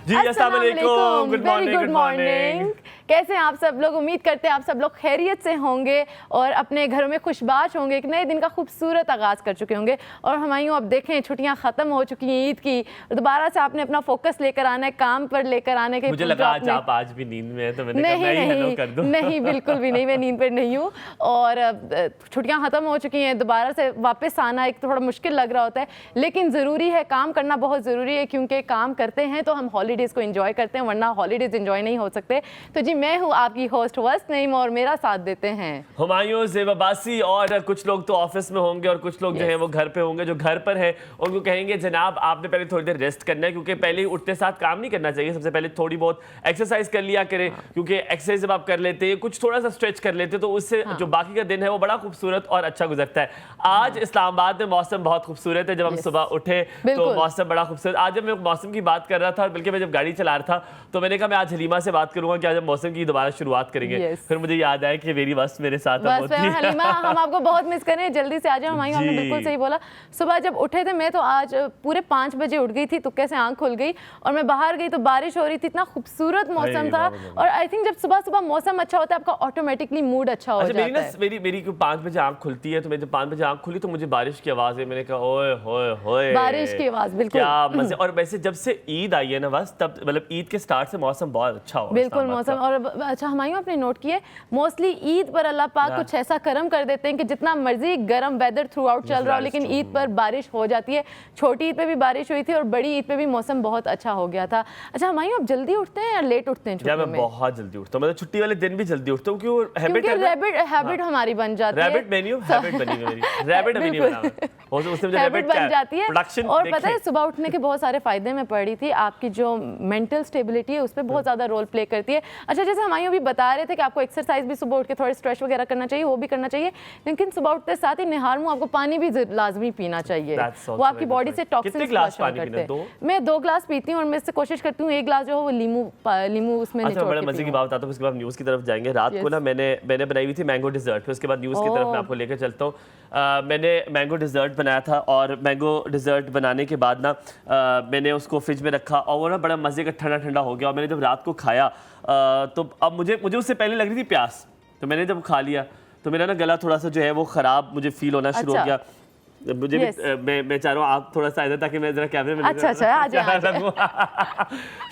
जी अस्सलाम वालेकुम, good morning, good morning. कैसे हैं आप सब लोग? उम्मीद करते हैं आप सब लोग खैरियत से होंगे और अपने घरों में खुशबाश होंगे। एक नए दिन का खूबसूरत आगाज़ कर चुके होंगे। और हमायूं अब देखें छुट्टियां ख़त्म हो चुकी हैं ईद की, दोबारा से आपने अपना फोकस लेकर आना है, काम पर लेकर आने के। मुझे लगा आज आप आज भी नींद में हैं तो मैंने कहा मैं ही हेलो कर दूं। नहीं, बिल्कुल भी नहीं, मैं नींद पर नहीं हूँ। और छुट्टियां ख़त्म हो चुकी हैं, दोबारा से वापस आना एक थोड़ा मुश्किल लग रहा होता है, लेकिन ज़रूरी है, काम करना बहुत ज़रूरी है, क्योंकि काम करते हैं तो हम हॉलीडेज़ को एंजॉय करते हैं, वरना हॉलीडेज़ एंजॉय नहीं हो सकते। तो जी मैं हूँ आपकी होस्ट वस्त नईम और मेरा साथ देते हैं हुमायूं, ज़ेब अब्बासी। और कुछ लोग तो ऑफिस में होंगे और कुछ लोग जो हैं वो घर पे होंगे। जो घर पर है उनको कहेंगे जनाब आपने पहले थोड़ी देर रेस्ट करना है, क्योंकि पहले ही उठते साथ काम नहीं करना चाहिए। सबसे पहले थोड़ी बहुत एक्सरसाइज कर लिया करें, क्योंकि एक्सरसाइज जब आप कर लेते हैं, कुछ थोड़ा सा स्ट्रेच कर लेते हैं, तो उससे जो बाकी का दिन है वो बड़ा खूबसूरत और अच्छा गुजरता है। आज इस्लामाबाद में मौसम बहुत खूबसूरत है। जब हम सुबह उठे तो मौसम बड़ा खूबसूरत। आज जब मैं मौसम की बात कर रहा था, बल्कि मैं जब गाड़ी चला रहा था, तो मैंने कहा मैं आज हलीमा से बात करूंगा कि आज हम मौसम की दोबारा शुरुआत करेंगे। फिर मुझे याद आया कि मेरी बस मेरे साथ हलीमा, हम आपको बहुत मिस कर रहे हैं, जल्दी से आ जाओ। हमारी आपने बिल्कुल सही बोला। सुबह जब उठे थे, मैं तो आज पूरे 5 बजे उठ गई थी, तुक्के से आंख खुल गई और मैं बाहर गई तो बारिश हो रही थी, इतना खूबसूरत मौसम था। और आई थिंक जब सुबह सुबह मौसम अच्छा होता है, आपका ऑटोमेटिकली मूड अच्छा हो जाता है। मेरी 5 बजे आंख खुलती है, तो मैं जब 5 बजे आंख खुली तो मुझे बारिश की आवाज है। मैंने कहा ओए होए होए, बारिश की आवाज, बिल्कुल क्या मजे। और वैसे जब से ईद आई है ना, बस तब मतलब ईद के स्टार्ट से मौसम बहुत अच्छा हो, बिल्कुल मौसम। और अच्छा हमायूं आपने नोट किया, मोस्टली ईद पर अल्लाह पाक कुछ ऐसा करम कर देते हैं कि जितना मर्जी गर्म वेदर थ्रू आउट चल रहा हो, लेकिन ईद पर बारिश हो जाती है। छोटी ईद पे भी बारिश हुई थी और बड़ी ईद पे भी मौसम बहुत अच्छा हो गया था। अच्छा हमायूं, आप जल्दी उठते हैं या लेट उठते हैं? मैं बहुत जल्दी उठता हूँ, मतलब छुट्टी वाले दिन भी जल्दी उठता हूँ, क्योंकि हैबिट हमारी बन जाती है। रैबिट मेन्यू हैबिट बनी है मेरी, रैबिट अभी नहीं बना, उससे मुझे हैबिट बन जाती है। और पता है सुबह उठने के बहुत सारे फायदे मैं पढ़ रही थी, आपकी जो मेंटल स्टेबिलिटी है उस पर बहुत ज्यादा रोल प्ले करती है। अच्छा जैसे हमायूं अभी बता रहे थे कि आपको एक्सरसाइज भी सुबह उठ के थोड़े स्ट्रेच वगैरह करना चाहिए, वो भी करना चाहिए, लेकिन सुबह उठते साथ ही निहार मुंह आपको पानी भी लाजमी पीना चाहिए। वो आपकी बॉडी से टॉक्सिन्स फ्लश करते हैं। मैं 2 ग्लास पीती हूँ और मैं इससे कोशिश करती हूँ 1 ग्लास जो है वो लीमू उसमें निचोड़ के। बड़े मजे की बात बताता हूँ, उसके बाद न्यूज़ की तरफ जाएंगे। रात को ना मैंने बनाई हुई थी मैंगो डिजर्ट, फिर उसके बाद न्यूज़ की तरफ मैं आपको लेकर चलता हूँ। मैंने मैंगो डिजर्ट बनाया था और मैंगो डिजर्ट बनाने के बाद ना मैंने उसको फ्रिज में रखा और वो ना बड़ा मजे का ठंडा ठंडा हो गया। और मैंने जब रात को खाया तो अब मुझे उससे पहले लग रही थी प्यास, तो मैंने जब खा लिया तो मेरा ना गला थोड़ा सा जो है वो ख़राब मुझे फील होना शुरू हो गया। मुझे मैं चाह रहा हूँ आप थोड़ा सा इधर, ताकि मैं जरा कैमरे में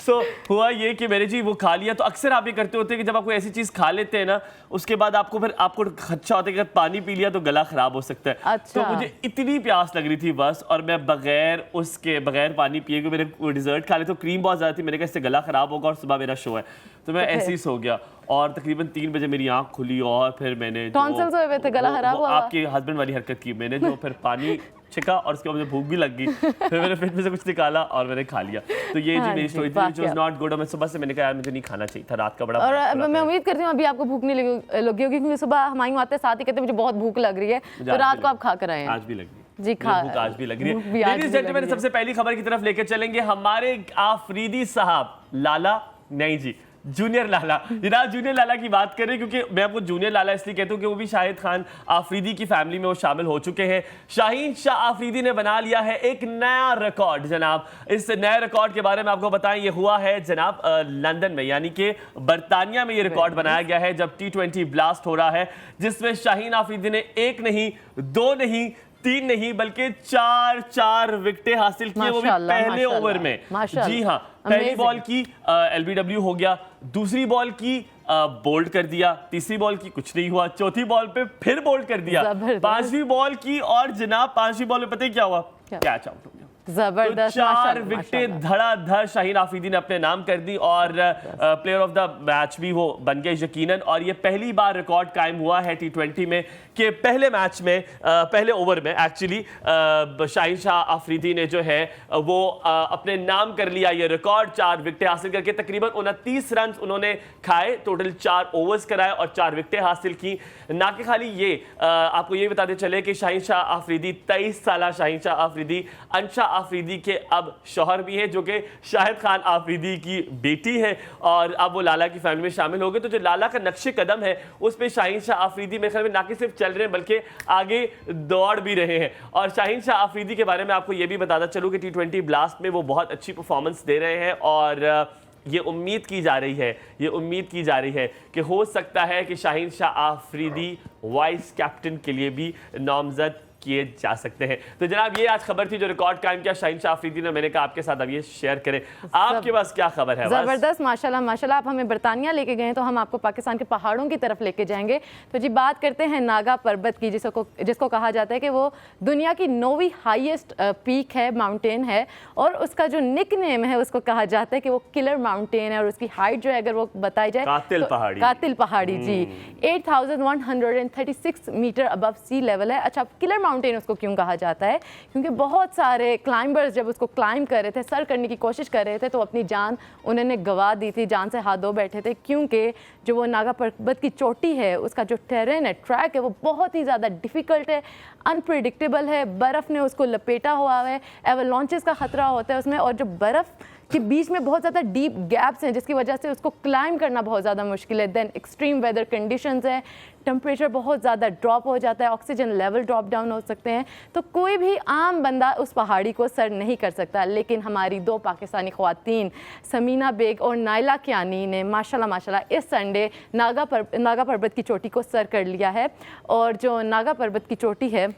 सो हुआ ये कि मैंने जी वो खा लिया। तो अक्सर आप ये करते होते हैं कि जब आप कोई ऐसी चीज़ खा लेते हैं ना, उसके बाद आपको खदशा होता है कि अगर पानी पी लिया तो गला खराब हो सकता है। तो मुझे इतनी प्यास लग रही थी बस, और मैं बगैर पानी पिए कि मैंने डिजर्ट खा लिया, तो क्रीम बहुत ज़्यादा थी, मैंने कहा इससे गला खराब होगा और सुबह मेरा शो है, तो मैं ऐसे ही सो गया। और तकरीबन 3 बजे मेरी आंख खुली और फिर मैंने टॉन्सिल्स हुए थे, गला खराब हुआ। आपके हस्बैंड वाली हरकत की मैंने, जो फिर पानी छिका और उसके बाद मुझे भूख भी लग गई, फिर मैंने फ्रिज में से कुछ निकाला और मैंने खा लिया। तो ये जी मेरी स्टोरी थी, व्हिच वाज नॉट गुड। और मैं सुबह से मैंने कहा यार मुझे नहीं खाना चाहिए था रात का बड़ा। और मैं उम्मीद करती हूँ अभी आपको भूख नहीं लगी होगी, क्योंकि सुबह हमायूं आते साथ ही कहते मुझे बहुत भूख लग रही है, तो रात को आप खा कर आए हैं। आज भी लग रही जी, आज भी लग रही है। लेडीज जेंटलमैन, सबसे पहली खबर की तरफ लेकर चलेंगे हमारे आफरीदी साहब लाला, नहीं जी जूनियर लाला। जनाब जूनियर लाला की बात करें, क्योंकि मैं आपको जूनियर लाला इसलिए कहता हूँ कि वो भी शाहिद खान आफरीदी की फैमिली में वो शामिल हो चुके हैं। शाहीन शाह आफरीदी ने बना लिया है एक नया रिकॉर्ड। जनाब इस नए रिकॉर्ड के बारे में आपको बताएं, ये हुआ है जनाब लंदन में, यानी कि बरतानिया में ये रिकॉर्ड बनाया गया है जब T20 ब्लास्ट हो रहा है, जिसमें शाहीन आफरीदी ने 1 नहीं 2 नहीं 3 नहीं बल्कि 4 विकेटें हासिल की, वो भी पहले ओवर में। जी हाँ, पहली बॉल की LBW हो गया, दूसरी बॉल की बोल्ड कर दिया, तीसरी बॉल की कुछ नहीं हुआ, चौथी बॉल पे फिर बोल्ड कर दिया, 5वीं बॉल की, और जनाब 5वीं बॉल में पता है क्या हुआ? कैच आउट हो गया। जबरदस्त, 4 विकेटें धड़ाधड़ शाहीन आफरीदी ने अपने नाम कर दी और प्लेयर ऑफ द मैच भी वो बन गए यकीनन। और ये पहली बार रिकॉर्ड कायम हुआ है T20 में कि पहले मैच में पहले ओवर में एक्चुअली शाहीन शाह आफरीदी ने जो है वो अपने नाम कर लिया ये रिकॉर्ड। 4 विकेटें हासिल करके तकरीबन 29 रन उन्होंने खाए, टोटल 4 ओवर्स कराए और 4 विकेटें हासिल की। ना कि खाली ये, आपको ये बताते चले कि शाहीन शाह आफरीदी 23 साल शाहीन शाह आफरीदी अंशा आफरीदी के अब शौहर भी हैं, जो कि शाहिद खान आफरीदी की बेटी है, और अब वो लाला की फैमिली में शामिल हो गए। तो जो लाला का नक्शे कदम है उस पर शाहीन शाह आफरीदी मेरे ख्याल में ना कि सिर्फ चल रहे हैं बल्कि आगे दौड़ भी रहे हैं। और शाहीन शाह आफरीदी के बारे में आपको ये भी बताता चलूँ कि T20 ब्लास्ट में वो बहुत अच्छी परफॉर्मेंस दे रहे हैं, और ये उम्मीद की जा रही है कि हो सकता है कि शाहीन शाह आफरीदी वाइस कैप्टन के लिए भी नामजद किए जा सकते हैं। तो जनाब ये आज खबर थी जो रिकॉर्ड कायम किया शाहीन शाह आफरीदी ने। मैंने कहा आपके साथ अब ये शेयर करें, आपके पास क्या खबर है? जबरदस्त, माशाल्लाह माशाल्लाह। आप हमें बरतानिया लेके गए तो हम आपको पाकिस्तान के पहाड़ों की तरफ लेके जाएंगे। तो जी बात करते हैं नागा पर्वत की, जिसको कहा जाता है कि वो दुनिया की 9वीं हाईएस्ट पीक है, माउंटेन है, और उसका जो निकनेम है उसको कहा जाता है कि वो किलर माउंटेन है। और उसकी हाइट जो है अगर वो बताई जाए, कातिल पहाड़ी जी 8136 मीटर अबव सी लेवल है। अच्छा, किलर माउंटेन उसको क्यों कहा जाता है? क्योंकि बहुत सारे क्लाइंबर्स जब उसको क्लाइंब कर रहे थे, सर करने की कोशिश कर रहे थे, तो अपनी जान उन्होंने गंवा दी थी, जान से हाथ धो बैठे थे, क्योंकि जो वो नागा पर्वत की चोटी है उसका जो टेरेन है, ट्रैक है, वो बहुत ही ज़्यादा डिफ़िकल्ट है, अनप्रेडिक्टेबल है, बर्फ़ ने उसको लपेटा हुआ है, एवलांचेस का ख़तरा होता है उसमें, और जो बर्फ़ कि बीच में बहुत ज़्यादा डीप गैप्स हैं जिसकी वजह से उसको क्लाइंब करना बहुत ज़्यादा मुश्किल है। देन एक्सट्रीम वेदर कंडीशंस है, टेम्परेचर बहुत ज़्यादा ड्रॉप हो जाता है, ऑक्सीजन लेवल ड्रॉप डाउन हो सकते हैं। तो कोई भी आम बंदा उस पहाड़ी को सर नहीं कर सकता। लेकिन हमारी 2 पाकिस्तानी ख़वातीन समीना बेग और नाइला कियानी ने माशाल्लाह माशाल्लाह इस संडे नागा पर्वत की चोटी को सर कर लिया है। और जो नागा पर्वत की चोटी है,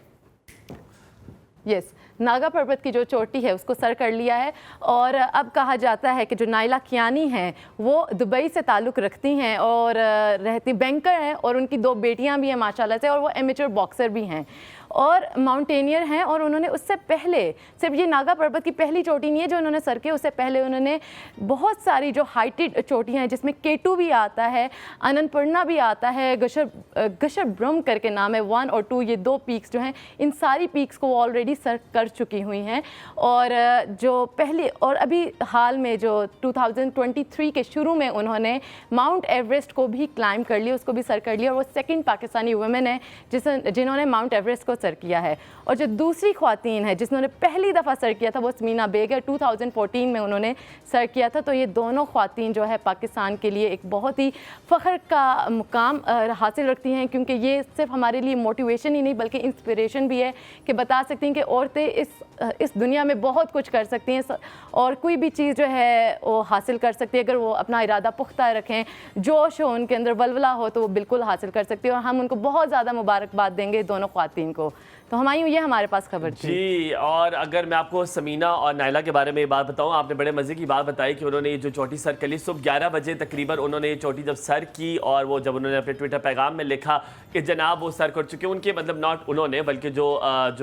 नागा पर्वत की जो चोटी है उसको सर कर लिया है। और अब कहा जाता है कि जो नाइला कियानी हैं वो दुबई से ताल्लुक़ रखती हैं और रहती बैंकर हैं, और उनकी 2 बेटियां भी हैं माशाल्लाह से, और वो एमेच्योर बॉक्सर भी हैं और माउंटेनियर हैं। और उन्होंने उससे पहले, सिर्फ ये नागा पर्वत की पहली चोटी नहीं है जो उन्होंने सर की, उससे पहले उन्होंने बहुत सारी जो हाइटेड चोटियाँ हैं जिसमें केटू भी आता है, अनंतपूर्णा भी आता है, गशर ब्रह्म करके नाम है, 1 और 2, ये 2 पीक्स जो हैं, इन सारी पीक्स को वो ऑलरेडी सर कर चुकी हुई हैं। और जो पहले और अभी हाल में जो 2023 के शुरू में उन्होंने माउंट एवरेस्ट को भी क्लाइंब कर लिया, उसको भी सर कर लिया, और वो सेकेंड पाकिस्तानी वुमेन है जिन्होंने माउंट एवरेस्ट को सर किया है। और जो दूसरी ख्वातीन है जिन्होंने पहली दफ़ा सर किया था वो समीना बेग है, 2014 में उन्होंने सर किया था। तो ये दोनों ख्वातीन जो है पाकिस्तान के लिए एक बहुत ही फ़ख्र का मुकाम हासिल रखती हैं, क्योंकि ये सिर्फ हमारे लिए मोटिवेशन ही नहीं बल्कि इंस्पिरेशन भी है कि बता सकती हैं कि औरतें इस दुनिया में बहुत कुछ कर सकती हैं और कोई भी चीज़ जो है वो हासिल कर सकती है। अगर वो अपना इरादा पुख्ता रखें, जोश हो उनके अंदर, वलवला हो, तो वो बिल्कुल हासिल कर सकती है। और हम उनको बहुत ज़्यादा मुबारकबाद देंगे दोनों ख्वातीन को। तो हमारी ये हमारे पास खबर थी जी। और अगर मैं आपको समीना और नाइला के बारे में ये बात बताऊं, आपने बड़े मज़े की बात बताई कि उन्होंने ये जो चोटी सर कर ली, सुबह 11 बजे तकरीबन उन्होंने ये चोटी जब सर की, और वो जब उन्होंने अपने ट्विटर पैगाम में लिखा कि जनाब वो सर कर चुके, उनके मतलब नॉट उन्होंने बल्कि जो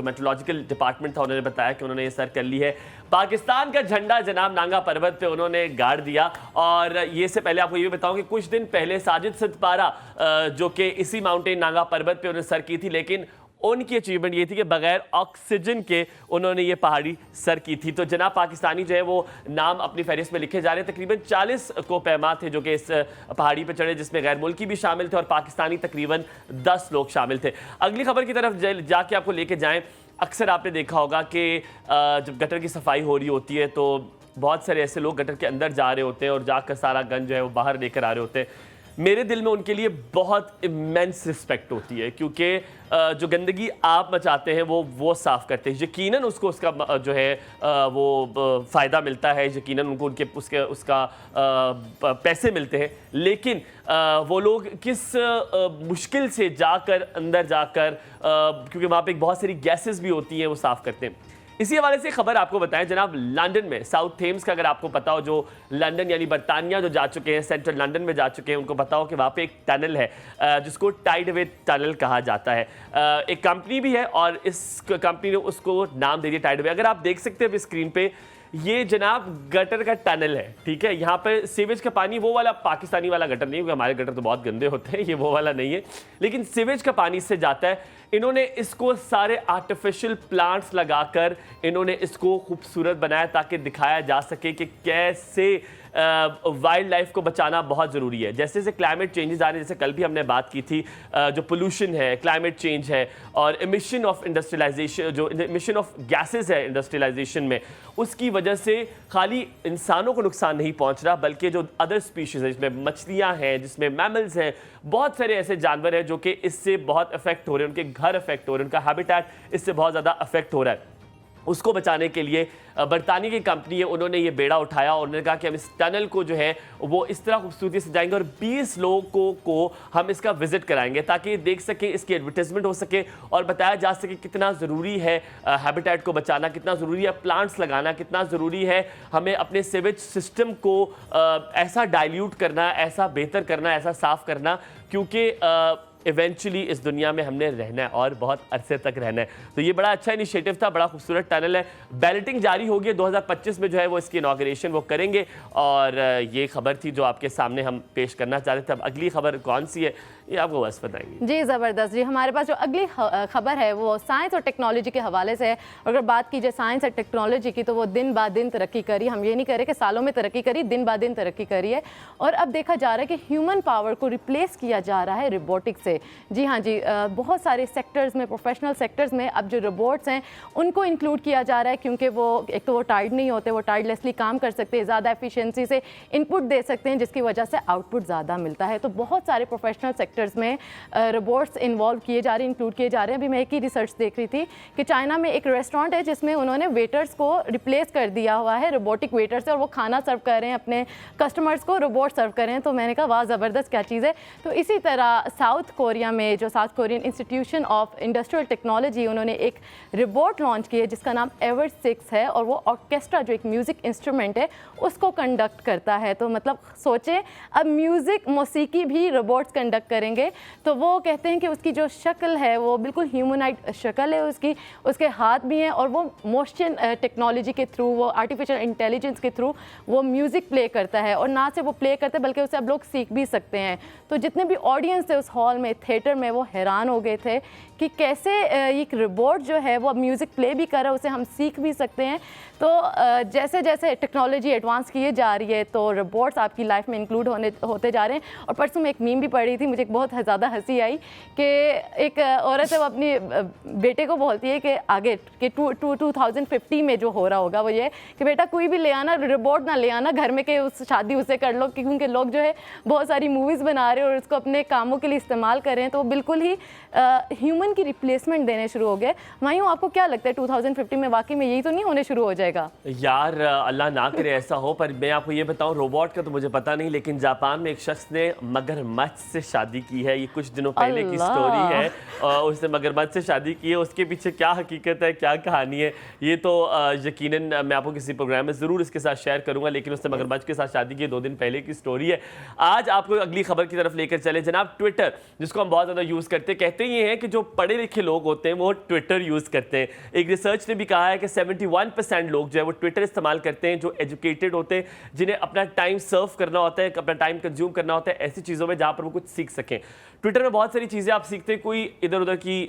मेट्रोलॉजिकल डिपार्टमेंट था उन्होंने बताया कि उन्होंने ये सर कर ली है। पाकिस्तान का झंडा जनाब नागा पर्वत पे उन्होंने गाड़ दिया। और ये से पहले आपको ये बताऊं कि कुछ दिन पहले साजिद सतपारा जो कि इसी माउंटेन नागा पर्वत पे उन्होंने सर की थी, लेकिन उनकी अचीवमेंट ये थी कि बगैर ऑक्सीजन के उन्होंने ये पहाड़ी सर की थी। तो जनाब पाकिस्तानी जो है वो नाम अपनी फहरिस्त में लिखे जा रहे हैं। तकरीबन 40 को पैमा थे जो कि इस पहाड़ी पर चढ़े, जिसमें गैर मुल्की भी शामिल थे और पाकिस्तानी तकरीबन 10 लोग शामिल थे। अगली खबर की तरफ जाके आपको लेके जाएं। अक्सर आपने देखा होगा कि जब गटर की सफाई हो रही होती है तो बहुत सारे ऐसे लोग गटर के अंदर जा रहे होते हैं और जाकर सारा गंद जो है वो बाहर लेकर आ रहे होते हैं। मेरे दिल में उनके लिए बहुत इमेंस रिस्पेक्ट होती है, क्योंकि जो गंदगी आप मचाते हैं वो साफ़ करते हैं। यकीनन उसको उसका जो है वो फ़ायदा मिलता है, यकीनन उनको उसका पैसे मिलते हैं, लेकिन वो लोग किस मुश्किल से जाकर अंदर जाकर, क्योंकि वहाँ पे बहुत सारी गैसेस भी होती हैं, वो साफ़ करते हैं। इसी हवाले से खबर आपको बताएं जनाब, लंदन में साउथ थेम्स का, अगर आपको पता हो, जो लंदन यानी बरतानिया जो जा चुके हैं, सेंट्रल लंदन में जा चुके हैं, उनको पता हो कि वहाँ पे एक टनल है जिसको टाइडवे टनल कहा जाता है। एक कंपनी भी है और इस कंपनी ने उसको नाम दे दिया टाइडवे। अगर आप देख सकते हैं स्क्रीन पे, ये जनाब गटर का टनल है, ठीक है। यहाँ पर सीवेज का पानी वो वाला पाकिस्तानी वाला गटर नहीं, क्योंकि हमारे गटर तो बहुत गंदे होते हैं, ये वो वाला नहीं है, लेकिन सीवेज का पानी इससे जाता है। इन्होंने इसको सारे आर्टिफिशियल प्लांट्स लगाकर इन्होंने इसको खूबसूरत बनाया ताकि दिखाया जा सके कि कैसे वाइल्ड लाइफ को बचाना बहुत ज़रूरी है। जैसे जैसे क्लाइमेट चेंजेस आ रहे हैं, जैसे कल भी हमने बात की थी, जो पोल्यूशन है, क्लाइमेट चेंज है और इमिशन ऑफ इंडस्ट्रियलाइजेशन, जो इमिशन ऑफ गैसेज है इंडस्ट्रियलाइजेशन में, उसकी वजह से खाली इंसानों को नुकसान नहीं पहुंच रहा, बल्कि जो अदर स्पीशीज़ है, जिसमें मछलियाँ हैं, जिसमें मैमल्स हैं, बहुत सारे ऐसे जानवर हैं जो कि इससे बहुत अफेक्ट हो रहे हैं, उनके घर अफेक्ट हो रहे हैं, उनका हैबिटेट इससे बहुत ज़्यादा अफेक्ट हो रहा है। उसको बचाने के लिए बरतानिया की कंपनी है, उन्होंने ये बेड़ा उठाया और उन्होंने कहा कि हम इस टनल को जो है वो इस तरह खूबसूरती से जाएंगे और 20 लोगों को हम इसका विजिट कराएंगे ताकि देख सकें, इसकी एडवर्टाइजमेंट हो सके और बताया जा सके कितना ज़रूरी है हैबिटेट को बचाना, कितना ज़रूरी है प्लांट्स लगाना, कितना ज़रूरी है हमें अपने सीवेज सिस्टम को ऐसा डाइल्यूट करना, ऐसा बेहतर करना, ऐसा साफ़ करना, क्योंकि इवेंचुअली इस दुनिया में हमने रहना है और बहुत अरसे तक रहना है। तो ये बड़ा अच्छा इनिशिएटिव था, बड़ा खूबसूरत टनल है। बैलेटिंग जारी होगी 2025 में जो है वो इसकी इनॉग्रेशन वो करेंगे और ये खबर थी जो आपके सामने हम पेश करना चाह रहे थे। अब अगली खबर कौन सी है ये आपको बस बताएंगे। जी ज़बरदस्त जी, हमारे पास जो अगली खबर है वो साइंस और टेक्नोलॉजी के हवाले से है। अगर बात की जाए साइंस और टेक्नोलॉजी की तो वो दिन ब दिन तरक्की करी, हम ये नहीं कह रहे कि सालों में तरक्की करी, दिन ब दिन तरक्की करी है। और अब देखा जा रहा है कि ह्यूमन पावर को रिप्लेस किया जा रहा है रोबोटिक्स से। जी हाँ जी, बहुत सारे सेक्टर्स में, प्रोफेशनल सेक्टर्स में अब जो रोबोट्स हैं उनको इंक्लूड किया जा रहा है, क्योंकि वो एक तो वो टायर्ड नहीं होते, वो टायर्डलेसली काम कर सकते हैं, ज़्यादा एफिशिएंसी से इनपुट दे सकते हैं, जिसकी वजह से आउटपुट ज़्यादा मिलता है। तो बहुत सारे प्रोफेशनल सेक्टर्स में रोबोट्स इन्वॉल्व किए जा रहे हैं, इंक्लूड किए जा रहे हैं। अभी मैं एक ही रिसर्च देख रही थी कि चाइना में एक रेस्टोरेंट है जिसमें उन्होंने वेटर्स को रिप्लेस कर दिया हुआ है रोबोटिक वेटर से, और वो खाना सर्व कर रहे हैं, अपने कस्टमर्स को रोबोट सर्व कर रहे हैं। तो मैंने कहा वाह ज़बरदस्त, क्या चीज़ है। तो इसी तरह साउथ कोरिया में जो south Korean institution of industrial technology, उन्होंने एक रोबोट लॉन्च की है जिसका नाम एवर 6 है, और वो ऑर्केस्ट्रा जो एक म्यूज़िक इंस्ट्रूमेंट है उसको कंडक्ट करता है। तो मतलब सोचें, अब म्यूज़िक मौसीकी भी रोबोट्स कंडक्ट करेंगे। तो वो कहते हैं कि उसकी जो शक्ल है वो बिल्कुल ह्यूमनाइड शक्ल है उसकी, उसके हाथ भी हैं, और वो मोशन टेक्नोलॉजी के थ्रू, वो आर्टिफिशियल इंटेलिजेंस के थ्रू वो म्यूज़िक प्ले करता है। और ना सिर्फ वो प्ले करते हैं बल्कि उससे अब लोग सीख भी सकते हैं। तो जितने भी ऑडियंस थे उस हॉल में, थिएटर में, वो हैरान हो गए थे कि कैसे एक रोबोट जो है वो म्यूज़िक प्ले भी कर रहा है, उसे हम सीख भी सकते हैं। तो जैसे जैसे टेक्नोलॉजी एडवांस किए जा रही है तो रोबोट्स आपकी लाइफ में इंक्लूड होते जा रहे हैं। और परसों में एक मीम भी पढ़ी थी, मुझे बहुत ज़्यादा हंसी आई कि एक औरत है वो अपनी बेटे को बोलती है कि आगे कि 2050 में जो हो रहा होगा वो ये कि बेटा कोई भी ले आना, रोबोट ना ले आना घर में, कि उस शादी उसे कर लो, क्योंकि लोग जो है बहुत सारी मूवीज़ बना रहे हैं और उसको अपने कामों के लिए इस्तेमाल कर रहे हैं। तो वो बिल्कुल ही ह्यूमन की रिप्लेसमेंट देने शुरू हो गए। मायूं, आपको क्या लगता है 2050 में वाकई में यही तो नहीं होने शुरू हो जाएगा? यार अल्लाह ना करे ऐसा हो, पर मैं आपको ये बताऊं, रोबोट का तो मुझे पता नहीं, लेकिन जापान में एक शख्स ने मगरमच्छ से शादी की है। ये कुछ दिनों पहले की स्टोरी है, और उसने मगरमच्छ से शादी की है। उसके पीछे क्या हकीकत है, क्या कहानी है, ये तो यकीनन मैं आपको किसी प्रोग्राम में ज़रूर इसके साथ शेयर करूंगा, लेकिन उसने मगरमच्छ के साथ शादी की 2 दिन पहले की स्टोरी है। आज आपको अगली खबर की तरफ लेकर चले। जनाब, ट्विटर जिसको हम बहुत ज़्यादा यूज़ करते हैं, कहते ये हैं कि जो पढ़े लिखे लोग होते हैं वो ट्विटर यूज़ करते हैं। एक रिसर्च ने भी कहा है कि 71% लोग जो है वो ट्विटर इस्तेमाल करते हैं जो एजुकेटेड होते हैं, जिन्हें अपना टाइम सर्व करना होता है, अपना टाइम कंज्यूम करना होता है ऐसी चीज़ों में जहाँ पर वो कुछ सीख सकें। ट्विटर में बहुत सारी चीज़ें आप सीखते हैं, कोई इधर उधर की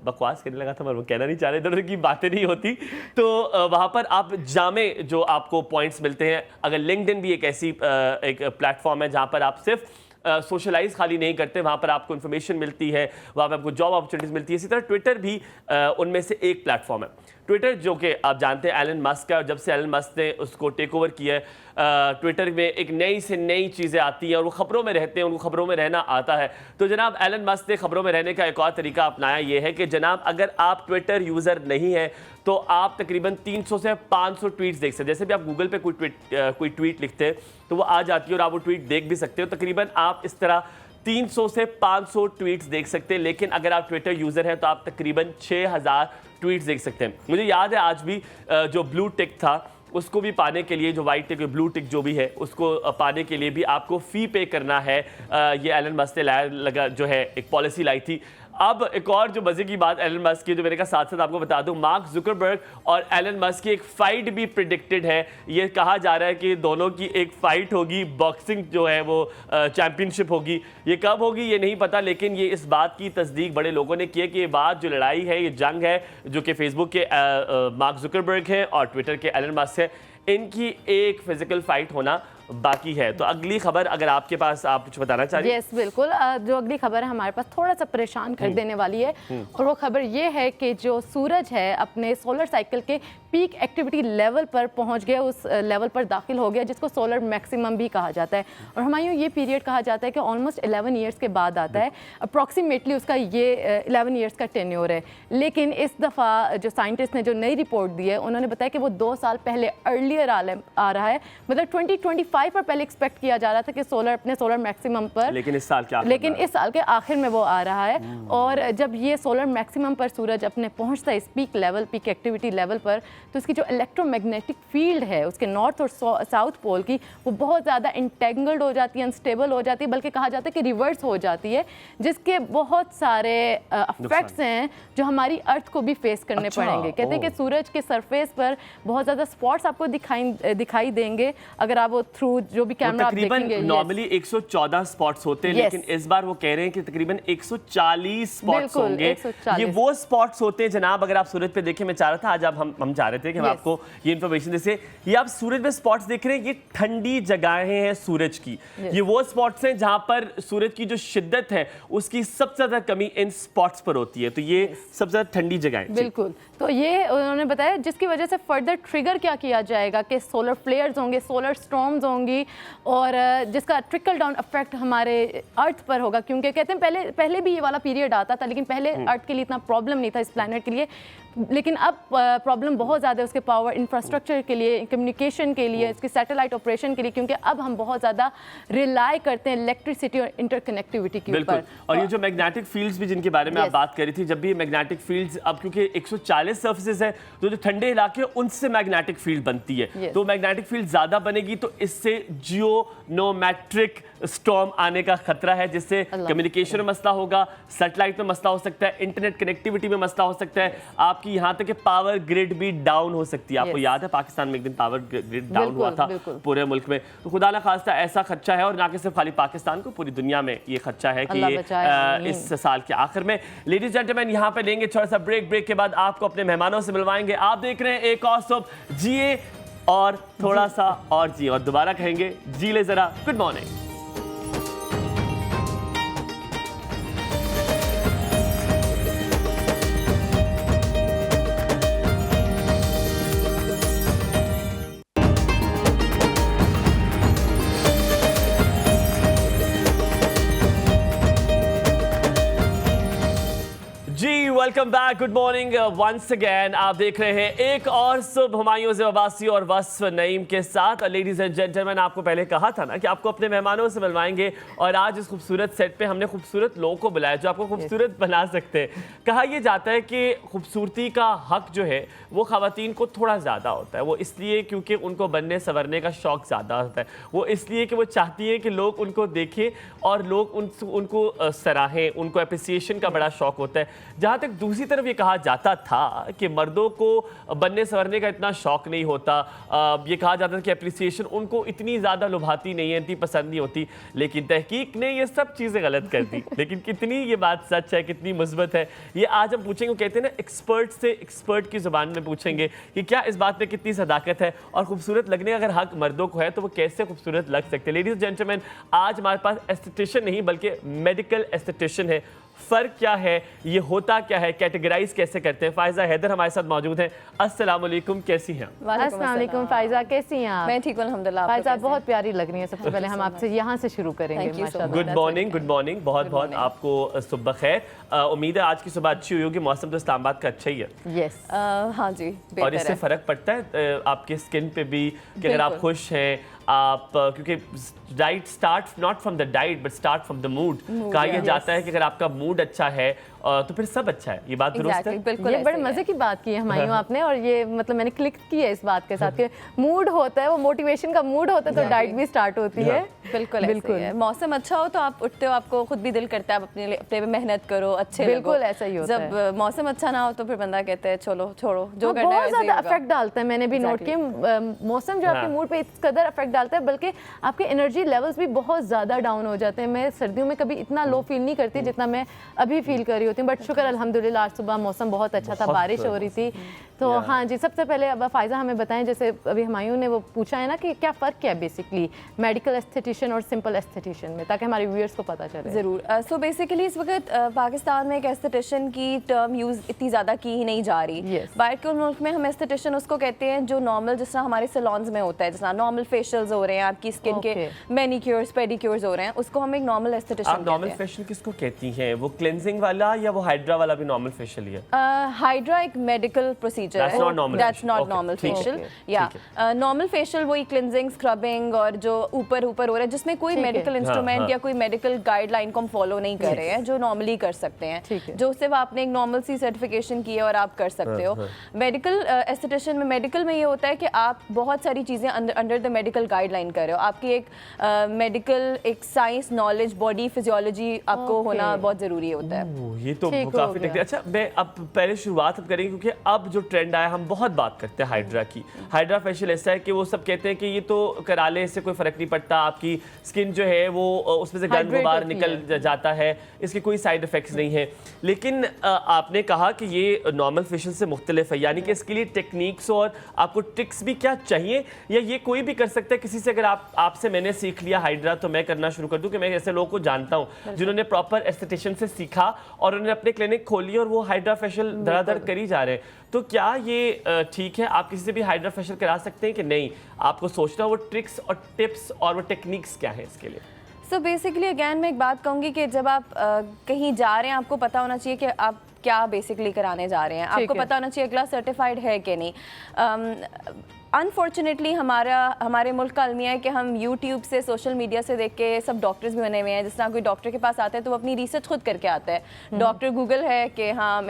बकवास करने लगा था पर वो कहना नहीं चाह रहे, इधर उधर की बातें नहीं होती, तो वहाँ पर आप जामे जो आपको पॉइंट्स मिलते हैं। अगर लिंक्डइन भी एक ऐसी एक प्लेटफॉर्म है जहाँ पर आप सिर्फ सोशलाइज खाली नहीं करते, वहाँ पर आपको इन्फॉर्मेशन मिलती है, वहाँ पर आपको जॉब अपॉर्चुनिटीज़ मिलती है। इसी तरह ट्विटर भी उनमें से एक प्लेटफॉर्म है। ट्विटर जो कि आप जानते हैं एलन मस्क का, और जब से एलन मस्क ने उसको टेक ओवर किया है, ट्विटर में एक नई से नई चीज़ें आती हैं और वो खबरों में रहते हैं, उनको खबरों में रहना आता है। तो जनाब एलन मस्क ने खबरों में रहने का एक और तरीका अपनाया, ये है कि जनाब अगर आप ट्विटर यूज़र नहीं है तो आप तकरीबन 300 से 500 ट्वीट्स देख सकते हैं। जैसे भी आप गूगल पे कोई ट्वीट लिखते हैं तो वो आ जाती है और आप वो ट्वीट देख भी सकते हो। तकरीबन आप इस तरह 300 से 500 ट्वीट्स देख सकते हैं। लेकिन अगर आप ट्विटर यूज़र हैं तो आप तकरीबन 6000 ट्वीट्स देख सकते हैं। मुझे याद है आज भी जो ब्लू टिक था उसको भी पाने के लिए, जो वाइट टिक ब्लू टिक जो भी है उसको पाने के लिए भी आपको फ़ी पे करना है। ये एलन मस्क ने जो है एक पॉलिसी लाई थी। अब एक और जो मजे की बात एलन मस्क की, जो मैंने कहा साथ साथ आपको बता दूं, मार्क जुकरबर्ग और एलन मस्क की एक फाइट भी प्रिडिक्टेड है। ये कहा जा रहा है कि दोनों की एक फाइट होगी, बॉक्सिंग जो है वो चैंपियनशिप होगी। ये कब होगी ये नहीं पता, लेकिन ये इस बात की तस्दीक बड़े लोगों ने की है कि ये बात जो लड़ाई है, ये जंग है जो कि फेसबुक के मार्क जुकरबर्ग है और ट्विटर के एलन मस्क है, इनकी एक फिजिकल फाइट होना बाकी है। तो अगली खबर अगर आपके पास, आप कुछ बताना चाह रही हैं? यस बिल्कुल। जो अगली खबर है हमारे पास थोड़ा सा परेशान कर देने वाली है, और वो खबर ये है कि जो सूरज है अपने सोलर साइकिल के पीक एक्टिविटी लेवल पर पहुंच गया, उस लेवल पर दाखिल हो गया जिसको सोलर मैक्सिमम भी कहा जाता है। और हमायूं ये पीरियड कहा जाता है कि ऑलमोस्ट 11 ईयर्स के बाद आता है, अप्रॉक्सीमेटली उसका ये 11 ईयर्स का टेन्योर है। लेकिन इस दफ़ा जो साइंटिस्ट ने जो नई रिपोर्ट दी है, उन्होंने बताया कि वो 2 साल पहले अर्लियर आ रहा है, मतलब 2025 पर पहले एक्सपेक्ट किया जा रहा था कि सोलर अपने सोलर मैक्सिमम पर, लेकिन इस साल के आखिर में वो आ रहा है। और जब ये सोलर मैक्सिमम पर सूरज अपने पहुंचता है इस peak level, peak activity level पर, तो इसकी जो इलेक्ट्रोमैग्नेटिक फील्ड है उसके नॉर्थ और साउथ पोल की, वो बहुत ज़्यादा इंटेंगल्ड हो जाती है, अनस्टेबल हो जाती है, बल्कि कहा जाता है कि रिवर्स हो जाती है, जिसके बहुत सारे इफेक्ट्स हैं जो हमारी अर्थ को भी फेस करने पड़ेंगे। कहते हैं कि सूरज के सरफेस पर बहुत ज़्यादा स्पॉट्स आपको दिखाई देंगे अगर आप वो थ्रू जो भी कैमरा आप देखेंगे। नॉर्मली 114 स्पॉट्स होते हैं, लेकिन इस बार वो कह रहे हैं कि तकरीबन 140 स्पॉट्स होंगे। ये वो स्पॉट्स होते हैं जनाब, अगर आप सूरज पे देखें, मैं चाह रहा था आज हम चाह रहे थे कि हम आपको ये इन्फॉर्मेशन जैसे ये आप सूरज पे स्पॉट्स देख रहे हैं, ये ठंडी जगहें हैं सूरज की। ये वो स्पॉट्स हैं जहां पर सूरज की जो शिद्दत है उसकी सबसे ज्यादा कमी इन स्पॉट्स पर होती है, तो ये सबसे ज्यादा ठंडी जगहें। बिल्कुल, तो ये उन्होंने बताया जिसकी वजह से फर्दर ट्रिगर क्या किया जाएगा कि सोलर फ्लेयर्स होंगे, सोलर स्टॉर्म्स होंगी, और जिसका ट्रिकल डाउन इफेक्ट हमारे अर्थ पर होगा। क्योंकि कहते हैं पहले भी ये वाला पीरियड आता था, लेकिन पहले अर्थ के लिए इतना प्रॉब्लम नहीं था इस प्लैनेट के लिए, लेकिन अब प्रॉब्लम बहुत ज़्यादा है उसके पावर इंफ्रास्ट्रक्चर के लिए, कम्युनिकेशन के लिए, इसके सैटेलाइट ऑपरेशन के लिए, क्योंकि अब हम बहुत ज़्यादा रिलाई करते हैं इलेक्ट्रिसिटी और इंटरकनेक्टिविटी के ऊपर। और ये जो मैग्नेटिक फील्ड्स भी जिनके बारे में आप बात करी थी, जब भी मैग्नेटिक फील्ड्स, अब क्योंकि 140 सर्फेसेस है, तो जो ठंडे इलाके उनसे मैग्नेटिक फील्ड बनती है, तो मैग्नेटिक फील्ड ज़्यादा बनेगी, तो इससे जियोनोमेट्रिक स्टॉर्म आने का खतरा है, जिससे कम्युनिकेशन में मसला होगा, सैटेलाइट में मसला हो सकता है, इंटरनेट कनेक्टिविटी में मसला हो सकता है, आपकी यहाँ तक कि पावर ग्रिड भी डाउन हो सकती है। आपको याद है पाकिस्तान में एक दिन पावर ग्रिड डाउन हुआ था पूरे मुल्क में, तो खुदा ना खास्ता ऐसा खदशा है, और ना कि सिर्फ खाली पाकिस्तान को, पूरी दुनिया में ये खदशा है कि ये इस साल के आखिर में। लेडीज जेंटलमैन, यहाँ पे लेंगे छोटा सा ब्रेक के बाद आपको अपने मेहमानों से मिलवाएंगे। आप देख रहे हैं एक और सुबह, जिए और थोड़ा सा और जिए, और दोबारा कहेंगे जी ले जरा। Good morning. Welcome back, good morning once again. आप देख रहे हैं एक और सुबह हुमायूं ज़ेबाबासी और वस्फ नईम के साथ। लेडीज एंड जेंटलमैन, आपको पहले कहा था ना कि आपको अपने मेहमानों से मिलवाएंगे, और आज इस खूबसूरत सेट पे हमने खूबसूरत लोगों को बुलाया जो आपको खूबसूरत बना सकते हैं। कहा यह जाता है कि खूबसूरती का हक जो है वो ख़वातीन को थोड़ा ज़्यादा होता है, वो इसलिए क्योंकि उनको बनने संवरने का शौक़ ज़्यादा होता है, वो इसलिए कि वो चाहती है कि लोग उनको देखें और लोग उनको सराहें, उनको अप्रिसिएशन का बड़ा शौक़ होता है। जहाँ तक दूसरी तरफ ये कहा जाता था कि मर्दों को बनने संवरने का इतना शौक नहीं होता, ये कहा जाता था कि एप्रिसिएशन उनको इतनी ज़्यादा लुभाती नहीं है, इतनी पसंद नहीं होती, लेकिन तहकीक ने ये सब चीज़ें गलत कर दी। लेकिन कितनी ये बात सच है, कितनी मुस्बत है, ये आज हम पूछेंगे। कहते हैं ना, एक्सपर्ट से एक्सपर्ट की ज़ुबान में पूछेंगे कि क्या इस बात में कितनी सदाकत है, और खूबसूरत लगने का अगर हक मर्दों को है तो वो कैसे खूबसूरत लग सकते हैं। लेडीज जेंटलमैन, आज हमारे पास एस्थेटिशियन नहीं बल्कि मेडिकल एस्थेटिशियन है। फ़र्क क्या है, ये होता क्या है, कैटेगराइज कैसे करते हैं? फ़ायज़ा हैदर हमारे साथ मौजूद हैं। अस्सलाम वालेकुम, कैसी हैं? अस्सलाम वालेकुम फ़ायज़ा, कैसी हैं आप? मैं ठीक हूं अल्हम्दुलिल्लाह। फ़ायज़ा बहुत प्यारी लग रही है। सबसे पहले हम आपसे यहाँ से शुरू करेंगे। माशाल्लाह। गुड मॉर्निंग, गुड मॉर्निंग, बहुत बहुत आपको सुबह खैर। उम्मीद है आज की सुबह अच्छी हुई होगी, मौसम तो इस्लामाबाद का अच्छा ही है। यस, हाँ जी, और इससे फ़र्क पड़ता है आपके स्किन पे भी कि अगर आप खुश हैं, आप क्योंकि diet start not from the diet but start from the mood. कहा यह जाता है कि अगर आपका मूड अच्छा है तो फिर सब अच्छा है। ये बात दुरुस्त है? बिल्कुल, ये बड़े मजे की बात की है हमायूं आपने, और ये मतलब मैंने क्लिक की है इस बात के साथ कि मूड होता है, वो मोटिवेशन का मूड होता है तो डाइट भी स्टार्ट होती है। बिल्कुल ऐसे ही है। मौसम अच्छा हो तो आप उठते हो, आपको खुद भी दिल करता है आप अपने पे मेहनत करो, अच्छे बिल्कुल ऐसा ही होता है। जब मौसम अच्छा ना हो तो फिर बंदा कहता है चलो छोड़ो जो करना है बहुत वैसे ही ज्यादा होगा। इफेक्ट डालता है, मैंने भी नोट किया मौसम जो आपके मूड पे इस कदर इफेक्ट डालता है, बल्कि आपके एनर्जी लेवल्स भी बहुत ज्यादा डाउन हो जाते हैं। मैं सर्दियों में कभी इतना लो फील नहीं करती जितना मैं अभी फील कर रही होती हूँ, बट शुक्र अल्हम्दुलिल्लाह आज सुबह मौसम बहुत अच्छा था, बारिश हो रही थी। तो हाँ जी, सबसे पहले अब फायजा हमें बताएं, जैसे अभी हुमायूं ने वो पूछा है ना कि क्या फ़र्क क्या है बेसिकली मेडिकल एस्थेटिशियन और सिंपल एस्थेटिशियन में, ताकि हमारे व्यूअर्स को पता चले। ज़रूर। सो बेसिकली इस वक्त पाकिस्तान में एक एस्थेटिशियन की टर्म यूज़ इतनी ज़्यादा की ही नहीं जा रही। बाहर के मुल्क में हम एस्थेटिशियन उसको कहते हैं जो नॉर्मल, जिस तरह हमारे सैलून्स में होता है, जिस तरह नॉर्मल फेशियल्स हो रहे हैं, आपकी स्किन के मैनिक्योर्स पेडिक्योर्स हो रहे हैं, उसको हम एक नॉर्मल एस्थेटिशियन कहते हैं। नॉर्मल फेशियल किसको कहती हैं? वो क्लेंजिंग वाला या वो हाइड्रा वाला भी नॉर्मल फेशियल ही है? हाइड्रा एक मेडिकल प्रोसीजर है, दैट्स नॉट नॉर्मल फेशियल। या नॉर्मल फेशियल वही क्लिनजिंग, स्क्रबिंग और जो ऊपर हो रहा है जिसमें कोई मेडिकल इंस्ट्रूमेंट या कोई मेडिकल गाइडलाइन को हम फॉलो नहीं कर रहे हैं, जो नॉर्मली कर सकते हैं, जो सिर्फ आपने एक नॉर्मल सी सर्टिफिकेशन की है और आप कर सकते हो। मेडिकल एस्थेटिशियन में, मेडिकल में ये होता है कि आप बहुत सारी चीज़ें अंडर द मेडिकल गाइडलाइन कर रहे हो। आपकी एक मेडिकल एक साइंस नॉलेज, बॉडी फिजियोलॉजी आपको होना बहुत ज़रूरी होता है। ये तो काफी टेक्निकल। अच्छा, मैं अब पहले शुरुआत अब करेंगे क्योंकि अब जो ट्रेंड आया, हम बहुत बात करते हैं हाइड्रा की। हाइड्रा फेशियल ऐसा है कि वो सब कहते हैं कि ये तो करा ले, इससे कोई फर्क नहीं पड़ता, आपकी स्किन जो है वो उसमें से गंद गुबार निकल जाता है, इसके कोई साइड इफेक्ट्स नहीं है। लेकिन आपने कहा कि ये नॉर्मल फेशियल से मुख्तलिफ है, यानी कि इसके लिए टेक्निक्स और आपको ट्रिक्स भी क्या चाहिए, या ये कोई भी कर सकता है? किसी से अगर आपसे मैंने सीख लिया हाइड्रा तो मैं करना शुरू कर दूं? कि मैं ऐसे लोगों को जानता हूं जिन्होंने प्रॉपर एस्थेटिशियन से सीखा और उन्होंने अपने क्लिनिक खोली और वो हाइड्रा फेशियल धड़ाधड़ करी जा रहे हैं। तो क्या ये ठीक है? आप किसी से भी हाइड्रा फेशियल करा सकते हैं कि नहीं? आपको सोचना वो ट्रिक्स और टिप्स और वो टेक्निक्स क्या है इसके लिए? सो बेसिकली अगैन मैं एक बात कहूँगी कि जब आप कहीं जा रहे हैं, आपको पता होना चाहिए कि आप क्या बेसिकली कराने जा रहे हैं। आपको पता होना चाहिए अगला सर्टिफाइड है कि नहीं। अनफॉर्चुनेटली हमारे मुल्क का अलमिया है कि हम यूट्यूब से, सोशल मीडिया से देख के सब डॉक्टर्स भी बने हुए हैं। जिस तरह कोई डॉक्टर के पास आता है तो वो अपनी रिसर्च खुद करके आता है। डॉक्टर गूगल है कि हाँ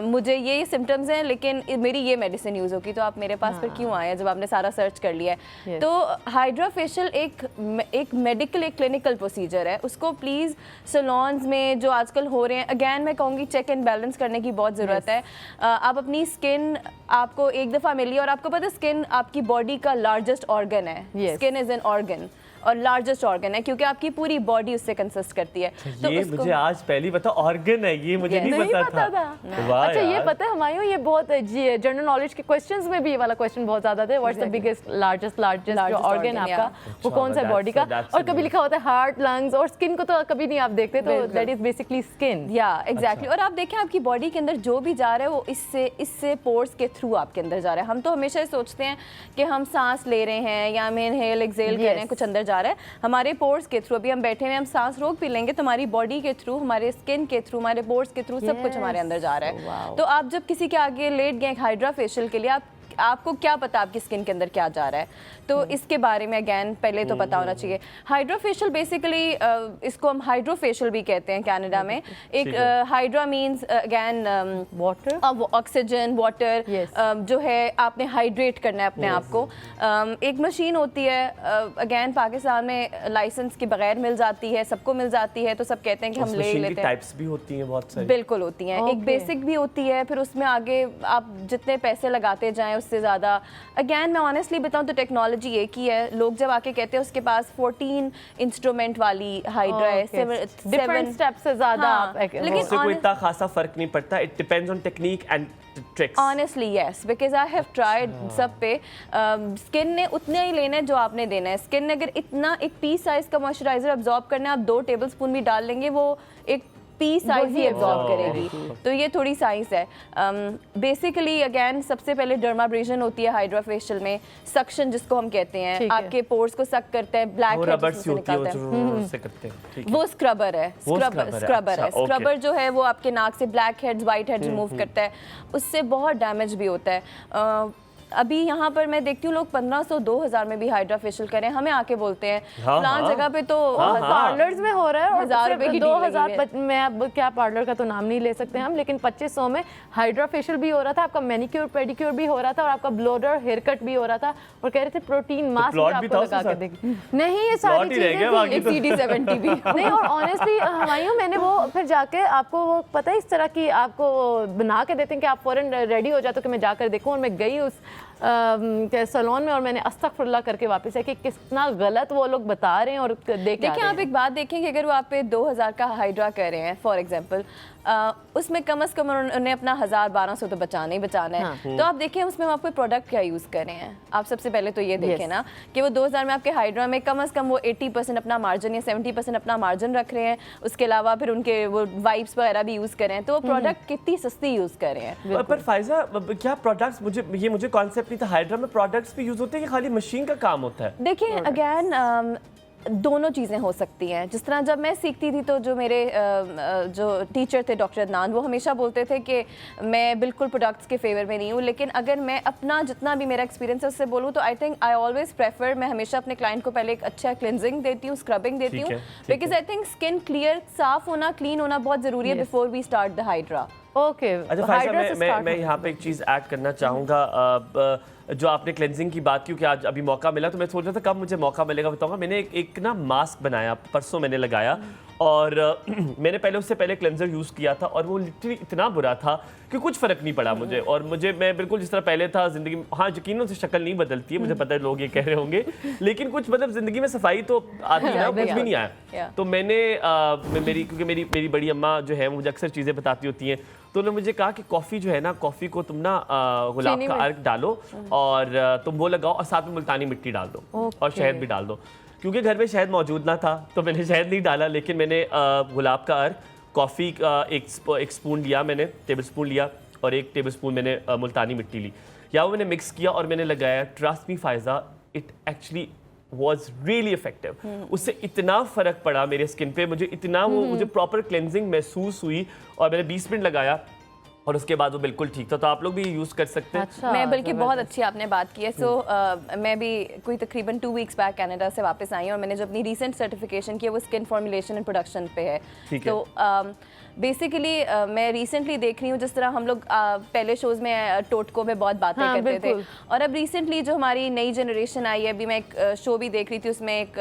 मुझे ये सिम्टम्स हैं लेकिन मेरी ये मेडिसिन यूज़ होगी, तो आप मेरे पास फिर क्यों आए जब आपने सारा सर्च कर लिया है। तो हाइड्रा फेशियल एक मेडिकल, एक क्लिनिकल प्रोसीजर है। उसको प्लीज़ सैलून्स में जो आजकल हो रहे हैं, अगैन मैं कहूँगी चेक एंड बैलेंस करने की बहुत ज़रूरत है। आप अपनी स्किन आपको एक दफ़ा मिली और आपको पता है स्किन आपकी बॉडी का लार्जेस्ट ऑर्गन है। स्किन इज एन ऑर्गन और लार्जेस्ट ऑर्गन है क्योंकि आपकी पूरी बॉडी उससे कंसिस्ट करती है। तो ये मुझे आज पहली पता ऑर्गन है, ये मुझे नहीं पता था। अच्छा, ये पता है हुमायूं, ये बहुत जनरल नॉलेज के क्वेश्चंस में भी ये वाला क्वेश्चन बहुत ज्यादा था, व्हाट्स द बिगेस्ट लार्जेस्ट जो ऑर्गन आपका वो कौन सा बॉडी का, और कभी लिखा होता है हार्ट, लंग्स, और स्किन को तो कभी नहीं आप देखते, तो दैट इज बेसिकली स्किन। या एग्जैक्टली। और आप देखें आपकी बॉडी के अंदर जो भी जा रहा है वो इससे पोर्स के थ्रू आपके अंदर जा रहा है। हम तो हमेशा सोचते हैं कि हम सांस ले रहे हैं या हम इनहेल एक्सेल कर रहे हैं, कुछ अंदर जा रहा है। हमारे पोर्स के थ्रू, अभी हम बैठे हुए हम सांस रोक भी लेंगे तो हमारी बॉडी के थ्रू, हमारे स्किन के थ्रू, हमारे पोर्स के थ्रू सब कुछ हमारे अंदर जा रहा है। तो आप जब किसी के आगे लेट गए हाइड्रा फेशियल के लिए, आपको क्या पता आपकी स्किन के अंदर क्या जा रहा है, तो इसके बारे में अगैन पहले तो पता होना चाहिए। हाइड्रा फेशियल बेसिकली इसको हम हाइड्रो फेशियल भी कहते हैं कनाडा में। एक hydra means again water, oxygen, water जो है आपने हाइड्रेट करना है अपने आप को। एक मशीन होती है, अगैन पाकिस्तान में लाइसेंस के बगैर मिल जाती है, सबको मिल जाती है, तो सब कहते हैं कि हम ले लेते हैं। टाइप्स भी होती हैं बहुत सारी। बिल्कुल होती हैं। एक बेसिक भी होती है, फिर उसमें आगे आप जितने पैसे लगाते जाएं उससे ज़्यादा। अगैन मैं ऑनेस्टली बताऊं तो टेक्नोलॉजी एक ही है। लोग जब आके कहते हैं उसके पास 14 इंस्ट्रूमेंट वाली हाइड्रा है, 7 स्टेप्स से ज़्यादा, लेकिन उससे कोई इतना खासा फर्क नहीं पड़ता। It depends on technique and tricks. Honestly yes, because I have tried सब पे। स्किन ने उतना ही लेना है जो आपने देना है। स्किन ने अगर इतना एक पी साइज का मॉइस्चराइजर अब्जॉर्ब करना है, आप 2 टेबलस्पून भी डाल लेंगे, वो एक पी साइज ही एब्जॉर्ब करेगी। तो ये थोड़ी साइंस है। बेसिकली अगैन सबसे पहले डर्माब्रेशन होती है हाइड्रा फेशियल में, सक्शन जिसको हम कहते हैं, आपके पोर्स को सक करता है, ब्लैक हेड्स से निकालता है, वो स्क्रबर है। स्क्रबर जो है वो आपके नाक से black heads, white heads remove करता है, उससे बहुत डैमेज भी होता है। अभी यहाँ पर मैं देखती हूँ लोग 1500-2000 में भी हाइड्रा फेशियल करें, हमें आके बोलते हैं हाँ, फलां हाँ। जगह पे तो पार्लर्स में हो रहा है और 1000 रुपए की डील लगी 2000 मैं अब क्या पार्लर का तो नाम नहीं ले सकते हम, लेकिन 2500 में हाइड्रा फेशियल भी हो रहा था, आपका मैनिक्योर पेडिक्योर भी हो रहा था और आपका ब्लोडर हेयर कट भी हो रहा था और कह रहे थे प्रोटीन मास्क भी प्लॉट भी आपको था लगा उसके के देगी। नहीं ये सारी प्लॉट ही रह गया, बाकी चीजें तो- CD70 भी नहीं, और ऑनेस्टली हमायूं मैंने वो फिर जाके आपको वो पता है इस तरह की आपको बना के देते हैं कि आप फौरन रेडी हो जाते हो कि मैं जाकर देखूं, और मैं गई उस सैलून में और मैंने अस्तगफुरुल्लाह करके वापस है कि कितना गलत वो लोग बता रहे हैं और देख देखिए आप एक बात देखें कि अगर वो आप पे 2000 का हाइड्रा कर रहे हैं फॉर एग्जांपल, उसमें कम से कम उन्हें अपना 1000-1200 तो बचाना ही बचाना है। हाँ। तो आप देखें उसमें वो आपको प्रोडक्ट क्या यूज़ कर रहे हैं। आप सबसे पहले तो ये देखें ना कि वो 2000 में आपके हाइड्रा में कम से कम वो 80% अपना मार्जिन या 70% अपना मार्जिन रख रहे हैं, उसके अलावा फिर उनके वो वाइप्स वगैरह भी यूज़ कर रहे हैं, तो वो प्रोडक्ट कितनी सस्ती यूज़ कर रहे हैं। पर फायजा क्या प्रोडक्ट्स, मुझे कॉन्सेप्ट नहीं था, हाइड्रा में प्रोडक्ट्स भी यूज होते हैं कि खाली मशीन का काम होता है? देखिए अगेन दोनों चीज़ें हो सकती हैं। जिस तरह जब मैं सीखती थी तो जो मेरे जो टीचर थे डॉक्टर अदनान, वो हमेशा बोलते थे कि मैं बिल्कुल प्रोडक्ट्स के फेवर में नहीं हूँ, लेकिन अगर मैं अपना जितना भी मेरा एक्सपीरियंस है उससे बोलूँ तो I think I always prefer, मैं हमेशा अपने क्लाइंट को पहले एक अच्छा क्लिनजिंग देती हूँ, स्क्रबिंग देती हूँ, because I think skin clear, साफ होना, क्लीन होना बहुत ज़रूरी है before we start the hydra. Okay. अच्छा फायजा, मैं यहाँ पे एक चीज़ ऐड करना चाहूँगा। जो आपने क्लेंजिंग की बात की कि आज अभी मौका मिला, तो मैं सोच रहा था कब मुझे मौका मिलेगा बताऊंगा। मैंने एक ना मास्क बनाया, परसों मैंने लगाया, और मैंने उससे पहले क्लेंजर यूज़ किया था और वो लिटरली इतना बुरा था कि कुछ फ़र्क नहीं पड़ा मुझे। और मैं बिल्कुल जिस तरह पहले था ज़िंदगी में, हाँ यकीनन से शक्ल नहीं बदलती है, मुझे पता है लोग ये कह रहे होंगे, लेकिन कुछ मतलब ज़िंदगी में सफाई तो आती है ना, कुछ भी नहीं आया। तो मैंने क्योंकि मेरी बड़ी अम्मा जो है मुझे अक्सर चीज़ें बताती होती हैं, तो उन्होंने मुझे कहा कि कॉफ़ी जो है ना, कॉफ़ी को तुम ना गुलाब का अर्क डालो और तुम वो लगाओ और साथ में मुल्तानी मिट्टी डाल दो और शहद भी डाल दो। क्योंकि घर में शहद मौजूद ना था तो मैंने शहद नहीं डाला, लेकिन मैंने गुलाब का अर्क, कॉफ़ी का एक स्पून लिया, मैंने टेबल स्पून लिया और 1 टेबल स्पून मैंने मुल्तानी मिट्टी ली, या वो मैंने मिक्स किया और मैंने लगाया। Trust me Faiza, it actually was really effective. उससे इतना फ़र्क पड़ा मेरे स्किन पे, मुझे प्रॉपर क्लेंजिंग महसूस हुई और मैंने 20 मिनट लगाया और उसके बाद वो बिल्कुल ठीक था। तो आप लोग भी यूज़ कर सकते हैं। अच्छा, मैं बल्कि बहुत अच्छी आपने बात की है। सो मैं भी कोई तकरीबन 2 वीक्स बैक कनाडा से वापस आई हूँ और मैंने जो अपनी रीसेंट सर्टिफिकेशन की है वो स्किन फॉर्मुलेशन एंड प्रोडक्शन पे है। तो बेसिकली मैं रिसेंटली देख रही हूँ, जिस तरह हम लोग पहले शोज़ में टोटकों में बहुत बातें करते थे, और अब रिसेंटली जो हमारी नई जनरेशन आई है, अभी मैं एक शो भी देख रही थी, उसमें एक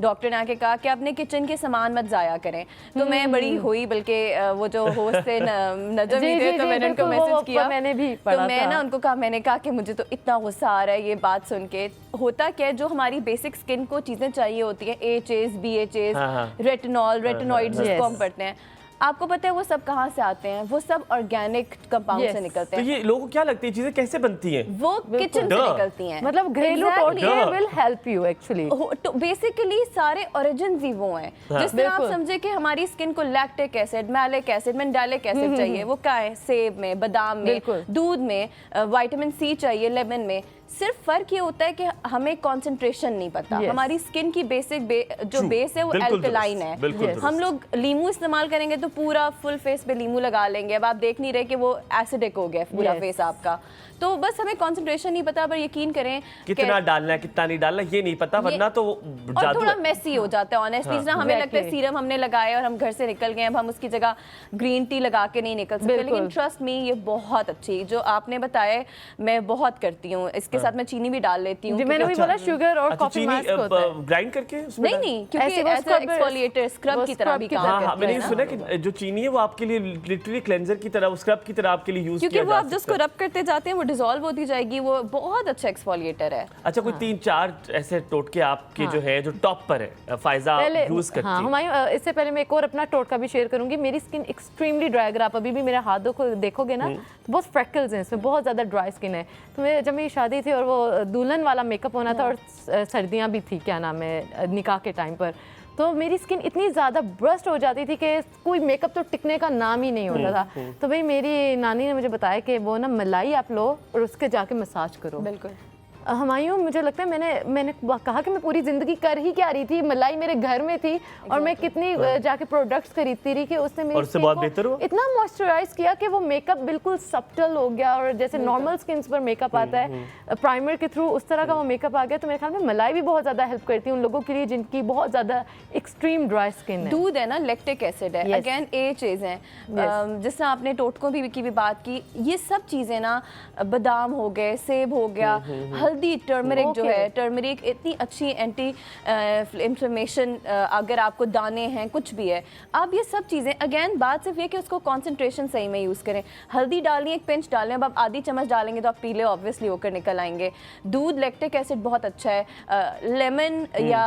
डॉक्टर ने आके कहा कि अपने किचन के सामान मत ज़ाया करें। तो मैं बड़ी हुई, बल्कि वो जो होस्ट थे नजम ही थे, तो मैंने उनको मैसेज किया, मैंने भी तो मैं ना उनको कहा, मैंने कहा कि मुझे तो इतना गुस्सा आ रहा है ये बात सुन के। होता क्या है, जो हमारी बेसिक स्किन को चीज़ें चाहिए होती हैं, AHAs, BHAs, रेटिनॉल, रेटिनॉइड्स जिसको हम पढ़ते हैं, आपको पता है वो सब कहाँ से आते हैं? वो सब ऑर्गेनिक कंपाउंड से निकलते हैं। तो ये लोगों को क्या लगती है चीजें कैसे बनती हैं? वो किचन से निकलती हैं, मतलब घरेलू टोटके विल हेल्प यू एक्चुअली। तो बेसिकली सारे ओरिजिन ही वो हैं। जिस तरह आप समझे कि हमारी स्किन को lactic acid, malic acid, mandelic acid चाहिए, वो क्या है? सेब में, बादाम में, दूध में, विटामिन C चाहिए लेमन में। सिर्फ फर्क ये होता है कि हमें कंसंट्रेशन नहीं पता। हमारी स्किन की बेसिक जो बेस है वो एल्कलाइन है। हम लोग लीमू इस्तेमाल करेंगे तो पूरा फुल फेस पे लीमू लगा लेंगे, अब आप देख नहीं रहे कि वो एसिडिक हो गया पूरा फेस आपका। तो बस हमें कंसंट्रेशन नहीं पता, पर यकीन करें कितना डालना है कितना नहीं डालना ये नहीं पता, वरना तो और थोड़ा मेसी हो जाता है ऑनेस्टली। ना हमें लगता है सीरम हमने लगाया और हम घर से निकल गए, अब हम उसकी जगह ग्रीन टी लगा के नहीं निकल सकते। लेकिन ट्रस्ट मी, ये बहुत अच्छी जो आपने बताया, मैं बहुत करती हूँ। इसके साथ मैं चीनी भी डाल लेती हूँ। मैंने भी बोला शुगर और कॉफी मास्क होता है ग्राइंड करके, नहीं क्योंकि एज एक्सफोलिएटर स्क्रब की तरह भी काम करता है। हाँ, मैंने सुना कि जो चीनी है वो आपके लिए लिटरली क्लेंजर की तरह, स्क्रब की तरह आपके लिए यूज किया जाता है, क्योंकि वो आप जिसको रब करते जाते हैं वो डिसॉल्व होती जाएगी। वो बहुत अच्छा एक्सफोलिएटर है। अच्छा, कोई 3-4 ऐसे टोटके आपके जो है जो टॉप पर है फायजा यूज करती है? हुमायूं, इससे पहले मैं एक और अपना टोटका भी शेयर करूंगी। मेरी स्किन एक्सट्रीमली ड्राई, अगर आप अभी भी मेरे हाथों को देखोगे ना तो बहुत फ्रैकल्स हैं इसमें, बहुत ज़्यादा ड्राई स्किन है। तो जब मेरी शादी थी और वो दुल्हन वाला मेकअप होना था और सर्दियाँ भी थी, क्या नाम है, निकाह के टाइम पर, तो मेरी स्किन इतनी ज़्यादा ब्रस्ट हो जाती थी कि कोई मेकअप तो टिकने का नाम ही नहीं होता था। तो भाई मेरी नानी ने मुझे बताया कि वो ना मलाई आप लो और उसके जाके मसाज करो। बिल्कुल हमायूं, मुझे लगता है मैंने कहा कि मैं पूरी ज़िंदगी कर ही क्या रही थी, मलाई मेरे घर में थी और मैं कितनी जाके प्रोडक्ट्स खरीदती रही कि उसने मेरी स्किन को इतना मॉइस्चराइज किया कि वो मेकअप बिल्कुल सब्टल हो गया और जैसे नॉर्मल स्किन पर मेकअप आता है प्राइमर के थ्रू उस तरह का वो मेकअप आ गया। तो मेरे ख्याल में मलाई भी बहुत ज़्यादा हेल्प करती है उन लोगों के लिए जिनकी बहुत ज़्यादा एक्सट्रीम ड्राई स्किन है। दूध है ना, लैक्टिक एसिड है, अगेन ए चीज़ है, जिससे आपने टोटकों की भी बात की, ये सब चीज़ें ना, बादाम हो गए, सेब हो गया, हल्दी, टर्मरिक जो है, टर्मरिक इतनी अच्छी एंटी इंफ्लेमेशन, अगर आपको दाने हैं कुछ भी है, आप ये सब चीज़ें, अगेन बात सिर्फ ये कि उसको कंसंट्रेशन सही में यूज़ करें। हल्दी डालनी, एक पिंच डालें, अब आप आधी चम्मच डालेंगे तो आप पीले ऑब्वियसली होकर निकल आएंगे। दूध, लैक्टिक एसिड बहुत अच्छा है, लेमन या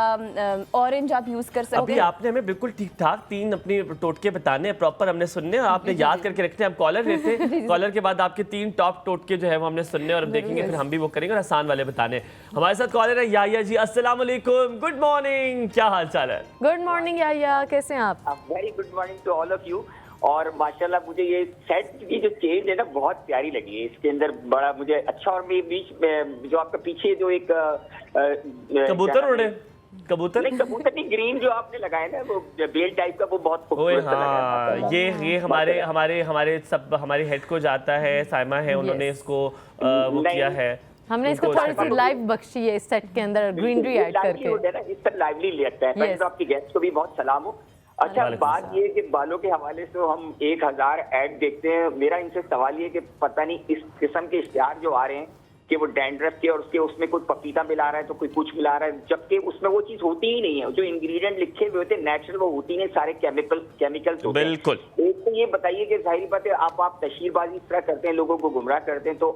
ऑरेंज आप यूज़ कर सकते हैं। अभी आपने हमें बिल्कुल ठीक ठाक 3 अपनी टोटके बताने हैं, प्रॉपर हमने सुनने और आपने याद करके रखते हैं। हम कॉलर लेते हैं, कॉलर के बाद आपके 3 टॉप टोटके जो है वो हमने सुनने और देखेंगे, फिर हम भी वो करेंगे और आसान वाले बताने। हमारे साथ कॉलर है याहिया जी। अस्सलाम वालेकुम, गुड मॉर्निंग, क्या हाल चाल है? गुड मॉर्निंग याहिया, कैसे हैं आप? Very good morning to all of you. और माशाल्लाह मुझे ये सेट की जो चेंज है ना बहुत प्यारी लगी है, इसके अंदर बड़ा मुझे अच्छा। और मैं बीच में जो आपका पीछे जो एक कबूतर उड़े, कबूतर नहीं, ग्रीन जो आपने लगाया ना वो बेल टाइप का, वो बहुत खूबसूरत लगा। ये हमारे सब हमारे हेड को जाता है, साइमा है, उन्होंने इसको वो किया है। हमने इसको थोड़ी सी लाइव बख्शी है इस सेट के अंदर, ग्रीनरी ऐड करके। इस पर लाइवली लगता है। पहले तो आपकी गेस्ट को भी बहुत सलाम हो। अच्छा, बात ये कि बालों के हवाले से हम 1000 ऐड देखते हैं। मेरा इनसे सवाल ये कि पता नहीं इस किस्म के इश्तिहार जो आ रहे हैं कि वो डैंड्रफ के और उसमें कोई पपीता मिला रहा है तो कोई कुछ मिला रहा है, जबकि उसमें वो चीज होती ही नहीं है। जो इंग्रेडिएंट लिखे हुए होते हैं नेचुरल, वो होती नहीं, सारे केमिकल्स होते हैं। बिल्कुल। एक तो ये बताइए कि जाहिर बात है आप तशहीरबाजी इस तरह करते हैं, लोगों को गुमराह करते हैं, तो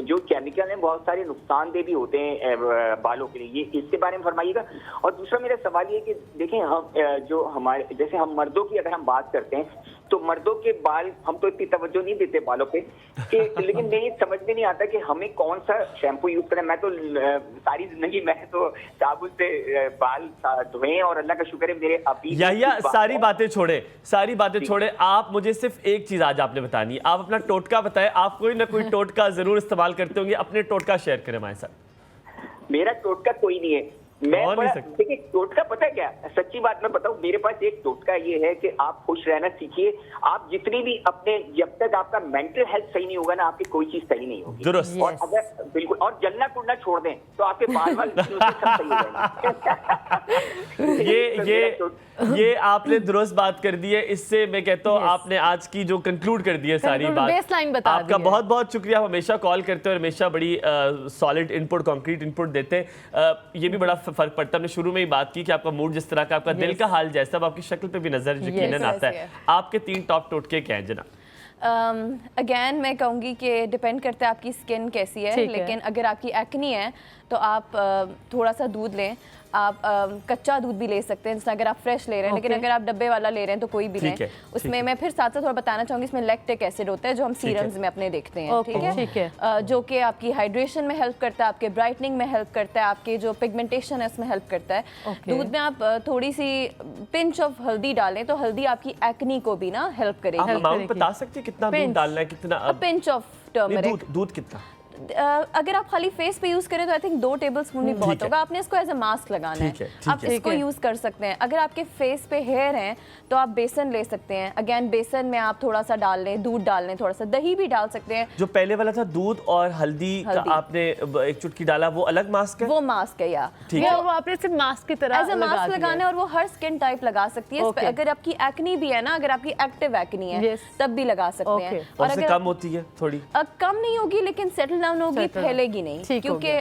जो केमिकल हैं बहुत सारे नुकसानदेह भी होते हैं बालों के लिए, ये इसके बारे में फरमाइएगा। और दूसरा मेरा सवाल ये कि देखें, हम जो हमारे जैसे हम मर्दों की अगर हम बात करते हैं तो मर्दों के बाल हम तो इतनी तवज्जो नहीं देते बालों पे कि लेकिन मैं ये समझ में नहीं आता कि हमें कौन सा शैम्पू यूज करें। मैं तो सारी जिंदगी मैं तो साबुन से बाल धोए और अल्लाह का शुक्र है मेरे अभी याहिया सारी बातें छोड़े, आप मुझे सिर्फ एक चीज आज आपने बतानी है। आप अपना टोटका बताएं, आप कोई ना कोई टोटका जरूर इस्तेमाल करते होंगे, अपने टोटका शेयर करें हमारे साथ। मेरा टोटका कोई नहीं है, मैं देखिए टोटका पता है क्या, सच्ची बात मैं बताऊं, मेरे पास एक टोटका ये है कि आप खुश रहना सीखिए। आप जितनी भी अपने, जब तक आपका मेंटल हेल्थ सही नहीं होगा ना, आपकी कोई चीज सही नहीं होगी। दुरुस्त। और अगर बिल्कुल, और जलना कुड़ना छोड़ दें तो आपके बाल सब सही हो जाएंगे। ये आपने दुरुस्त बात कर दी है। इससे मैं कहता हूँ आपने आज की जो कंक्लूड कर दी है सारी बात, आपका बहुत बहुत शुक्रिया। आप हमेशा कॉल करते हैं और हमेशा बड़ी सॉलिड इनपुट, कॉन्क्रीट इनपुट देते हैं। ये भी बड़ा फर्क पड़ता है। हमने शुरू में ही बात की कि आपका मूड जिस तरह का, आपका दिल का हाल जैसा, अब आपकी शक्ल पे भी नजर यकीनन आता है। आपके 3 टॉप टोटके क्या हैं जनाब? अगेन मैं कहूँगी कि डिपेंड करता है आपकी स्किन कैसी है, लेकिन अगर आपकी एक्नी है तो आप थोड़ा सा दूध लें। आप कच्चा दूध भी ले सकते हैं, जैसे अगर आप फ्रेश ले रहे हैं, लेकिन अगर आप डब्बे वाला ले रहे हैं तो कोई भी लें। उसमें मैं फिर साथ साथ थोड़ा बताना चाहूँगी, इसमें लैक्टिक एसिड होता है जो हम सीरम्स में अपने देखते हैं, ठीक है, जो कि आपकी हाइड्रेशन में हेल्प करता है, आपके ब्राइटनिंग में हेल्प करता है, आपके जो पिगमेंटेशन है उसमें हेल्प करता है। दूध में आप थोड़ी सी पिंच ऑफ हल्दी डालें तो हल्दी आपकी एक्नी को भी ना हेल्प करेगी। आप बता सकते हैं कितना दूध डालना है? कितना? Pinch of turmeric. दूध कितना? अगर आप खाली फेस पे यूज करें तो आई थिंक 2 टेबलस्पून ही बहुत होगा। आपने इसको एज अ मास्क लगाना है, आप इसको यूज कर सकते हैं। अगर आपके फेस पे हेयर हैं तो आप बेसन ले सकते हैं। अगेन बेसन में आप थोड़ा सा डाल लें, दूध डाल लें, थोड़ा सा दही भी डाल सकते हैं। जो पहले वाला था दूध और हल्दी का आपने एक चुटकी डाला, वो अलग मास्क है? वो मास्क है, या वो आपने सिर्फ मास्क की तरह एज अ मास्क लगाना है और वो हर स्किन टाइप लगा सकती है। अगर आपकी एक्नी भी है ना, अगर आपकी एक्टिव एक्नी है तब भी लगा सकते हैं। और अगर कम होती है थोड़ी, कम नहीं होगी लेकिन सेटल डाउन होगी, फैलेगी नहीं, क्योंकि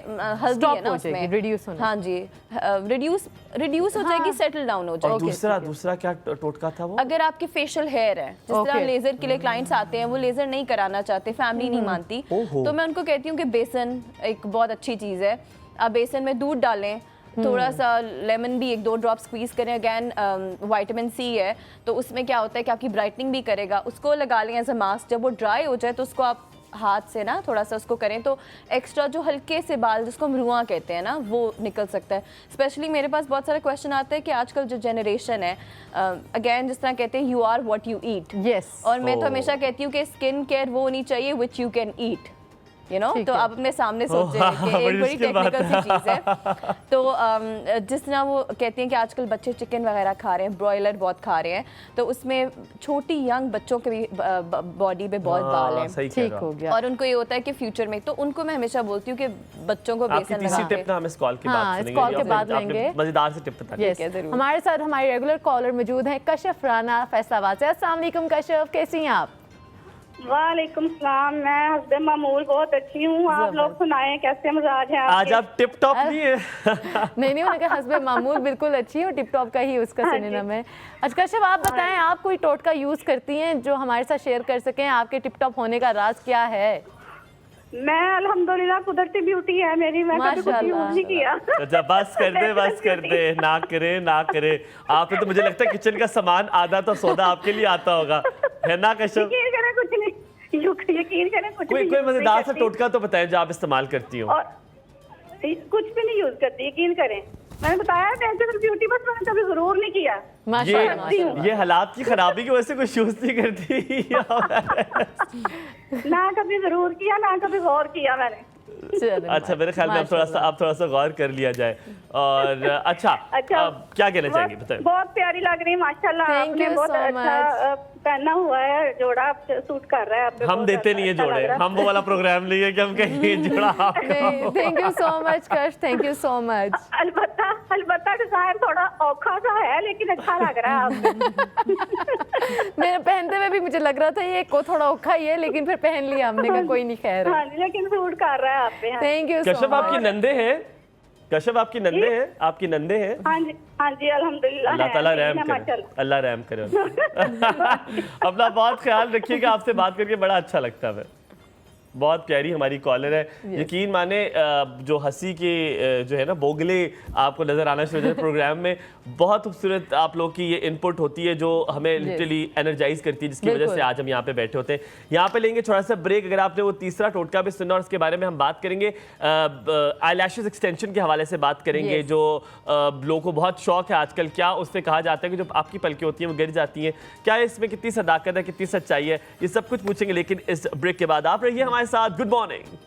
हल्दी है ना उसमें। रिड्यूस होना। हाँ जी, रिड्यूस हो जाएगी, सेटल डाउन हो जाएगी। दूसरा क्या टोटका था वो? अगर आपके फेशियल हेयर है, जिस तरह लेजर के लिए क्लाइंट्स आते हैं, वो लेजर नहीं कराना चाहते, फैमिली नहीं मानती, तो मैं उनको कहती हूँ कि बेसन एक बहुत अच्छी चीज़ है। आप बेसन में दूध डालें, थोड़ा सा लेमन भी 1-2 ड्रॉप स्क्वीज करें। अगैन विटामिन सी है तो उसमें क्या होता है कि आपकी ब्राइटनिंग भी करेगा। उसको लगा लें एज अ मास्क। जब वो ड्राई हो जाए तो उसको आप हाथ से ना थोड़ा सा उसको करें तो एक्स्ट्रा जो हल्के से बाल, जिसको हम रुआ कहते हैं ना, वो निकल सकता है। स्पेशली मेरे पास बहुत सारे क्वेश्चन आते हैं कि आजकल जो जनरेशन है, अगेन जिस तरह कहते हैं you are what you eat. Yes. और मैं तो हमेशा कहती हूँ कि स्किन केयर वो होनी चाहिए विच यू कैन ईट। ठीक तो है। आप अपने सामने सोचें हाँ, कि एक बड़ी मुश्किल बात टेक्निकल सी चीज़ है। तो जिस तरह वो कहती हैं कि आजकल बच्चे चिकन वगैरह खा रहे हैं, ब्रॉयलर बहुत खा रहे हैं, तो उसमें छोटी यंग बच्चों के भी बॉडी पे बहुत बाल हैं, सही कह ठीक रहा हो हूँ। गया। और उनको ये होता है कि फ्यूचर में, तो उनको मैं हमेशा बोलती हूँ कि बच्चों को आपकी बेसन तीसरी लगा टिप ना हम इस कॉल के हाँ, बाद इस सुनेंगे। कॉल के आपने- बाद आपने लेंगे। मजेदार से टिप बता यस, है, ज़रूर। हमारे साथ हमारे रेगुलर कॉलर मौजूद हैं कशफ राना फैसलाबाद से। अस्सलाम वालेकुम कशफ, कैसी हैं आप? वालेकुम सलाम। मैं हस्बे मामूल बहुत अच्छी हूँ। आप लोग सुनाएं कैसे मजाज है आज आपके? आप टिप टॉप नहीं है। नहीं उन्होंने कहा हस्बे मामूल बिल्कुल अच्छी और टिप टॉप का ही उसका हाँ सिनोनिम है। अच्छा कशफ, आप बताएं आप कोई टोटका यूज़ करती हैं जो हमारे साथ शेयर कर सकें? आपके टिप टॉप होने का राज क्या है? मैं अल्हम्दुलिल्लाह कुदरती ब्यूटी है मेरी, मैं कभी कुछ माशाल्लाह। यूज नहीं किया। अच्छा बस कर दे ना करे। आपने तो मुझे लगता है किचन का सामान आधा तो सौदा आपके लिए आता होगा, है ना कश्यप? यकीन करें कुछ नहीं, यकीन करें कुछ कोई नहीं कोई use नहीं मजेदार सा करती। टोटका तो बताएं जो आप इस्तेमाल करती हो। और कुछ भी नहीं यूज करती, यकीन करें। मैंने बताया नेचुरल ब्यूटी, बस मैंने कभी जरूर नहीं किया। माशाल्लाह माशाल्लाह। ये हालात की खराबी की वजह से कुछ यूज नहीं करती। ना कभी जरूर किया, ना कभी गौर किया मैंने। चलो, अच्छा मेरे ख्याल में अब थोड़ा सा गौर कर लिया जाए। और अच्छा अब क्या कहना चाहेंगे बताएं। बहुत प्यारी लग रही है माशाल्लाह। Thank आपने you बहुत so अच्छा पहना हुआ है, जोड़ा आप सूट कर रहा है आप पे, हम बहुत देते नहीं है अच्छा लग जोड़े, रहा है। हम वो वाला प्रोग्राम नहीं है कि हम कहेंगे जोड़ा। नहीं, थैंक यू सो मच कश, थैंक यू सो मच। अलबत्ता डिजाइन थोड़ा औखा सा है, लेकिन अच्छा लग रहा है आप पे। मेरे पहनते हुए भी मुझे लग रहा था ये को थोड़ा औखा ही है, लेकिन फिर पहन लिया हमने कहा कोई नहीं, खैर हाँ जी, लेकिन सूट कर रहा है आप पे। हाँ। थैंक यू सो कश्यप आपकी मच। नंदे हैं? कश्यप आपकी नंदे हैं? आपकी नंदे हैं? हाँ जी अल्हम्दुलिल्लाह अल्लाह है, ताला ठीक है, रहम करे, माशाल्लाह। अल्लाह रहम करे। अपना बहुत ख्याल रखिएगा, आपसे बात करके बड़ा अच्छा लगता है। बहुत प्यारी हमारी कॉलर है। यकीन माने जो हंसी के जो है ना बोगले आपको नजर आना शुरू हो जाए प्रोग्राम में, बहुत खूबसूरत आप लोग की ये इनपुट होती है जो हमें लिटरली एनर्जाइज करती है, जिसकी वजह से आज हम यहाँ पे बैठे होते हैं। यहाँ पे लेंगे थोड़ा सा ब्रेक। अगर आपने वो तीसरा टोटका भी सुना और उसके बारे में हम बात करेंगे, आईलैशेस एक्सटेंशन के हवाले से बात करेंगे, जो लोगों को बहुत शौक है आजकल। क्या उससे कहा जाता है कि जो आपकी पलकें होती हैं वो गिर जाती हैं, क्या इसमें कितनी सदाकत है, कितनी सच्चाई है, ये सब कुछ पूछेंगे लेकिन इस ब्रेक के बाद। आप रहिए हमारे साथ। Good morning.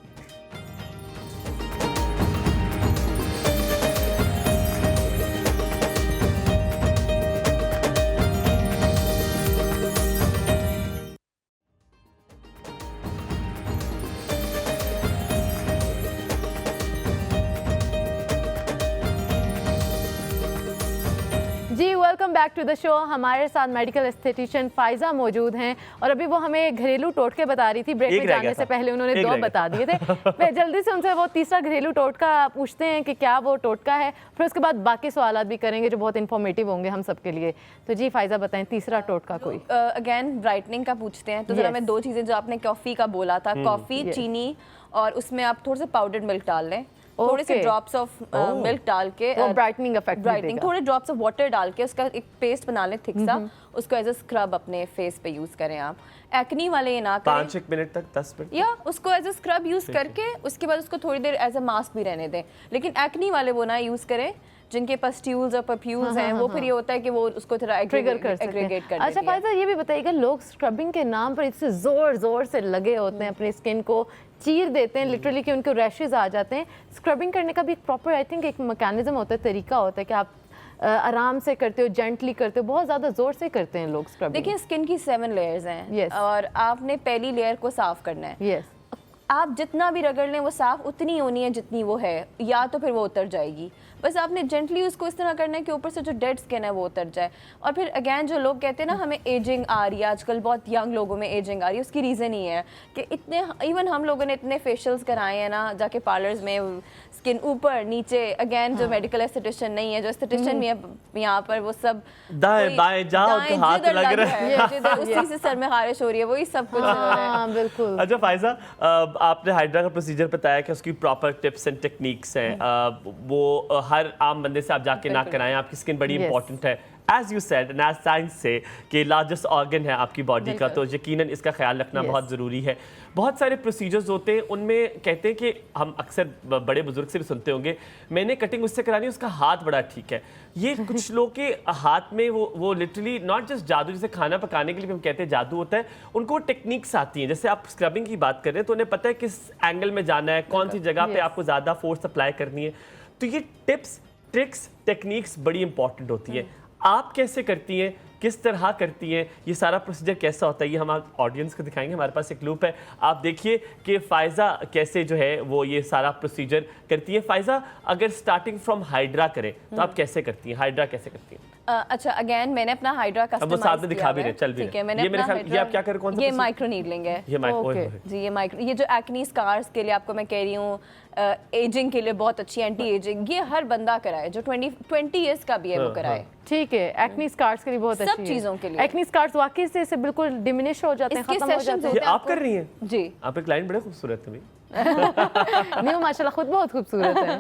जी welcome back to the show. हमारे साथ मेडिकल एस्थेटिशियन फाइजा मौजूद हैं और अभी वो हमें घरेलू टोटके बता रही थी। ब्रेक में जाने से पहले उन्होंने दो बता दिए थे। मैं जल्दी से उनसे वो तीसरा घरेलू टोटका पूछते हैं कि क्या वो टोटका है, फिर उसके बाद बाकी सवाल भी करेंगे जो बहुत इन्फॉर्मेटिव होंगे हम सबके लिए। तो जी फाइजा बताएं तीसरा टोटका कोई। अगेन ब्राइटनिंग का पूछते हैं, तो जरा मैं दो चीज़ें जो आपने कॉफ़ी का बोला था, कॉफ़ी चीनी और उसमें आप थोड़ा सा पाउडर्ड मिल्क डाल लें, थोड़े से ड्रॉप्स ऑफ मिल्क डाल के, ब्राइटनिंग इफेक्ट, ब्राइटनिंग, थोड़े ड्रॉप्स ऑफ वाटर डाल के उसका एक पेस्ट बना लें थिक सा, उसको एज अ स्क्रब अपने फेस पे यूज करें आप। एक्नी वाले ये ना करें, 5 मिनट तक 10 मिनट या उसको एज अ स्क्रब यूज करके उसके बाद उसको थोड़ी देर एज अ मास्क भी रहने दें। लेकिन एक्नी वाले वो ना यूज करें जिनके पास ट्यूल्स और पप्यूल्स हैं, वो फिर ये होता है कि वो उसको थोड़ा ट्रिगर कर एग्रीगेट कर अच्छा फायदा ये भी बताइएगा, लोग स्क्रबिंग के नाम पर इससे जोर जोर से लगे होते हैं, अपनी स्किन को चीर देते हैं लिटरली कि उनको रैशेस आ जाते हैं। स्क्रबिंग करने का भी एक प्रॉपर आई थिंक एक मैकेनिज्म होता है, तरीका होता है कि आप आराम से करते हो, जेंटली करते हो, बहुत ज़्यादा जोर से करते हैं लोग स्क्रबिंग। देखिए स्किन की 7 लेयर्स हैं Yes. और आपने पहली लेयर को साफ करना है। यस आप जितना भी रगड़ लें वो साफ उतनी होनी है जितनी वो है, या तो फिर वो उतर जाएगी। बस आपने जेंटली उसको इस तरह करना है कि ऊपर से जो डेड स्किन है वो उतर जाए। और फिर अगेन जो लोग कहते हैं ना हमें एजिंग आ रही है, आजकल बहुत यंग लोगों में एजिंग आ रही है, उसकी रीज़न ही है कि इतने इवन हम लोगों ने इतने फेशियल्स कराए हैं ना जाके पार्लर्स में, स्किन ऊपर नीचे, अगेन जो मेडिकल एस्थेटिशियन नहीं है, जो एस्थेटिशियन भी है यहाँ पर, वो सब दाएं बाएं जाओ तो हाथ जिधर लग रहा है, जिधर उसी से सर में खारिश हो रही है, वही सब कुछ हो रहा है। हाँ बिल्कुल। अच्छा फाइजा, आपने हाइड्रा का प्रोसीजर बताया कि उसकी प्रॉपर टिप्स एंड टेक्निक्स हैं, वो हर आम बंदे से आप जाके ना कराएं, आपकी स्किन बड़ी इंपॉर्टेंट है as you said and as science से कि लार्जेस्ट ऑर्गन है आपकी बॉडी का, तो यकीनन इसका ख्याल रखना बहुत ज़रूरी है। बहुत सारे प्रोसीजर्स होते हैं, उनमें कहते हैं कि हम अक्सर बड़े बुजुर्ग से भी सुनते होंगे, मैंने कटिंग उससे करानी, उसका हाथ बड़ा ठीक है। ये कुछ लोग के हाथ में वो लिटरली नॉट जस्ट जादू, जैसे खाना पकाने के लिए भी हम कहते हैं जादू होता है, उनको टेक्निक्स आती हैं। जैसे आप स्क्रबिंग की बात कर रहे हैं तो उन्हें पता है किस एंगल में जाना है, कौन सी जगह पे आपको ज़्यादा फोर्स अप्लाई करनी है। तो ये टिप्स, ट्रिक्स, टेक्निक्स बड़ी इंपॉर्टेंट होती है। आप कैसे करती हैं, किस तरह करती हैं, ये सारा प्रोसीजर कैसा होता है, ये हम ऑडियंस को दिखाएंगे। हमारे पास एक लूप है, आप देखिए कि फ़ायज़ा कैसे जो है वो ये सारा प्रोसीजर करती है। फ़ायज़ा अगर स्टार्टिंग फ्रॉम हाइड्रा करें तो आप कैसे करती हैं, हाइड्रा कैसे करती हैं? अच्छा, अगेन मैंने अपना हाइड्रा अब वो साथ में दिखा भी रहे, चल भी ठीक है। रहे। मैंने ये मेरे अपना ख्याल ये आप क्या कर रहे हो, कौन सा ये procedure? माइक्रो नीडलिंग है। ये माइक्रो जी, ये जो एक्ने स्कार्स के लिए आपको मैं कह रही हूँ, एजिंग के लिए बहुत अच्छी एंटी एजिंग, ये हर बंदा कराए जो 20 इयर्स का भी है वो कराए। ठीक है, एक्ने स्कार्स के लिए बहुत अच्छी है। सब चीजों के लिए। एक्ने स्कार्स वाकई से इसे बिल्कुल डिमिनिश हो जाते हैं, इसके खत्म हो sessions जाते ये आप कर रही हैं? जी। आप एक लाइन बड़े खूबसूरत है भाई। हैं। नहीं, वो माशाल्लाह खुद बहुत खूबसूरत है।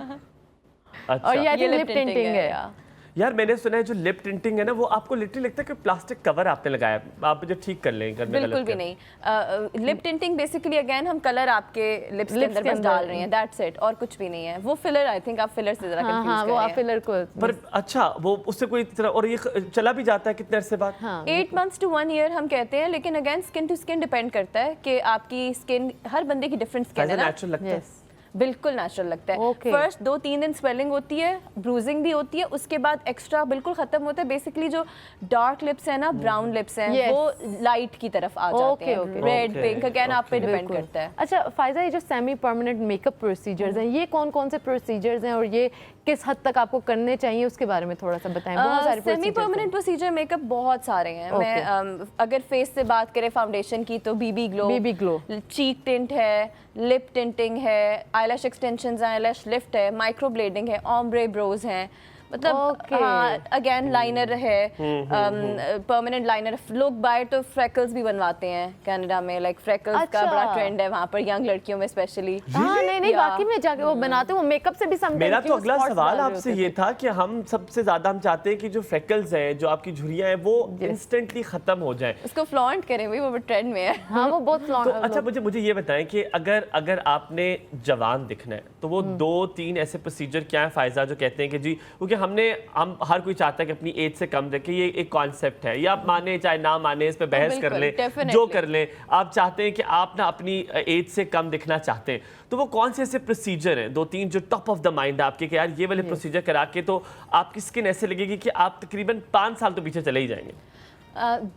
अच्छा और ये ये लिप टिंटिंग है। यार मैंने सुना है जो लिप टिंटिंग है ना, वो आपको लिटरली लगता है कि प्लास्टिक कवर आपने लगाया है, आप मुझे ठीक कर लें घर में। बिल्कुल भी नहीं। लिप टिंटिंग बेसिकली अगेन हम कलर आपके लिप्स के अंदर बस डाल रहे हैं, दैट्स इट, और कुछ भी नहीं है। वो फिलर, आई थिंक आप फिलर से जरा हाँ, कंफ्यूज हाँ, कर वो रहे आप हैं। फिलर को पर अच्छा वो उससे कोई तरह, और ये चला भी जाता है कितने अरसे बाद? हाँ 8 months to 1 year हम कहते हैं, लेकिन again skin to skin depend करता है कि आपकी स्किन, हर बंदे की डिफरेंट स्किन है ना। नेचुरल लगता है। यस बिल्कुल नेचुरल लगता है। Okay. फर्स्ट 2-3 दिन स्वेलिंग होती है, ब्रूजिंग भी होती है, उसके बाद एक्स्ट्रा बिल्कुल खत्म होता है। बेसिकली जो डार्क लिप्स है ना, ब्राउन लिप्स हैं, Yes. वो लाइट की तरफ आ जाते हैं। Okay. Red, Okay. Pink, again आप पे डिपेंड बिल्कुल। करता है। अच्छा फायजा, ये जो सेमी परमानेंट मेकअप प्रोसीजर्स हैं, ये कौन कौन से प्रोसीजर्स हैं और ये किस हद तक आपको करने चाहिए, उसके बारे में थोड़ा सा बताएं। बहुत सारे सेमी परमानेंट प्रोसीजर मेकअप बहुत सारे हैं। मैं अगर फेस से बात करें फाउंडेशन की तो बीबी ग्लो, चीक टिंट है, लिप टिंटिंग है, आईलैश एक्सटेंशंस हैं, आईलैश लिफ्ट है, माइक्रो ब्लेडिंग है, ऑम्ब्रे ब्रोज हैं, मतलब अगेन लाइनर है, परमानेंट लाइनर। लोग बाय तो फ्रेकल्स भी बनवाते हैं कनाडा में, लाइक फ्रेकल्स का बड़ा ट्रेंड है वहाँ पर, यंग लड़कियों में स्पेशली। हाँ नहीं वाकई में जाके वो बनाते हैं, वो मेकअप से भी समटाइम्स। मेरा तो अगला सवाल आपसे ये था कि हम सबसे ज्यादा हम चाहते हैं कि जो फ्रेकल्स हैं, जो आपकी झुर्रियां हैं, वो इंस्टेंटली खत्म हो जाएं। उसको फ्लॉन्ट करें भाई, वो ट्रेंड में है। हाँ वो बहुत तो अच्छा मुझे ये बताएं कि अगर आपने जवान दिखना है तो वो 2-3 ऐसे प्रोसीजर क्या है फ़ायज़ा, जो कहते हैं कि जी, क्योंकि हम हर कोई चाहता है कि अपनी एज से कम देखे, ये एक कॉन्सेप्ट है, या आप माने चाहे ना माने, इस पे बहस कर लें, जो कर लें, आप चाहते हैं कि आप ना अपनी एज से कम दिखना चाहते हैं, तो वो कौन से ऐसे प्रोसीजर हैं 2-3 जो टॉप ऑफ द माइंड है आपके कि यार ये वाले प्रोसीजर करा के तो आपकी स्किन ऐसे लगेगी कि आप तकरीबन 5 साल तो पीछे चले ही जाएंगे?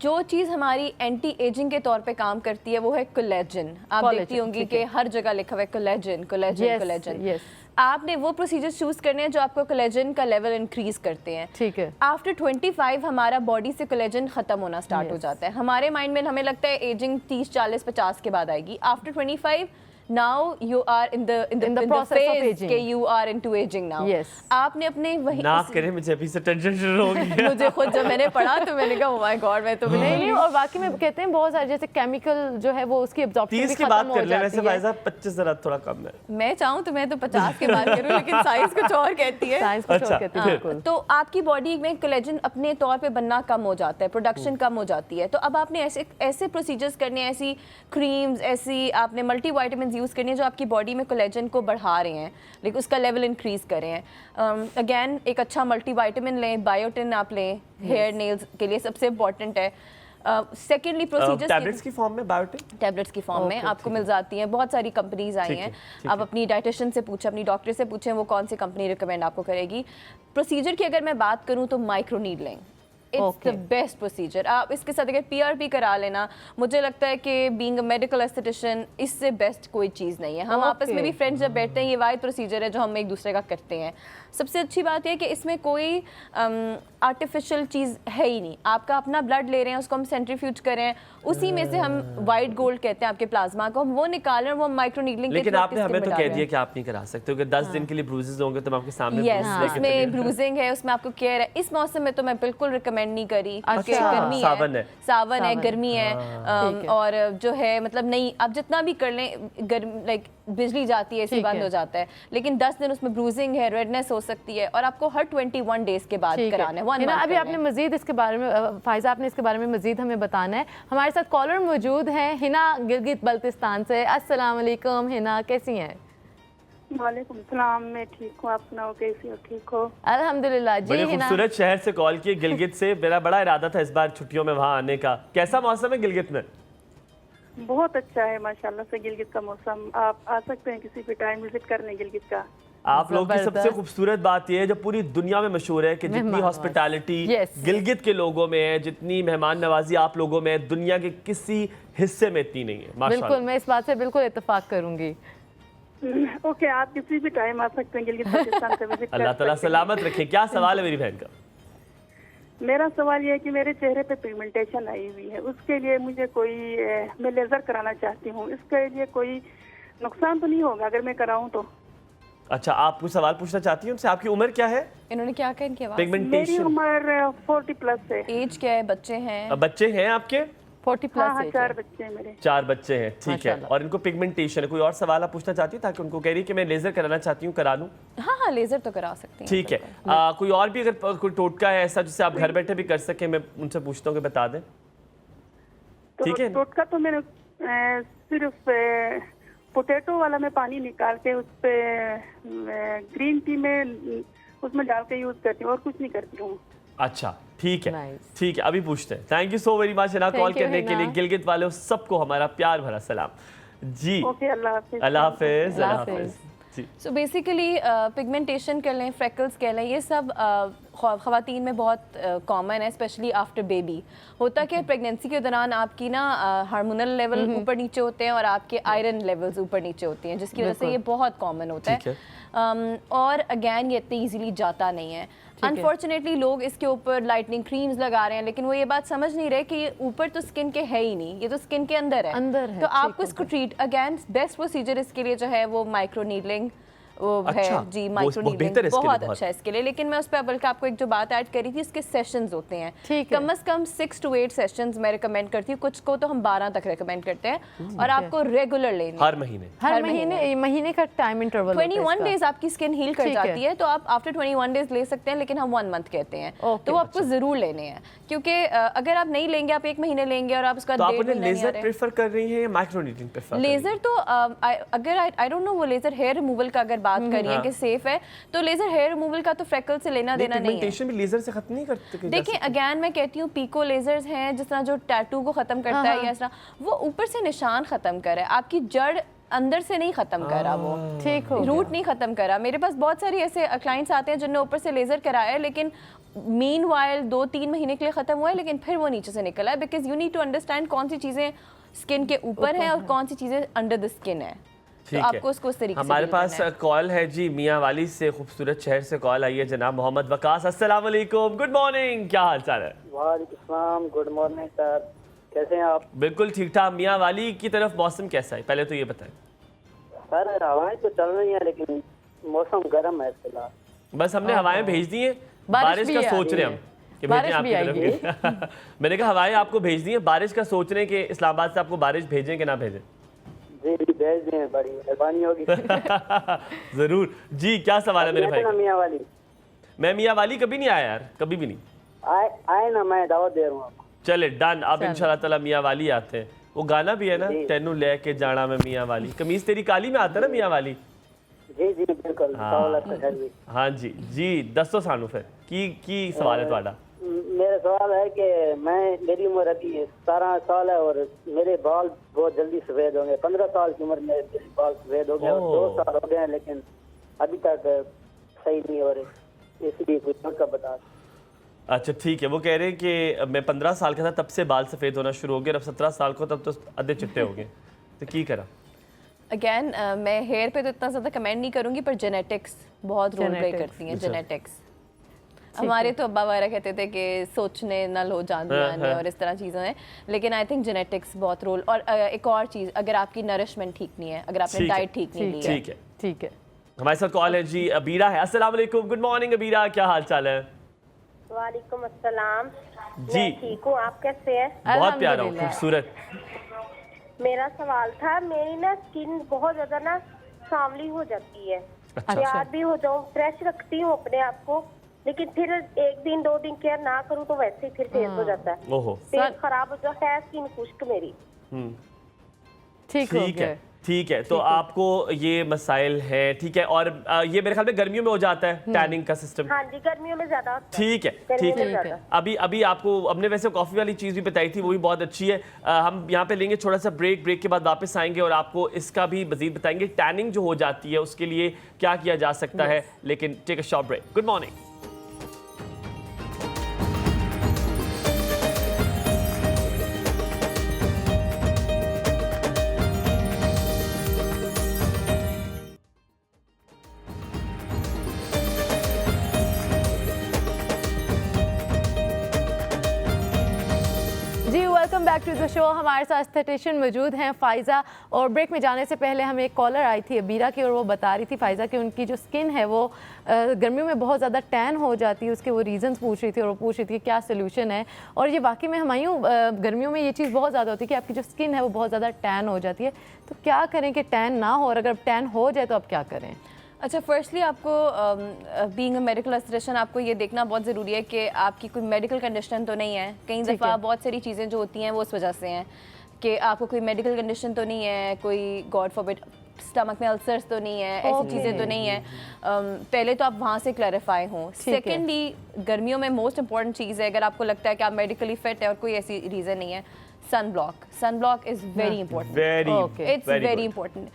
जो चीज़ हमारी एंटी एजिंग के तौर पे काम करती है वो है कोलेजन। आप देखती होंगी कि हर जगह लिखा हुआ है कोलेजन कोलेजन कोलेजन। आपने वो प्रोसीजर चूज करने हैं जो आपको कोलेजन का लेवल इंक्रीज करते हैं। ठीक है। आफ्टर 25 हमारा बॉडी से कोलेजन खत्म होना स्टार्ट हो जाता है। हमारे माइंड में हमें लगता है एजिंग 30, 40, 50 के बाद आएगी। After 25 now you are in the process of phase aging. के you are into aging now. Yes. आपने अपने वही ना करें, मुझे अभी से टेंशन शुरू हो गई। मुझे खुद जब मैंने पढ़ा तो मैंने कहा oh my god, मैं तो नहीं और वाकई में कहते हैं बहुत सारे जैसे केमिकल जो है वो उसकी एब्जॉर्प्शन 30 भी की खत्म बात हो कर ले, जाती वैसे है। फ़ायज़ा 25 ज़रा थोड़ा कम है। मैं चाहूँ तो मैं तो 50 के बाद करूँ, लेकिन साइंस कुछ और कहती है। साइंस कुछ और अच्छा, कहती है, बिल्कुल। तो आपकी बॉडी में कोलेजन अपने तौर पे बनना कम हो जाता है, प्रोडक्शन कम हो जाती है। तो अब आपने ऐसे प्रोसीजर्स करने हैं, ऐसी क्रीम्स, ऐसी आपने मल्टीविटामिन्स यूज़ करनी है जो आपकी बॉडी में कोलेजन को बढ़ा रहे हैं, लेकिन उसका लेवल इंक्रीज कर रहे हैं। अगेन एक अच्छा मल्टीविटामिन लें, बायोटिन आप लें, हेयर नेल्स के लिए सबसे इम्पॉर्टेंट है। सेकेंडली प्रोसीजर्स टैबलेट्स की फॉर्म में, बायोटिक टैबलेट्स की फॉर्म में आपको मिल जाती हैं। बहुत सारी कंपनीज आई हैं, आप अपनी डाइटिशियन से पूछें, अपनी डॉक्टर से पूछें वो कौन सी कंपनी रिकमेंड आपको करेगी। प्रोसीजर की अगर मैं बात करूं तो micro needling it's the best procedure. आप इसके साथ अगर PRP करा लेना, मुझे लगता है कि बीइंग अ मेडिकल एस्थेटिशियन इससे बेस्ट कोई चीज़ नहीं है। हम आपस में भी फ्रेंड्स जब बैठते हैं, ये वाहिद प्रोसीजर है जो हम एक दूसरे का करते हैं। सबसे अच्छी बात यह है कि इसमें कोई आर्टिफिशियल चीज़ है ही नहीं। आपका अपना ब्लड ले रहे हैं, उसको हम सेंट्रीफ्यूज कर रहे हैं, उसी में से हम वाइट गोल्ड कहते हैं आपके प्लाज्मा को, हम वो निकाल रहे हैं, वो माइक्रो नीडलिंग के लेकिन थ्रू आपने हमें तो कह दिया कि आप नहीं करा सकते, क्योंकि 10 दिन के लिए ब्रूजेस होंगे तो हम आपके सामने यस, उसमें ब्रूजिंग है, उसमें आपको केयर है। इस मौसम में तो मैं बिल्कुल रिकमेंड रिकमेंड नहीं करी क्योंकि अच्छा। गर्मी सावन है। सावन है, गर्मी है, ठीक है। और जो है मतलब नहीं, आप जितना भी कर लें लाइक बिजली जाती है, ऐसे ठीक बंद है। हो जाता है, लेकिन 10 दिन उसमें ब्रूजिंग है, रेडनेस हो सकती है, और आपको हर 21 डेज के बाद ठीक कराना है, 1 है ना। month अभी करना आपने है। मजीद इसके बारे में फायजा, आपने इसके बारे में मजीद हमें बताना है। हमारे साथ कॉलर मौजूद हैं हिना गिलगित बल्तिस्तान से। अस्सलाम वालेकुम हिना, कैसी हैं? वालेकुम सलाम, मैं ठीक हूँ, आप सुनाओ कैसी हो? ठीक हो? अल्हम्दुलिल्लाह जी। बड़े हिना, खूबसूरत शहर से कॉल किए, गिलगित से। मेरा बड़ा इरादा था इस बार छुट्टियों में वहाँ आने का। कैसा मौसम है गिलगित में? बहुत अच्छा है माशाल्लाह से गिलगित का मौसम। आप आ सकते हैं किसी भी टाइम विजिट करने गिलगित का। आप लोगों की सबसे जबरदस्त। खूबसूरत बात यह है जो पूरी दुनिया में मशहूर है कि जितनी मेहमान हॉस्पिटैलिटी Yes. गिलगित के लोगों में है, जितनी मेहमान नवाजी आप लोगों में है, दुनिया के किसी हिस्से में इतनी नहीं है बिल्कुल, माशाल्लाह। मैं इस बात से बिल्कुल इत्तेफाक करूंगी। ओके, आप किसी भी टाइम आ सकते हैं गिलगित बल्तिस्तान का विजिट अल्लाह ताला सलामत रखे। क्या सवाल है मेरी बहन का? मेरा सवाल ये है कि मेरे चेहरे पे पिगमेंटेशन आई हुई है, उसके लिए मुझे कोई मैं लेजर कराना चाहती हूँ, इसके लिए कोई नुकसान तो नहीं होगा अगर मैं कराऊँ तो? अच्छा, आप कुछ सवाल पूछना चाहती हैं उनसे? आपकी उम्र क्या है? इन्होंने क्या कहा इनकी आवाज? मेरी पिगमेंटेशन। उम्र 40 प्लस है। एज क्या है, बच्चे हैं? बच्चे हैं आपके? 40 हाँ हाँ, प्लस 4 बच्चे हैं मेरे। 4 बच्चे हैं, ठीक है। माशाल्लाह। और इनको पिगमेंटेशन है। कोई और सवाल आप पूछना चाहती है? ताकि उनको कह रही है कि मैं लेजर कराना चाहती हूँ, करा लूँ। हाँ हाँ, लेजर तो करा सकती हैं। ठीक है। कोई और भी अगर कोई टोटका है ऐसा जिससे आप घर बैठे भी कर सकें, मैं उनसे पूछता हूँ कि बता दें। तो ठीक है। टोटका तो मैंने सिर्फ पोटैटो वाला मैं पानी निकाल के उस पे ग्रीन टी में उसमें डाल के यूज करती हूँ और कुछ नहीं करती हूँ। अच्छा, ठीक है। Nice. ठीक है, अभी पूछते हैं। Thank you so very much Hina Thank call you, करने के लिए। हिना। गिलगित वालों सबको हमारा प्यार भरा सलाम जी। ओके, अल्लाह हाफिज। अल्लाह हाफिज। अल्लाह अल्लाह हाफिज। हाफिज जी। सो बेसिकली पिगमेंटेशन कह लें, फ्रेकल्स कह लें, ये सब ख़वातीन में बहुत कॉमन है, स्पेशली आफ्टर बेबी। होता क्या है, प्रेगनेंसी के दौरान आपकी ना हार्मोनल लेवल ऊपर नीचे होते हैं और आपके आयरन लेवल्स ऊपर नीचे होती हैं, जिसकी वजह से ये बहुत कॉमन होता ठीक है। और अगैन ये इतनी ईजिली जाता नहीं है। अनफॉर्चुनेटली लोग इसके ऊपर लाइटनिंग क्रीम्स लगा रहे हैं, लेकिन वो ये बात समझ नहीं रहे कि ये ऊपर तो स्किन के है ही नहीं, ये तो स्किन के अंदर है। अंदर है, तो ठीक आपको है, इसको ट्रीट अगैन बेस्ट प्रोसीजर इसके लिए जो है वो माइक्रो नीडलिंग अच्छा, है जी। वो माइक्रो बेहतर है नीडलिंग इसके लिए बहुत बहुत। अच्छा है इसके लिए, लेकिन मैं उस पर बल्कि आपको एक जो बात ऐड करी थी, इसके सेशंस होते हैं। ठीक है। कम से कम 6 to 8 सेशंस मैं रिकमेंड करती हूँ, कुछ को तो हम 12 तक रिकमेंड करते हैं, और आपको रेगुलर लेनी है। हर महीने। हर महीने का टाइम इंटरवल 21 डेज आपकी स्किन हील कर ठीक है। जाती है, तो आप आफ्टर 21 डेज ले सकते हैं, लेकिन हम 1 मंथ कहते हैं। Okay, तो वो आपको जरूर लेने हैं, क्योंकि अगर आप नहीं लेंगे, आप 1 महीने लेंगे और आप उसका तो आप 1.5 उन्हें महीना नहीं आ लेजर रहे। प्रेफर कर रही हैं या माइक्रो नीडलिंग प्रेफर? लेजर तो अगर आई डोंट नो वो लेजर हेयर रिमूवल का अगर बात करिए हाँ। कि सेफ है, तो लेजर हेयर रिमूवल का तो फ्रेकल से लेना देना नहीं है। पिगमेंटेशन भी लेजर से खत्म नहीं करते? देखिए अगेन मैं कहती हूँ, पीको लेजर्स हैं जिस तरह जो टैटू को खत्म करता है, या इस तरह वो ऊपर से निशान खत्म करे, आपकी जड़ अंदर से नहीं खत्म करा, वो ठीक हो रूट नहीं खत्म करा। मेरे पास बहुत सारी ऐसे क्लाइंट्स आते हैं जिन्होंने ऊपर से लेजर कराया है, लेकिन मीनवाइल 2-3 महीने के लिए खत्म हुआ है, लेकिन फिर वो नीचे से निकला है। Because you need to understand कौन सी चीजें स्किन के ऊपर हैं और कौन सी चीजें अंडर द स्किन है, तो आपको उसको उस तरीके से हमारे deal पास करना है। कॉल है जी, मियाँ वाली से खूबसूरत शहर से कॉल आई है। जनाब मोहम्मद वकास, अस्सलाम वालेकुम, गुड मॉर्निंग, क्या हाल चाल है? वालेकुम, गुड मॉर्निंग सर, कैसे हैं आप? बिल्कुल ठीक ठाक। मियाँ वाली की तरफ मौसम कैसा है, पहले तो ये बताएं। सर हवाएं तो चल रही हैं, लेकिन मौसम गर्म है फिलहाल। बस हमने हवाएं भेज दी हैं, बारिश बारिश भी का आ सोच रही रहे है। हम कि बारिश भेजें भी आपकी तरफ। मैंने कहा हवाएं आपको भेज दी हैं, बारिश का सोच रहे हैं कि इस्लामाबाद से आपको बारिश भेजें कि ना भेजें। जी भेज दिए, बड़ी मेहरबानी होगी। जरूर जी। क्या सवाल है मेरे भाई का? मियाँ वाली मैं मियाँ वाली कभी नहीं आया यार, कभी भी नहीं। आए ना, मैं दावत दे रहा हूँ आपको। चले डन, अब इंशाल्लाह ताला मियाँ वाली आते हैं। वो गाना भी है ना, जी। तेनू लेके जाना में मियाँ वाली, कमीज तेरी काली में आता है ना मियाँ वाली। जी जी बिल्कुल। हाँ जी जी, दसो सानू फिर की सवाल है ਤੁਹਾਡਾ? मेरा सवाल है कि मेरी उम्र अभी 17 साल है और मेरे बाल बहुत जल्दी सफेद होंगे। 15 साल की उम्र में मेरे बाल सफेद हो गए और 2 साल हो गए हैं, लेकिन अभी तक सही नहीं हो रहे, इसलिए कुछ का बता। अच्छा ठीक है। वो कह रहे हैं कि मैं 15 साल का था तब से बाल सफ़ेद होना शुरू हो गए, अब 17 साल को तब तो आधे चिट्टे हो गए, तो की करा? अगेन मैं हेयर पे तो इतना ज़्यादा कमेंट नहीं करूँगी, पर जेनेटिक्स बहुत रोल प्ले Genetics, करती हैं। अच्छा। जेनेटिक्स हमारे तो अब्बा वगैरह कहते थे कि सोचने न लो जाने आने और इस तरह चीज़ों हैं, लेकिन आई थिंक जेनेटिक्स बहुत रोल। और एक और चीज़, अगर आपकी नरिशमेंट ठीक नहीं है, अगर आपने ठीक है, डाइट ठीक नहीं ली है। ठीक है। ठीक है। हमारे साथ कॉल है जी, अबीरा है। अस्सलाम वालेकुम, गुड मॉर्निंग अबीरा, क्या हाल चाल है? वालेकुम अस्सलाम। जी। मैं ठीक हूँ, आप कैसे हैं? बहुत प्यारा हो, अल्हम्दुलिल्लाह। खूबसूरत। मेरा सवाल था, मेरी ना स्किन बहुत ज्यादा ना सांवली हो जाती है, तैयार भी हो जाऊँ, फ्रेश रखती हूँ अपने आप को, लेकिन फिर 1 दिन 2 दिन केयर ना करूँ तो वैसे ही फिर फेस हो जाता है, ओहो। फेस खराब हो जाता है, स्किन खुश्क मेरी। ठीक हो ठीक है, गया। ठीक है। तो आपको ये मसाइल है, ठीक है। और ये मेरे ख्याल में गर्मियों में हो जाता है टैनिंग का सिस्टम। हाँ जी, गर्मियों में ज्यादा होता है। ठीक है, गर्मियों ठीक में है। ज्यादा। अभी आपको हमने वैसे कॉफी वाली चीज भी बताई थी, वो भी बहुत अच्छी है। हम यहाँ पे लेंगे थोड़ा सा ब्रेक के बाद वापस आएंगे और आपको इसका भी मजीद बताएंगे टैनिंग जो हो जाती है उसके लिए क्या किया जा सकता है। लेकिन take a short break. Good morning. Welcome back to the show. हमारे साथ एस्थेटिशियन मौजूद हैं फ़ाइज़ा, और ब्रेक में जाने से पहले हमें एक कॉलर आई थी अबीरा की, और वो बता रही थी फ़ाइज़ा कि उनकी जो स्किन है वो गर्मियों में बहुत ज़्यादा टैन हो जाती है, उसके वो रीजंस पूछ रही थी और वो पूछ रही थी क्या सोल्यूशन है। और ये वाकई में हमायूं गर्मियों में ये चीज़ बहुत ज़्यादा होती है कि आपकी जो स्किन है वो बहुत ज़्यादा टैन हो जाती है। तो क्या करें कि टैन ना हो, और अगर टैन हो जाए तो आप क्या करें? अच्छा, फर्स्टली आपको बीइंग अ मेडिकल एस्थेटिशियन आपको ये देखना बहुत ज़रूरी है कि आपकी कोई मेडिकल कंडीशन तो नहीं है। कई दफ़ा बहुत सारी चीज़ें जो होती हैं वो उस वजह से हैं कि आपको कोई मेडिकल कंडीशन तो नहीं है, कोई गॉड फॉरबिड स्टमक में अल्सर्स तो नहीं है, ऐसी चीज़ें तो नहीं है। पहले तो आप वहाँ से क्लैरिफाई हों। सेकेंडली, गर्मियों में मोस्ट इंपॉर्टेंट चीज़ है, अगर आपको लगता है कि आप मेडिकली फिट है और कोई ऐसी रीज़न नहीं है, sun block is very important. It's very important.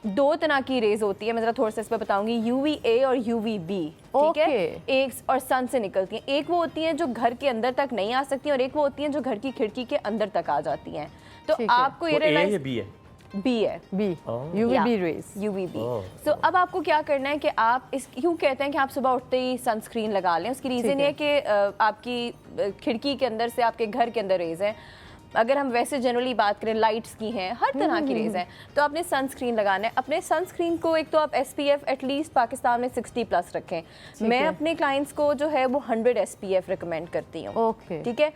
2 तरह की रेज होती है, मैं ज़रा थोड़ा सा इस पर बताऊंगी, UVA और UVB, ठीक है? एक और सन से निकलती हैं। एक वो होती हैं जो घर के अंदर तक नहीं आ सकती, और एक वो होती हैं जो घर की खिड़की के अंदर तक आ जाती हैं। तो आपको ये रियलाइज बी है, UVB रेज, UVB। सो अब आपको क्या करना है कि आप इस यूँ कहते हैं कि आप सुबह उठते ही सनस्क्रीन लगा लें। उसकी रीज़न ये है कि आपकी खिड़की के अंदर से आपके घर के अंदर रेज है। अगर हम वैसे जनरली बात करें, लाइट्स की हैं, हर तरह की रेज हैं, तो आपने सनस्क्रीन लगाना है। अपने सनस्क्रीन को एक तो आप SPF एटलीस्ट पाकिस्तान में 60+ रखें। मैं अपने क्लाइंट्स को जो है वो 100 SPF रिकमेंड करती हूँ, ठीक है?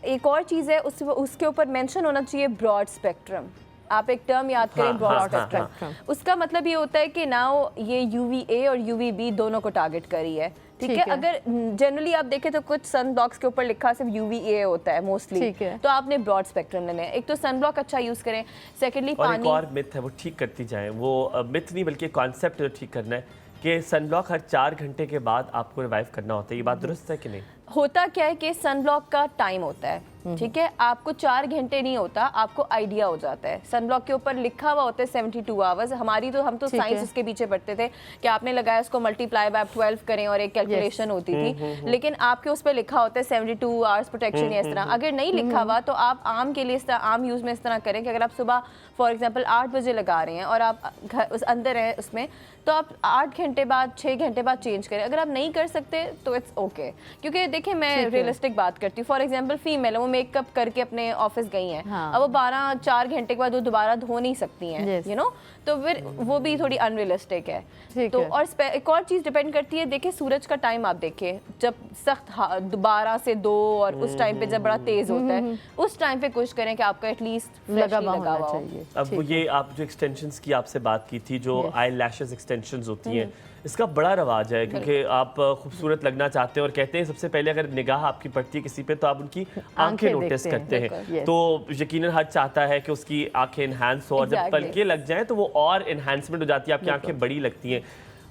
एक और चीज़ है, उसके ऊपर मेंशन होना चाहिए ब्रॉड स्पेक्ट्रम। आप एक टर्म याद करें, ब्रॉड स्पेक्ट्रम। उसका मतलब ये होता है कि नाउ ये UVA और UVB दोनों को टारगेट करी है, ठीक है? अगर जनरली आप देखें तो कुछ सन ब्लॉक्स के ऊपर लिखा सिर्फ UVA होता है मोस्टली, तो आपने ब्रॉड स्पेक्ट्रम लेना है। एक तो सन ब्लॉक अच्छा यूज करें, सेकेंडली पानी। एक और मिथ है वो ठीक करती जाए, वो मिथ नहीं बल्कि कॉन्सेप्ट जो ठीक करना है कि सन ब्लॉक हर 4 घंटे के बाद आपको रिवाइव करना होता है। ये बात दुरुस्त है कि नहीं? होता क्या है कि सन ब्लॉक का टाइम होता है, ठीक है? आपको 4 घंटे नहीं होता, आपको आइडिया हो जाता है। सन ब्लॉक के ऊपर लिखा हुआ होता है 72 आवर्स। हम तो साइंस इसके पीछे पढ़ते थे कि आपने लगाया, उसको मल्टीप्लाई बाय 12 करें और एक कैलकुलेशन होती थी, लेकिन आपके उस पर लिखा होता है 72 आवर्स प्रोटेक्शन या इस तरह। अगर नहीं लिखा हुआ तो आप आम के लिए आम यूज़ में इस तरह करें कि अगर आप सुबह फॉर एग्जांपल 8 बजे लगा रहे हैं और आप घर उस अंदर हैं उसमें, तो आप 8 घंटे बाद 6 घंटे बाद चेंज करें। अगर आप नहीं कर सकते तो इट्स ओके, क्योंकि देखिए मैं रियलिस्टिक बात करती हूँ। फॉर एग्जांपल फीमेल है, वो मेकअप करके अपने ऑफिस गई हैं, अब वो 4 घंटे के बाद वो दोबारा धो नहीं सकती हैं, यू नो, तो फिर वो भी थोड़ी अनरियलिस्टिक है। तो और एक और चीज़ डिपेंड करती है, देखिए सूरज का टाइम आप देखें, जब सख्त 12 से 2 और उस टाइम पे जब बड़ा तेज होता है, उस टाइम पे कोशिश करें कि आपका एटलीस्ट लगा हुआ चाहिए। अब ये आप जो एक्सटेंशंस की आपसे बात की थी, जो आई लैशेस एक्सटेंशंस होती हैं, इसका बड़ा रवाज है, क्योंकि आप खूबसूरत लगना चाहते हैं और कहते हैं सबसे पहले अगर निगाह आपकी पड़ती है किसी पे तो आप उनकी आंखें नोटिस करते हैं। तो यकीनन हर चाहता है कि उसकी आंखें इन्हांस हो, और जब पलके लग जाएं तो वो और इन्हांसमेंट हो जाती है, आपकी आंखें बड़ी लगती हैं।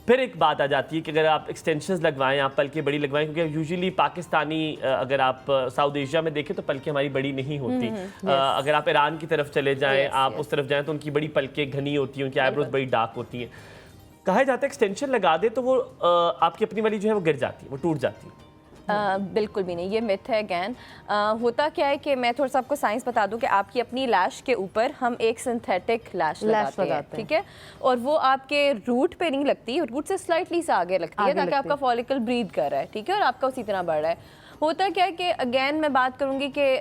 फिर एक बात आ जाती है कि अगर आप एक्सटेंशंस लगवाएं, आप पलकें बड़ी लगवाएं, क्योंकि यूजुअली पाकिस्तानी अगर आप साउथ एशिया में देखें तो पलकें हमारी बड़ी नहीं होती। अगर आप ईरान की तरफ चले जाएं, आप उस तरफ जाएं तो उनकी बड़ी पलकें घनी होती हैं, उनकी आईब्रोज बड़ी डार्क होती हैं। कहा जाता है एक्सटेंशन लगा दे तो वो आपकी अपनी वाली जो है वो गिर जाती है, वो टूट जाती है। बिल्कुल भी नहीं, ये मिथ है अगैन। होता क्या है कि मैं थोड़ा सा आपको साइंस बता दूं कि आपकी अपनी लैश के ऊपर हम एक सिंथेटिक लैश लगाते हैं, ठीक है? और वो आपके रूट पे नहीं लगती, रूट से स्लाइटली से आगे लगती है ताकि आपका फॉलिकल ब्रीथ कर रहा है, ठीक है? और आपका उसी तरह बढ़ रहा है। होता क्या है कि अगैन मैं बात करूँगी कि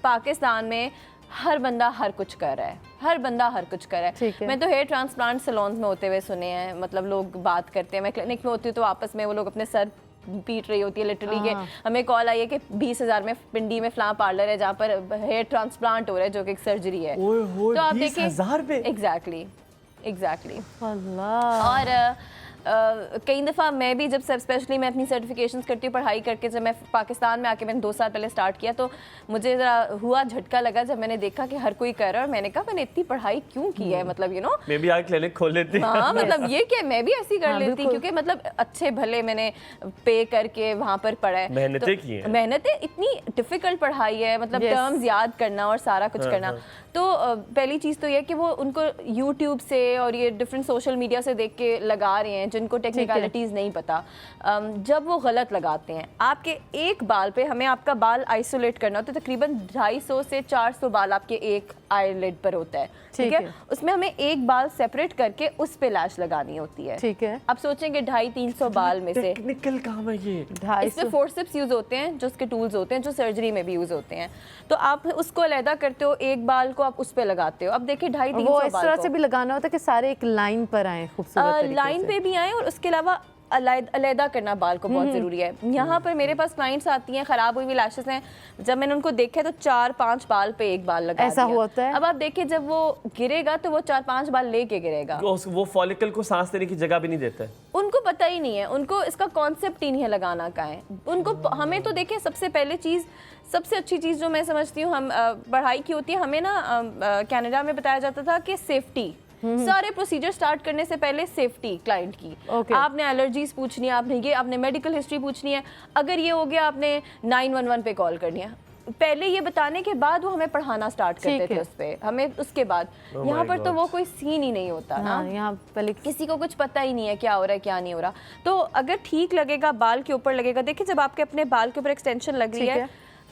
पाकिस्तान में हर बंदा हर कुछ कर रहा है, हर बंदा हर कुछ कर रहा है। मैं तो हेयर ट्रांसप्लांट सैलून्स में होते हुए सुने हैं, मतलब लोग बात करते हैं, मैं क्लिनिक में होती हूँ तो आपस में वो लोग अपने सर पीट रही होती है लिटरली कि हमें कॉल आई है कि 20,000 में पिंडी में फ्लां पार्लर है जहाँ पर हेयर ट्रांसप्लांट हो रहा है जो कि एक सर्जरी है। तो आप देखिए 20,000 पे एग्जैक्टली अल्लाह। और कई दफ़ा मैं भी जब स्पेशली मैं अपनी सर्टिफिकेशंस करती हूँ पढ़ाई करके, जब मैं पाकिस्तान में आके मैंने 2 साल पहले स्टार्ट किया तो मुझे ज़रा हुआ झटका लगा जब मैंने देखा कि हर कोई कर रहा है, और मैंने कहा मैंने इतनी पढ़ाई क्यों की है, मतलब मैं भी आज क्लिनिक खोल लेती। हाँ मतलब ये क्या मैं भी ऐसी कर लेती, क्योंकि मतलब अच्छे भले मैंने पे करके वहाँ पर पढ़ा है, मेहनतें की हैं। मेहनतें, इतनी डिफिकल्ट पढ़ाई है, मतलब टर्म्स याद करना और सारा कुछ करना। तो पहली चीज़ तो ये कि वो उनको यूट्यूब से और ये डिफरेंट सोशल मीडिया से देख के लगा रहे हैं जिनको टेक्निकलिटीज़ नहीं पता। जब वो गलत लगाते हैं, आपके एक बाल पे हमें आपका बाल आइसोलेट करना होता है, तकरीबन 250 से 400 बाल आपके एक आईलिड पर होता है, ठीक है। उसमें हमें एक बाल सेपरेट करके उस पे लैश लगानी होती है, ठीक है। अब सोचेंगे 250-300 बाल में से टेक्निकल काम है ये। इसमें फोर्सेप्स यूज होते हैं जो उसके टूल्स होते हैं जो सर्जरी में भी यूज होते हैं, तो आप उसको अलहदा करते हो, एक बाल को आप उस पे लगाते हो। अब देखिए 250-300 वो इस तरह से भी लगाना होता है कि सारे एक लाइन पर आए, खूबसूरत लाइन पे भी आए, और उसके अलावा अलहदा करना बाल को बहुत ज़रूरी है। यहाँ पर मेरे पास क्लाइंट्स आती हैं, ख़राब हुई हुई लैशेस हैं, जब मैंने उनको देखा तो 4-5 बाल पे एक बाल लगा ऐसा होता है। अब आप देखिए जब वो गिरेगा तो वो 4-5 बाल लेके गिरेगा, वो फॉलिकल को सांस लेने की जगह भी नहीं देता है। उनको पता ही नहीं है, उनको इसका कॉन्सेप्ट ही नहीं है लगाना का है उनको। हमें तो देखिए सबसे पहले चीज़, सबसे अच्छी चीज़ जो मैं समझती हूँ हम पढ़ाई की होती है, हमें ना कनाडा में बताया जाता था कि सेफ्टी, सारे प्रोसीजर स्टार्ट करने से पहले सेफ्टी क्लाइंट की। आपने एलर्जीज पूछनी है, आपने ये, आपने मेडिकल हिस्ट्री पूछनी है, अगर ये हो गया आपने 911 पे कॉल करनी है। पहले ये बताने के बाद वो हमें पढ़ाना स्टार्ट करते थे उस पे, हमें उसके बाद। यहाँ पर तो वो कोई सीन ही नहीं होता ना, यहाँ पहले किसी को कुछ पता ही नहीं है क्या हो रहा है क्या नहीं हो रहा। तो अगर ठीक लगेगा, बाल के ऊपर लगेगा, देखिए जब आपके अपने बाल के ऊपर एक्सटेंशन लग रही है,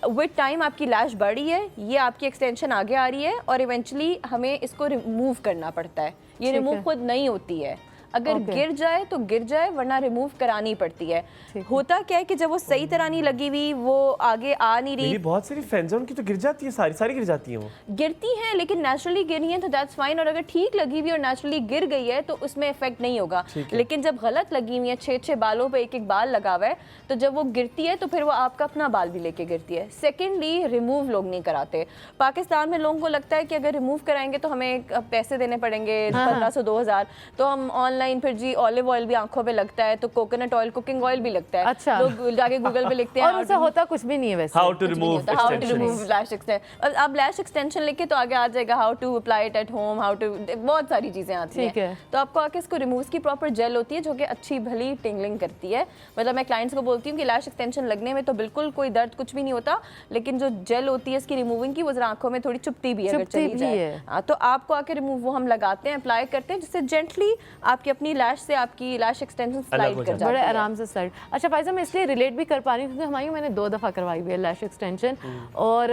विद टाइम आपकी लैश बढ़ी है, ये आपकी एक्सटेंशन आगे आ रही है, और इवेंचुअली हमें इसको रिमूव करना पड़ता है। ये रिमूव खुद नहीं होती है, अगर गिर जाए तो गिर जाए, वरना रिमूव करानी पड़ती है। होता क्या है कि जब वो सही तरह नहीं लगी हुई, वो आगे आ नहीं रही। बहुत सारी फ्रेंड्स की तो गिर जाती है, सारी गिर जाती हैं, वो गिरती हैं लेकिन नेचुरली गिरी हैं तो दैट्स फाइन, और अगर ठीक लगी हुई और नेचुरली गिर गई है तो उसमें इफेक्ट नहीं होगा। लेकिन जब गलत लगी हुई है, 6-6 बालों पे एक बाल लगा हुआ है, तो जब वो गिरती है तो फिर वो आपका अपना बाल भी लेके गिरती है। सेकेंडली रिमूव लोग नहीं कराते। पाकिस्तान में लोगों को लगता है कि अगर रिमूव कराएंगे तो हमें पैसे देने पड़ेंगे 1500-2000, तो हम ऑनलाइन फिर जी ऑलिव ऑयल भी आंखों पे लगता है, तो कोकोनट ऑयल, कुकिंग ऑयल भी लगता है। अच्छा। लोग जाके गूगल पे लिखते हैं और उससे होता कुछ भी नहीं है वैसे। How to remove lash extension. अब लैश एक्सटेंशन लिखे तो आगे आ जाएगा how to apply it at home, how to, बहुत सारी चीजें आती हैं। तो आपको आके इसको रिमूव की प्रॉपर जेल होती है जो कि अच्छी भली टिंगलिंग करती है। मतलब मैं क्लाइंट्स को बोलती हूँ कि लैश एक्सटेंशन लगने में तो बिल्कुल कोई दर्द कुछ भी नहीं होता, लेकिन जो जेल होती है इसकी रिमूविंग की, वो जरा आंखों में थोड़ी चुभती भी है अगर चली जाए। तो आपको आके रिमूव वो हम लगाते हैं, अप्लाई करते हैं, जिससे जेंटली आपकी अपनी लैश से आपकी लैश एक्सटेंशन स्लाइड कर जाती है, बड़े आराम से स्लाइड। अच्छा फाइजा, मैं इसलिए रिलेट भी कर पा रही हूँ क्योंकि हमारी मैंने 2 दफ़ा करवाई हुई है लैश एक्सटेंशन, और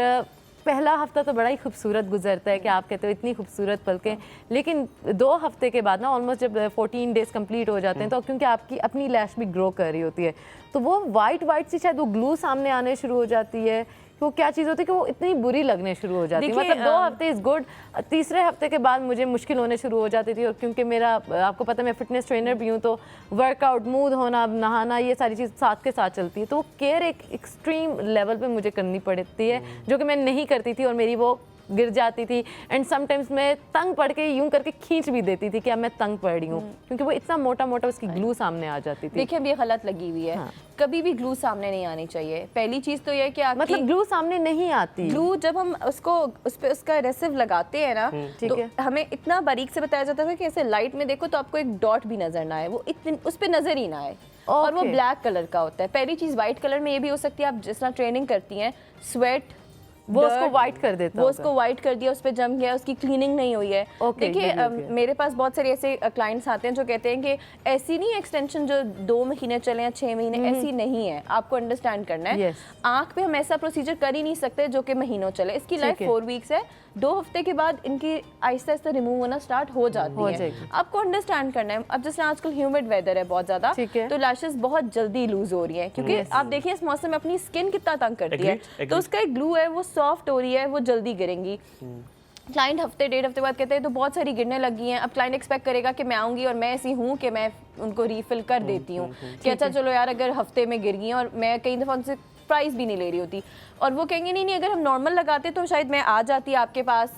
पहला हफ्ता तो बड़ा ही खूबसूरत गुजरता है कि आप कहते हो इतनी खूबसूरत पलकें, लेकिन 2 हफ्ते के बाद ना ऑलमोस्ट जब 14 डेज कंप्लीट हो जाते हैं, तो क्योंकि आपकी अपनी लैश भी ग्रो कर रही होती है, तो वो वाइट सी शायद वो ग्लू सामने आने शुरू हो जाती है। वो क्या चीज़ होती है कि वो इतनी बुरी लगने शुरू हो जाती है। मतलब 2 हफ्ते इज़ गुड, तीसरे हफ्ते के बाद मुझे मुश्किल होने शुरू हो जाती थी, और क्योंकि मेरा आपको पता है मैं फिटनेस ट्रेनर भी हूँ, तो वर्कआउट, मुंह धोना, नहाना, ये सारी चीज़ साथ के साथ चलती है, तो वो केयर एक एक्सट्रीम लेवल पे मुझे करनी पड़ती है जो कि मैं नहीं करती थी, और मेरी वो गिर जाती थी। एंड समटाइम्स मैं तंग पड़ के यूं करके खींच भी देती थी कि अब मैं तंग पड़ रही हूँ, क्योंकि वो इतना मोटा मोटा उसकी ग्लू सामने आ जाती थी। देखिए अब ये गलत लगी हुई है, कभी भी ग्लू सामने नहीं आनी चाहिए। पहली चीज तो ये कि आपकी मतलब ग्लू सामने नहीं आती। ग्लू जब हम उसको उस पे उसका एडहेसिव लगाते हैं ना, तो हमें इतना बारीक से बताया जाता था कि ऐसे लाइट में देखो तो आपको एक डॉट भी नजर ना आए, वो इतनी उस पे नजर ही ना आए, और वो ब्लैक कलर का होता है। पहली चीज व्हाइट कलर में ये भी हो सकती है, आप जिस तरह ट्रेनिंग करती हैं, स्वेट वो उसको वाइट कर देता है, वो उसको वाइट कर दिया, उस पर जम गया, उसकी क्लीनिंग नहीं हुई है। देखिए मेरे पास बहुत सारे ऐसे क्लाइंट्स आते हैं जो कहते हैं कि ऐसी नहीं एक्सटेंशन जो 2 महीने चले या 6 महीने, ऐसी नहीं है। आपको अंडरस्टैंड करना है, आंख पे हम ऐसा प्रोसीजर कर ही नहीं सकते जो कि महीनों चले। इसकी लाइफ 4 वीक्स है, 2 हफ्ते के बाद इनकी आहिस्ता आहिस्ता रिमूव होना स्टार्ट हो जाती है। आपको अंडरस्टैंड करना है। अब जैसे आजकल ह्यूमिड वेदर है बहुत ज्यादा, तो लैशेस बहुत जल्दी लूज हो रही है, क्योंकि आप देखिए इस मौसम में अपनी स्किन कितना तंग करती है, तो उसका एक ग्लू है वो सॉफ्ट हो रही है, वो जल्दी गिरेंगी। क्लाइंट हफ्ते 1.5 हफ्ते बाद कहते हैं तो बहुत सारी गिरने लगी हैं। अब क्लाइंट एक्सपेक्ट करेगा कि मैं आऊँगी और मैं ऐसी हूँ कि मैं उनको रीफिल कर देती हूँ कि अच्छा चलो यार अगर हफ्ते में गिर गई हैं, और मैं कई दफ़ा उनसे प्राइस भी नहीं ले रही होती और वो कहेंगे नहीं अगर हम नॉर्मल लगाते तो शायद मैं आ जाती आपके पास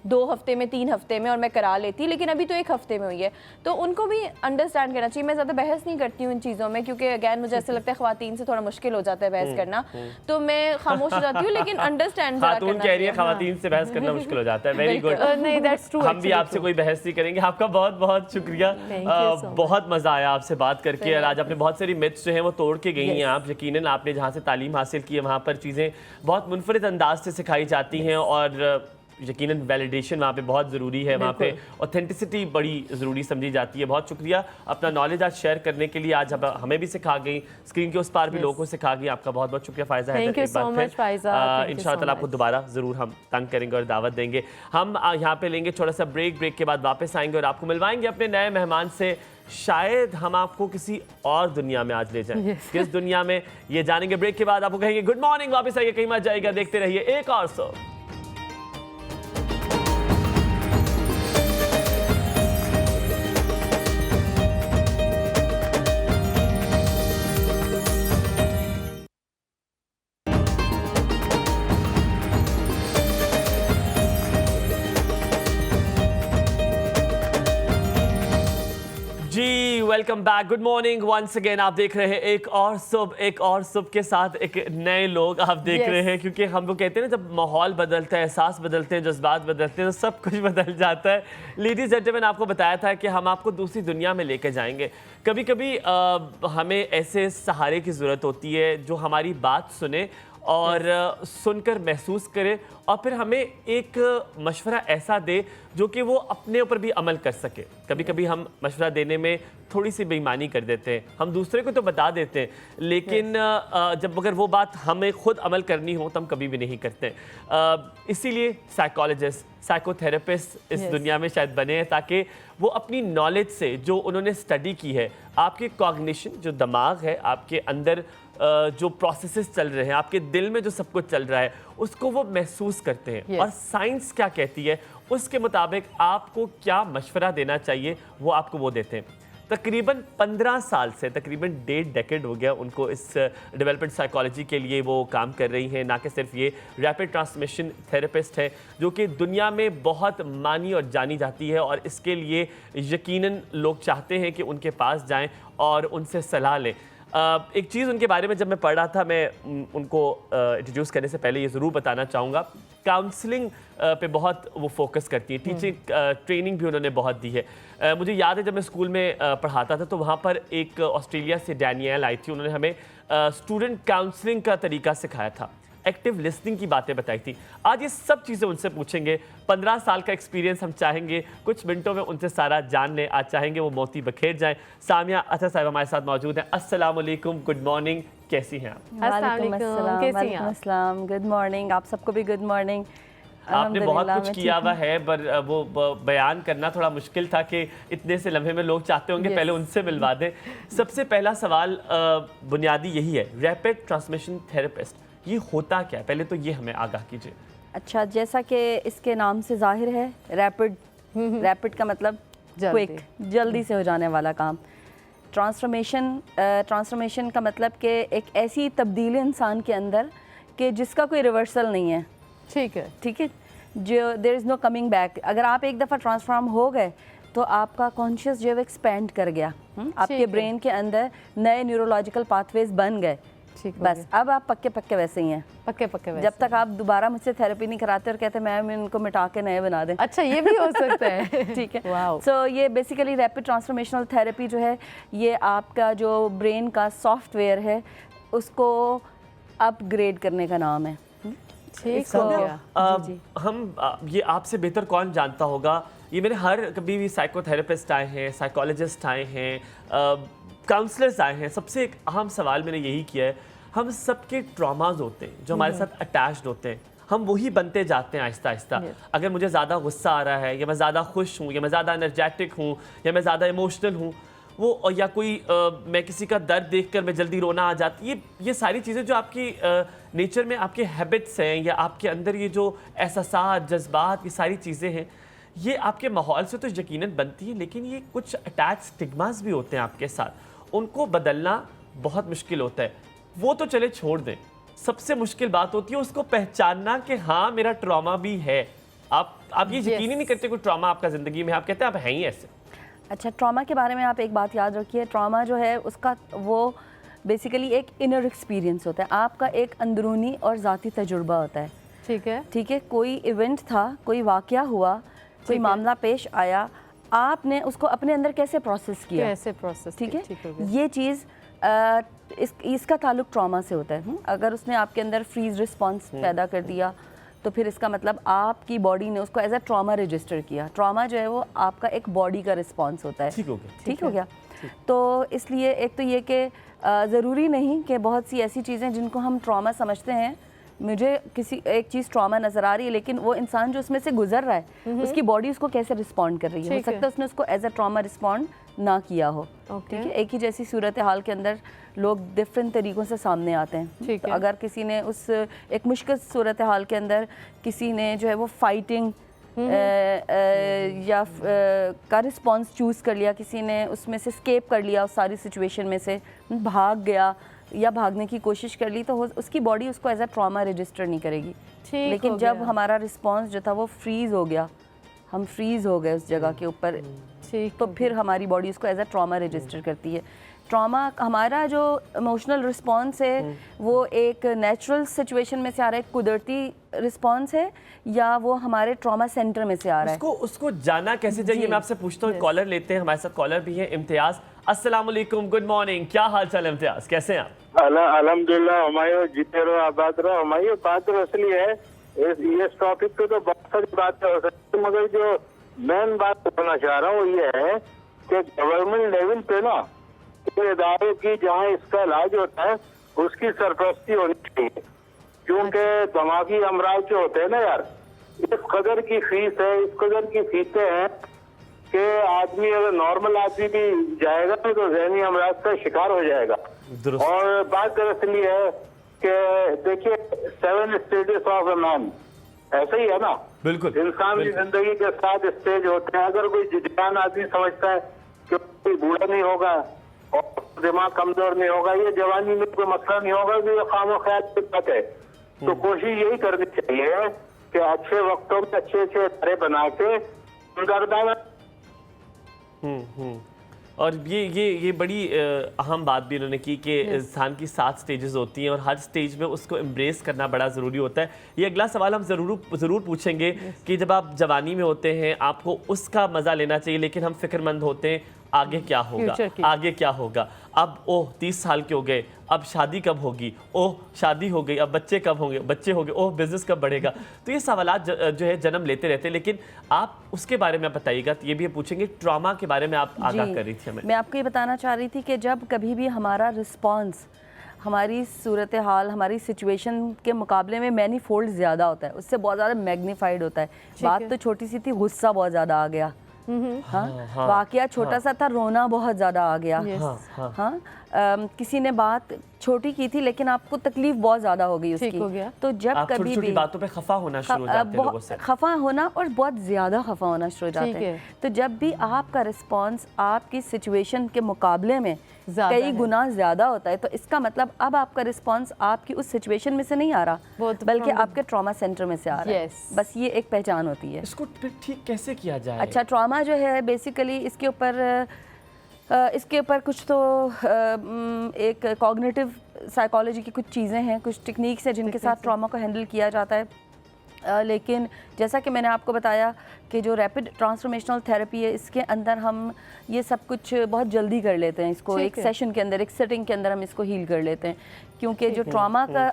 2 हफ्ते में 3 हफ्ते में और मैं करा लेती, लेकिन अभी तो 1 हफ्ते में हुई है। तो उनको भी अंडरस्टैंड करना चाहिए। मैं ज़्यादा बहस नहीं करती हूँ इन चीज़ों में, क्योंकि अगैन मुझे ऐसा लगता है ख़वातीन से थोड़ा मुश्किल हो जाता है बहस करना, तो मैं खामोश हो जाती हूँ। लेकिन अंडरस्टैंड खातून कह रही है ख़वातीन से बहस करना मुश्किल हो जाता है। Very good. नहीं, दैट्स ट्रू। हम भी आपसे कोई बहस नहीं करेंगे। आपका बहुत बहुत शुक्रिया, बहुत मजा आया आपसे बात करके। और आज आपने बहुत सारी मिथ्स जो हैं वो तोड़ के गई हैं आप। यकीनन आपने जहाँ से तालीम हासिल की है वहाँ पर चीज़ें बहुत मुनफरिद अंदाज से सिखाई जाती हैं और यकीनन वैलिडेशन वहाँ पे बहुत ज़रूरी है, वहाँ पे ऑथेंटिसिटी बड़ी ज़रूरी समझी जाती है। बहुत शुक्रिया अपना नॉलेज आज शेयर करने के लिए। आज हमें भी सिखा गई, स्क्रीन के उस पार भी लोगों को सिखा गई। आपका बहुत बहुत शुक्रिया फ़ायज़ा है। इंशाअल्लाह आपको दोबारा ज़रूर हम तंग करेंगे और दावत देंगे। हम यहाँ पे लेंगे छोटा सा ब्रेक के बाद वापस आएंगे और आपको मिलवाएंगे अपने नए मेहमान से। शायद हम आपको किसी और दुनिया में आज ले जाएं। किस दुनिया में ये जानेंगे ब्रेक के बाद। आपको कहेंगे गुड मॉर्निंग, वापस आइए, कहीं मत जाएगा, देखते रहिए एक और show. Welcome back, good morning once again. आप देख रहे हैं एक और सुबह के साथ एक नए लोग आप देख रहे हैं, क्योंकि हम लोग कहते हैं ना जब माहौल बदलता है, एहसास बदलते हैं, जज्बात बदलते हैं, तो सब कुछ बदल जाता है। लेडीज जेंटलमैन, आपको बताया था कि हम आपको दूसरी दुनिया में लेके जाएंगे। कभी कभी हमें ऐसे सहारे की ज़रूरत होती है जो हमारी बात सुने और सुनकर महसूस करे और फिर हमें एक मशवरा ऐसा दे जो कि वो अपने ऊपर भी अमल कर सके। कभी कभी हम मशवरा देने में थोड़ी सी बेईमानी कर देते हैं, हम दूसरे को तो बता देते हैं, लेकिन जब अगर वो बात हमें खुद अमल करनी हो तो हम कभी भी नहीं करते। इसीलिए साइकोलॉजिस्ट, साइकोथेरेपिस्ट इस दुनिया में शायद बने हैं ताकि वो अपनी नॉलेज से, जो उन्होंने स्टडी की है, आपके कॉग्निशन, जो दिमाग है, आपके अंदर जो प्रोसेसेस चल रहे हैं, आपके दिल में जो सब कुछ चल रहा है, उसको वो महसूस करते हैं। और साइंस क्या कहती है उसके मुताबिक आपको क्या मशवरा देना चाहिए वो आपको वो देते हैं। तकरीबन 15 साल से, तकरीबन 1.5 डेकेड हो गया उनको इस डेवलपमेंट साइकोलॉजी के लिए वो काम कर रही हैं। ना कि सिर्फ ये रैपिड ट्रांसमिशन थेरेपिस्ट है जो कि दुनिया में बहुत मानी और जानी जाती है, और इसके लिए यकीनन लोग चाहते हैं कि उनके पास जाएं और उनसे सलाह लें। एक चीज़ उनके बारे में जब मैं पढ़ रहा था, मैं उनको इंट्रोड्यूस करने से पहले ये ज़रूर बताना चाहूँगा, काउंसलिंग पे बहुत वो फोकस करती हैं, टीचिंग ट्रेनिंग भी उन्होंने बहुत दी है। मुझे याद है जब मैं स्कूल में पढ़ाता था तो वहाँ पर एक ऑस्ट्रेलिया से डैनियल आई थी, उन्होंने हमें स्टूडेंट काउंसलिंग का तरीका सिखाया था, एक्टिव लिसनिंग की बातें बताई थी। आज ये सब चीज़ें उनसे पूछेंगे। 15 साल का एक्सपीरियंस हम चाहेंगे कुछ मिनटों में उनसे सारा जान लें। आज चाहेंगे वो मोती बखेर जाएं। सामिया अतर साहिब हमारे साथ मौजूद हैं। अस्सलाम वालेकुम, गुड मॉर्निंग, कैसी हैं आप? अस्सलाम, गुड मॉर्निंग, आप सबको भी गुड मॉर्निंग। आपने बहुत कुछ किया हुआ है, पर वो बयान करना थोड़ा मुश्किल था कि इतने से लम्हे में लोग चाहते होंगे पहले उनसे मिलवा दें। सबसे पहला सवाल बुनियादी यही है, रैपिड ट्रांसमिशन थेरेपिस्ट ये होता क्या है? पहले तो ये हमें आगाह कीजिए। अच्छा, जैसा कि इसके नाम से जाहिर है, रैपिड का मतलब क्विक, जल्दी से हो जाने वाला काम। ट्रांसफॉर्मेशन का मतलब कि एक ऐसी तब्दीली इंसान के अंदर कि जिसका कोई रिवर्सल नहीं है। ठीक है, जो there is no coming back. अगर आप एक दफ़ा ट्रांसफॉर्म हो गए तो आपका कॉन्शियस जो है एक्सपेंड कर गया, आपके ब्रेन के अंदर नए न्यूरोलॉजिकल पाथवेज बन गए। बस अब आप पक्के वैसे ही हैं, पक्के वैसे। जब तक आप दोबारा मुझसे थेरेपी नहीं कराते और कहते मैम इनको मिटा के नए बना दें। अच्छा, ये भी हो सकता है। ठीक है। सो ये बेसिकली रैपिड ट्रांसफॉर्मेशनल थेरेपी जो है, ये आपका जो ब्रेन का सॉफ्टवेयर है उसको अपग्रेड करने का नाम है। ठीक हो गया। हम ये आपसे बेहतर कौन जानता होगा, ये मेरे हर कभी भी साइकोथेरेपिस्ट आए हैं, साइकोलॉजिस्ट आए हैं, काउंसलर्स आए हैं, सबसे एक अहम सवाल मैंने यही किया है, हम सबके ट्रॉमाज होते हैं जो हमारे साथ अटैच्ड होते हैं, हम वही बनते जाते हैं आहिस्ता आहिस्ता। अगर मुझे ज़्यादा गुस्सा आ रहा है, या मैं ज़्यादा खुश हूँ, या मैं ज़्यादा एनर्जेटिक हूँ, या मैं ज़्यादा इमोशनल हूँ, वो या कोई मैं किसी का दर्द देखकर मैं जल्दी रोना आ जाती, ये सारी चीज़ें जो आपकी नेचर में आपके हैबिट्स हैं या आपके अंदर ये जो एहसास, जज्बात, ये सारी चीज़ें हैं, ये आपके माहौल से तो यकीनन बनती है, लेकिन ये कुछ अटैच स्टिग्मास भी होते हैं आपके साथ, उनको बदलना बहुत मुश्किल होता है। वो तो चले छोड़ दें, सबसे मुश्किल बात होती है उसको पहचानना कि हाँ मेरा ट्रॉमा भी है। आप ये यकीन ही नहीं करते कोई ट्रॉमा आपका ज़िंदगी में, आप कहते हैं आप हैं ही ऐसे। अच्छा, ट्रॉमा के बारे में आप एक बात याद रखिए, ट्रॉमा जो है उसका वो बेसिकली एक इनर एक्सपीरियंस होता है, आपका एक अंदरूनी और ज़ाती तजुर्बा होता है। ठीक है, ठीक है, कोई इवेंट था, कोई वाक़या हुआ, कोई मामला पेश आया, आपने उसको अपने अंदर कैसे प्रोसेस किया, कैसे प्रोसेस, ठीक है, ये चीज़ इसका ताल्लुक ट्रॉमा से होता है। अगर उसने आपके अंदर फ्रीज रिस्पॉन्स पैदा कर दिया तो फिर इसका मतलब आपकी बॉडी ने उसको एज अ ट्रॉमा रजिस्टर किया। ट्रॉमा जो है वो आपका एक बॉडी का रिस्पॉन्स होता है। ठीक हो गया। तो इसलिए एक तो ये कि ज़रूरी नहीं कि बहुत सी ऐसी चीज़ें जिनको हम ट्रॉमा समझते हैं, मुझे किसी एक चीज़ ट्रॉमा नज़र आ रही है, लेकिन वो इंसान जो उसमें से गुजर रहा है उसकी बॉडी उसको कैसे रिस्पॉन्ड कर रही है, हो सकता है उसने उसको एज अ ट्रॉमा रिस्पॉन्ड ना किया हो। ठीक है, एक ही जैसी सूरत हाल के अंदर लोग डिफरेंट तरीक़ों से सामने आते हैं। तो अगर किसी ने उस एक मुश्किल सूरत हाल के अंदर किसी ने जो है वो फाइटिंग या का रिस्पॉन्स चूज़ कर लिया, किसी ने उसमें से स्केप कर लिया, उस सारी सिचुएशन में से भाग गया या भागने की कोशिश कर ली, तो उसकी बॉडी उसको एज अ ट्रॉमा रजिस्टर नहीं करेगी। लेकिन जब हमारा रिस्पॉन्स जो था वो फ्रीज़ हो गया, हम फ्रीज़ हो गए उस जगह के ऊपर, तो फिर हमारी बॉडी उसको एज अ ट्रॉमा रजिस्टर करती है। ट्रॉमा हमारा जो इमोशनल रिस्पॉन्स है वो एक नेचुरल सिचुएशन में से आ रहा है, कुदरती रिस्पॉन्स है, या वो हमारे ट्रॉमा सेंटर में से आ रहा है। उसको जाना कैसे चाहिए, मैं आपसे पूछता हूँ। कॉलर लेते हैं, हमारे साथ कॉलर भी है इम्तियाज। अस्सलाम वालेकुम, गुड मॉर्निंग, क्या हाल चाल है इम्तियाज, कैसे हैं आप? अल्हम्दुलिल्लाह हमारे जीते रहो, आबाद रहो। हमारी बात तो असली है, इस टॉपिक पे तो बहुत सारी बातें हो सकती है, मगर जो मेन बात करना चाह रहा हूँ ये है कि गवर्नमेंट लेवल पे ना इदारों की जहाँ इसका इलाज होता है उसकी सरपरस्ती होनी चाहिए, क्योंकि दिमागी अमराज जो होते हैं ना यार, इस कदर की फीस है, इस कदर की फीसें हैं कि आदमी अगर नॉर्मल आदमी भी जाएगा तो जहनी अमराज का शिकार हो जाएगा। और बात दरअसल ये है कि देखिए 7 स्टेजेस ऑफ अ मैन, ऐसा ही है ना, बिल्कुल इंसान की जिंदगी के 7 स्टेज होते हैं। अगर कोई जवान आदमी समझता है कि कोई बूढ़ा नहीं होगा और दिमाग कमजोर नहीं होगा, ये जवानी में कोई मसला नहीं होगा, तो ये खामो ख्याल की बात है। तो कोशिश यही करनी चाहिए कि अच्छे वक्तों में अच्छे अच्छे तरह बना के और ये बड़ी अहम बात भी इन्होंने की कि इंसान की 7 स्टेजेस होती हैं और हर स्टेज में उसको एम्ब्रेस करना बड़ा ज़रूरी होता है। ये अगला सवाल हम ज़रूर पूछेंगे कि जब आप जवानी में होते हैं आपको उसका मज़ा लेना चाहिए, लेकिन हम फिक्रमंद होते हैं आगे क्या होगा, आगे क्या होगा, अब ओह 30 साल के हो गए, अब शादी कब होगी, ओह शादी हो गई, अब बच्चे कब होंगे, बच्चे हो गए, ओह बिजनेस कब बढ़ेगा। तो ये सवालात जो है जन्म लेते रहते हैं, लेकिन आप उसके बारे में बताइएगा। तो ये भी पूछेंगे, ट्रॉमा के बारे में आप आगाह कर रही थी हमें। मैं आपको ये बताना चाह रही थी कि जब कभी भी हमारा रिस्पॉन्स हमारी सूरत हाल, हमारी सिचुएशन के मुकाबले में मैनी फोल्ड ज़्यादा होता है, उससे बहुत ज़्यादा मैग्नीफाइड होता है। बात तो छोटी सी थी, गुस्सा बहुत ज़्यादा आ गया, हाँ, वाकया छोटा सा था, रोना बहुत ज़्यादा आ गया, हाँ, किसी ने बात छोटी की थी लेकिन आपको तकलीफ बहुत ज़्यादा हो गई उसकी, तो जब आप कभी भी बातों पे खफा होना शुरू हो जाते हैं, लोगों से खफा होना और बहुत ज़्यादा खफा होना शुरू हो जाते हैं। तो जब भी आपका रिस्पॉन्स आपकी सिचुएशन के मुकाबले में कई गुना ज़्यादा होता है, तो इसका मतलब अब आपका रिस्पॉन्स आपकी उस सिचुएशन में से नहीं आ रहा, बल्कि आपके ट्रॉमा सेंटर में से आ रहा है। बस ये एक पहचान होती है। इसको ठीक कैसे किया जाए? अच्छा, ट्रॉमा जो है बेसिकली इसके ऊपर कुछ तो एक कॉग्निटिव साइकोलॉजी की कुछ चीज़ें हैं, कुछ टेक्निक्स हैं जिनके साथ ट्रॉमा को हैंडल किया जाता है। लेकिन जैसा कि मैंने आपको बताया कि जो रैपिड ट्रांसफॉर्मेशनल थेरेपी है, इसके अंदर हम ये सब कुछ बहुत जल्दी कर लेते हैं, इसको एक सेशन के अंदर, एक सेटिंग के अंदर हम इसको हील कर लेते हैं, क्योंकि जो ट्रॉमा का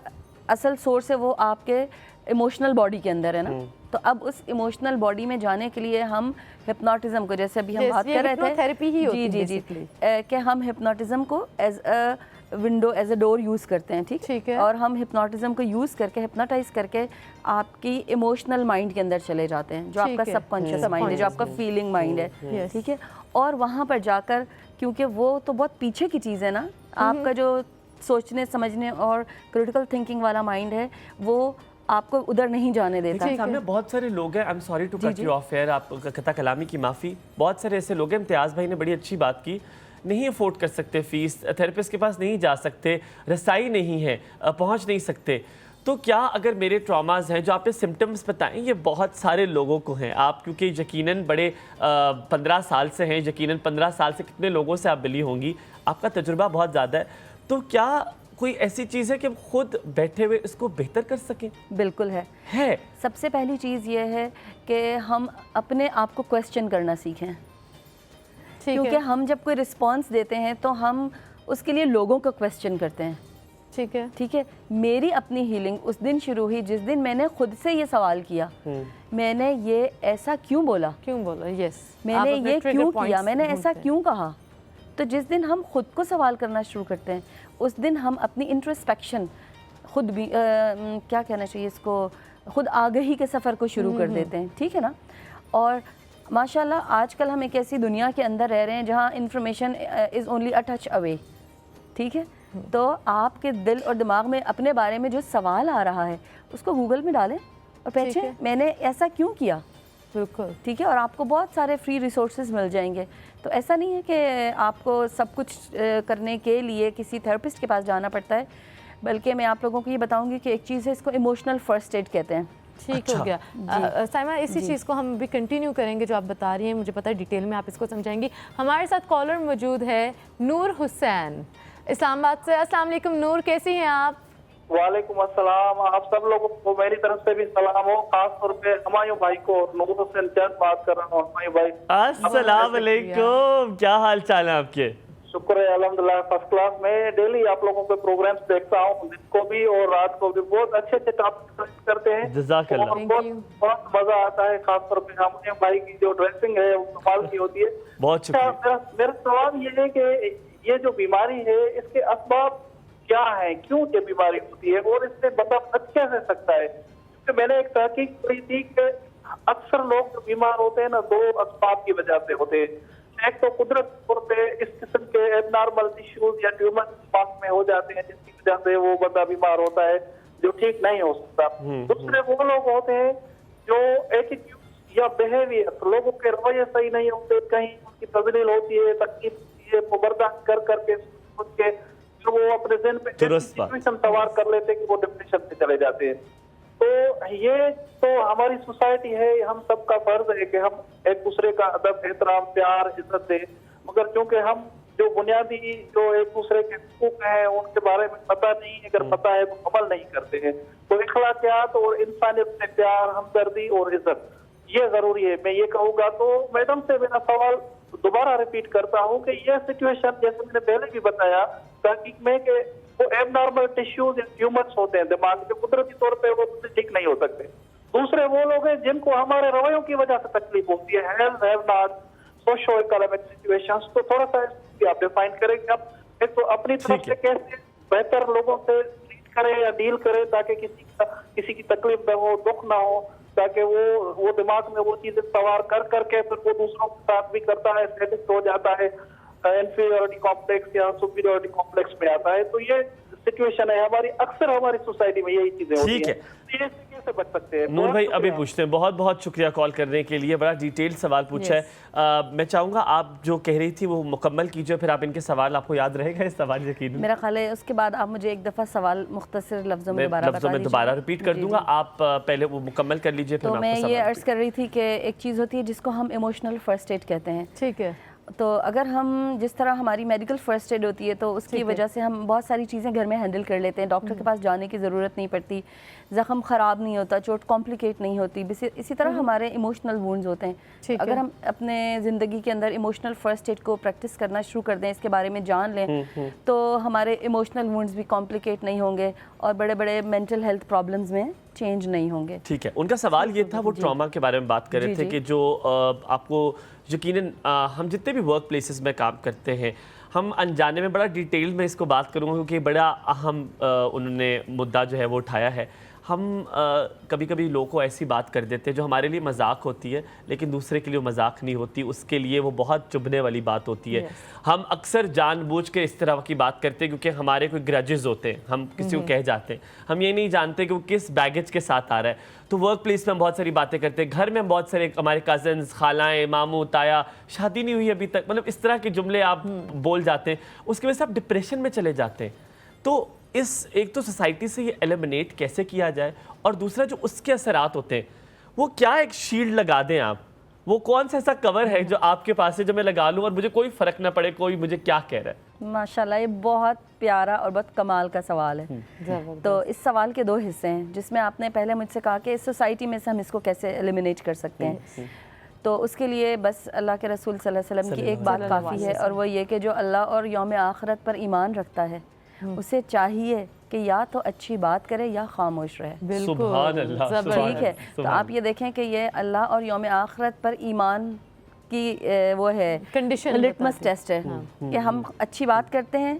असल सोर्स है वो आपके इमोशनल बॉडी के अंदर है ना। तो अब उस इमोशनल बॉडी में जाने के लिए हम हिप्नोटिज्म को, जैसे अभी हम बात कर रहे थे, थेरेपी ही होती है जी, कि हम हिप्नोटिज्म को as a window, as a door use करते हैं, ठीक है, और हम हिप्नोटिज्म को यूज़ करके, हिप्नोटाइज करके आपकी इमोशनल माइंड के अंदर चले जाते हैं, जो आपका सबकॉन्शियस माइंड है, जो आपका फीलिंग माइंड है, ठीक है, और वहाँ पर जाकर क्योंकि वो तो बहुत पीछे की चीज़ है ना। आपका जो सोचने समझने और क्रिटिकल थिंकिंग वाला माइंड है वो आपको उधर नहीं जाने देता। सामने बहुत सारे लोग हैं, I am sorry to cut you off air, आप कथा कलामी की माफ़ी, बहुत सारे ऐसे लोग हैं, इम्तियाज़ भाई ने बड़ी अच्छी बात की, नहीं अफोर्ड कर सकते फीस, थेरेपिस्ट के पास नहीं जा सकते, रसाई नहीं है, पहुंच नहीं सकते। तो क्या अगर मेरे ट्रॉमास हैं जो आपने सिम्टम्स बताएं, ये बहुत सारे लोगों को हैं, आप क्योंकि यकीनन बड़े 15 साल से हैं, यकीनन 15 साल से कितने लोगों से आप मिली होंगी, आपका तजुर्बा बहुत ज़्यादा है, तो क्या कोई ऐसी चीज़ है कि हम खुद बैठे हुए इसको बेहतर कर सकें? बिल्कुल है। सबसे पहली चीज़ ये है कि हम अपने आप को क्वेश्चन करना सीखें, क्योंकि हम जब कोई रिस्पॉन्स देते हैं तो हम उसके लिए लोगों को क्वेश्चन करते हैं। ठीक है। मेरी अपनी हीलिंग उस दिन शुरू हुई जिस दिन मैंने खुद से ये सवाल किया, मैंने ये ऐसा क्यों बोला, यस, मैंने ये क्यों किया, मैंने ऐसा क्यों कहा। तो जिस दिन हम खुद को सवाल करना शुरू करते हैं उस दिन हम अपनी इंट्रोस्पेक्शन खुद भी क्या कहना चाहिए इसको, खुद आगाही के सफ़र को शुरू कर देते हैं। ठीक है ना। और माशाल्लाह आजकल हम एक ऐसी दुनिया के अंदर रह रहे हैं जहाँ information is only a touch away. ठीक है। तो आपके दिल और दिमाग में अपने बारे में जो सवाल आ रहा है उसको गूगल में डालें और पूछें मैंने ऐसा क्यों किया। बिल्कुल। ठीक है। और आपको बहुत सारे फ्री रिसोर्सेज मिल जाएंगे। तो ऐसा नहीं है कि आपको सब कुछ करने के लिए किसी थेरेपिस्ट के पास जाना पड़ता है, बल्कि मैं आप लोगों को ये बताऊंगी कि एक चीज़ है, इसको इमोशनल फर्स्ट एड कहते हैं। ठीक हो गया साइमा, इसी चीज़ को हम भी कंटिन्यू करेंगे जो आप बता रही हैं, मुझे पता है डिटेल में आप इसको समझाएंगी। हमारे साथ कॉलर मौजूद है नूर हुसैन इस्लामाबाद से। अस्सलाम वालेकुम नूर, कैसी हैं आप? वालेकुम अस्सलाम, आप सब लोगों को मेरी तरफ से भी सलाम हो, खास तौर पे हमायूं भाई को। नूर हुसैन चंद बात कर रहा हूँ। हमायूं भाई अस्सलाम वालेकुम, क्या हाल चाल है आपके? शुक्र है अल्हम्दुलिल्लाह, फर्स्ट क्लास। मैं डेली आप लोगों के प्रोग्राम्स देखता हूँ, दिन को भी और रात को भी। बहुत अच्छे अच्छे टॉपिक करते हैं, बहुत मजा आता है। खास तौर पे हमायूं भाई की जो ड्रेसिंग है वो कमाल की होती है। बहुत शुक्रिया। मेरा सवाल ये है कि ये जो बीमारी है इसके असबाब क्या है, क्यों ये बीमारी होती है और इससे बचा कैसे सकता है? क्योंकि मैंने एक तहकीक पढ़ी थी कि अक्सर लोग जो बीमार होते हैं ना, दो असबाब की वजह से होते हैं। एक तो कुदरत तौर पे इस किस्म के एबनॉर्मल टिश्यूज या ट्यूमर पास में हो जाते हैं जिसकी वजह से वो बंदा बीमार होता है जो ठीक नहीं हो सकता। दूसरे वो लोग होते हैं जो एटीट्यूड या बिहेवियर, लोगों के रवैये सही नहीं होते, कहीं उनकी तजलील होती है, तकलीफ होती है, वो बर्दाश्त कर करके सोच के जो वो अपने दिन पे सिचुएशन सवार कर लेते हैं कि वो डिप्रेशन में चले जाते हैं। तो ये तो हमारी सोसाइटी है, हम सबका फर्ज है कि हम एक दूसरे का अदब, एहतराम, प्यार, इज्जत दें। मगर क्योंकि हम जो बुनियादी जो एक दूसरे के हुकूक हैं उनके बारे में पता नहीं है, अगर पता है तो अमल नहीं करते हैं। तो इखलाकियात और इंसानियत से प्यार, हमदर्दी और इज्जत ये जरूरी है। मैं ये कहूँगा। तो मैडम से मेरा सवाल दोबारा रिपीट करता हूँ कि यह सिचुएशन जैसे मैंने पहले भी बताया तहकीक में कि वो एबनॉर्मल टिश्यूज या ट्यूमर्स होते हैं दिमाग के, कुदरती तौर पे वो ठीक नहीं हो सकते। दूसरे वो लोग हैं जिनको हमारे रवैयों की वजह से तकलीफ होती है, health have not, socio economic situations. तो थोड़ा सा आप डिफाइन करेंगे आप एक तो अपनी तरफ से कैसे बेहतर लोगों से ट्रीट करें या डील करें ताकि किसी की तकलीफ में हो, दुख ना हो, ताकि वो दिमाग में वो चीजें सवार कर करके फिर वो दूसरों के साथ भी करता है, सेटिस्फाइड हो जाता है, इंफीरियरिटी कॉम्प्लेक्स या सुपीरियरिटी कॉम्प्लेक्स में आता है। तो ये सिचुएशन है हमारी, अक्सर हमारी सोसाइटी में यही चीजें होती हैं। तो ये कैसे बच सकते हैं? नूर भाई अभी पूछते हैं। बहुत बहुत शुक्रिया कॉल करने के लिए, बड़ा डिटेल सवाल पूछा है। मैं चाहूँगा आप जो कह रही थी वो मुकम्मल कीजिए, फिर आप इनके सवाल, आपको याद रहेगा इस सवाल यकीन? मेरा ख्याल है उसके बाद आप मुझे एक दफ़ा सवाल मुख्तसर लफ्ज़ों में दोबारा रिपीट कर दूंगा, आप पहले वो मुकम्मल कर लीजिए। तो मैं ये अर्ज़ कर रही थी कि एक चीज़ होती है जिसको हम इमोशनल फर्स्ट एड कहते हैं। ठीक है। तो अगर हम जिस तरह हमारी मेडिकल फर्स्ट एड होती है तो उसकी वजह से हम बहुत सारी चीज़ें घर में हैंडल कर लेते हैं, डॉक्टर के पास जाने की ज़रूरत नहीं पड़ती, ज़ख़म ख़राब नहीं होता, चोट कॉम्प्लिकेट नहीं होती। इसी तरह हमारे इमोशनल वुंड्स होते हैं। अगर हम अपने ज़िंदगी के अंदर इमोशनल फ़र्स्ट एड को प्रैक्टिस करना शुरू कर दें, इसके बारे में जान लें, तो हमारे इमोशनल वुंड्स भी कॉम्प्लिकेट नहीं होंगे और बड़े बड़े मेंटल हेल्थ प्रॉब्लम्स में चेंज नहीं होंगे। ठीक है। उनका सवाल ये था, वो ट्रॉमा के बारे में बात कर रहे थे कि जो आपको यकीनन हम जितने भी वर्क प्लेसेस में काम करते हैं, हम अनजाने में बड़ा डिटेल में इसको बात करूँगा क्योंकि बड़ा अहम उन्होंने मुद्दा जो है वो उठाया है। हम कभी कभी लोगों को ऐसी बात कर देते हैं जो हमारे लिए मजाक होती है, लेकिन दूसरे के लिए मजाक नहीं होती, उसके लिए वो बहुत चुभने वाली बात होती है। हम अक्सर जानबूझ के इस तरह की बात करते हैं क्योंकि हमारे कोई ग्रजेस होते हैं, हम किसी को कह जाते हैं, हम ये नहीं जानते कि वो किस बैगेज के साथ आ रहा है। तो वर्क प्लेस में हम बहुत सारी बातें करते हैं, घर में हम बहुत सारे, हमारे कजन्स, खालाएँ, मामू, ताया, शादी नहीं हुई अभी तक, मतलब इस तरह के जुमले आप बोल जाते हैं, उसकी वजह से आप डिप्रेशन में चले जाते हैं। तो इस एक तो सोसाइटी से ये एलिमिनेट कैसे किया जाए, और दूसरा जो उसके असरात होते हैं, वो क्या एक शील्ड लगा दें आप, वो कौन सा ऐसा कवर है जो आपके पास है जो मैं लगा लूं और मुझे कोई फर्क ना पड़े कोई मुझे क्या कह रहा है। माशाल्लाह, ये बहुत प्यारा और बहुत कमाल का सवाल है। तो इस सवाल के 2 हिस्से हैं, जिसमें आपने पहले मुझसे कहा कि इस सोसाइटी में से हम इसको कैसे एलिमिनेट कर सकते हैं। तो उसके लिए बस अल्लाह के रसूल सल्लल्लाहु अलैहि वसल्लम की एक बात काफ़ी है, और वो ये कि जो अल्लाह और यौम आखिरत पर ईमान रखता है उसे चाहिए कि या तो अच्छी बात करे या खामोश रहे। सुभान अल्लाह, ठीक है। तो आप ये देखें कि ये अल्लाह और यौम आखिरत पर ईमान की वो है कंडीशन, लिटमस टेस्ट है कि हम अच्छी बात करते हैं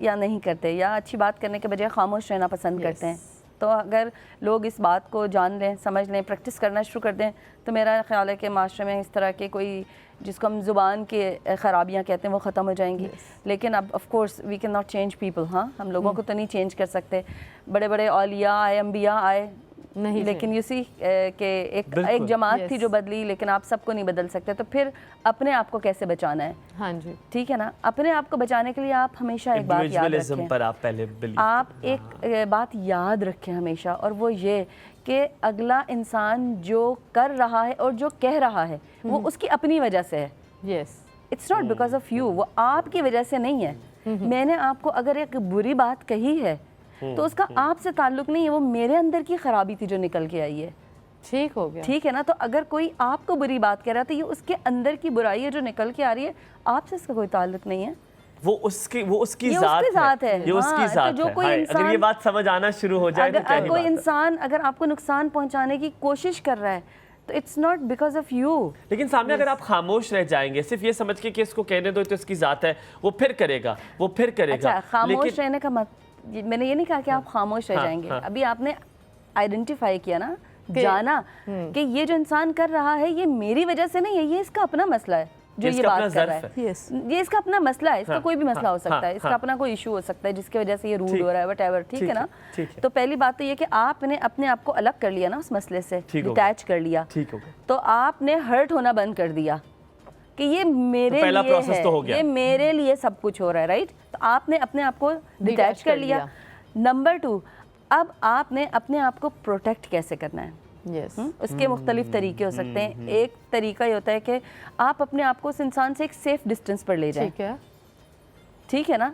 या नहीं करते, या अच्छी बात करने के बजाय खामोश रहना पसंद करते हैं। तो अगर लोग इस बात को जान लें, समझ लें, प्रैक्टिस करना शुरू कर दें, तो मेरा ख्याल है कि माशरे में इस तरह के कोई जिसको हम ज़ुबान के ख़राबियाँ कहते हैं वो ख़त्म हो जाएंगी। लेकिन अब of course we can not change people. हाँ, हम लोगों को तो नहीं चेंज कर सकते, बड़े बड़े औलिया आए, अम्बिया आए नहीं, लेकिन यू सी कि एक जमात थी जो बदली, लेकिन आप सबको नहीं बदल सकते। तो फिर अपने आप को कैसे बचाना है? हाँ जी, ठीक है ना। अपने आप को बचाने के लिए आप हमेशा एक बात याद रखें, पर आप पहले आप एक बात याद रखें हमेशा, और वो ये कि अगला इंसान जो कर रहा है और जो कह रहा है वो उसकी अपनी वजह से है। Yes, it's not because of you, वो आपकी वजह से नहीं है। मैंने आपको अगर एक बुरी बात कही है तो उसका आपसे ताल्लुक नहीं है, वो मेरे अंदर की खराबी थी जो निकल के आई है। ठीक हो गया, ठीक है ना। तो अगर कोई आपको बुरी बात कह रहा है तो ये उसके अंदर की बुराई है जो निकल के आ रही है, आपसे इसका कोई ताल्लुक नहीं है। वो उसकी जात है, ये उसकी जात है। अगर ये बात समझ आना शुरू हो जाए तो क्या ही कोई बात है। इंसान अगर आपको नुकसान पहुंचाने की कोशिश कर रहा है तो it's not because of you. लेकिन सामने अगर आप खामोश रह जाएंगे, सिर्फ ये समझ के कि इसको कहने दो तो इसकी जात है, वो फिर करेगा, वो फिर करेगा। अच्छा, खामोश रहने का मैंने ये नहीं कहा कि आप खामोश रह जाएंगे। अभी आपने आइडेंटिफाई किया ना, जाना कि ये जो इंसान कर रहा है ये मेरी वजह से नहीं है, ये इसका अपना मसला है जो ये बात कर रहा है। ये इसका अपना मसला है, इसका कोई भी मसला हो सकता है, इसका अपना कोई इशू हो सकता है जिसकी वजह से ये रूड हो रहा है, व्हाटएवर। ठीक है ना। तो पहली बात तो ये कि आपने अपने आप को अलग कर लिया ना उस मसले से, डिटैच कर लिया, तो आपने हर्ट होना बंद कर दिया कि ये मेरे लिए है, ये मेरे लिए सब कुछ हो रहा है, राइट। तो आपने अपने आप को डिटैच कर लिया। नंबर 2, अब आपने अपने आप को प्रोटेक्ट कैसे करना है। उसके मुख्तलिफ तरीके हो सकते हैं। एक तरीका ये होता है कि आप अपने आप को उस इंसान से एक सेफ डिस्टेंस पर ले जाएं, ठीक है ना।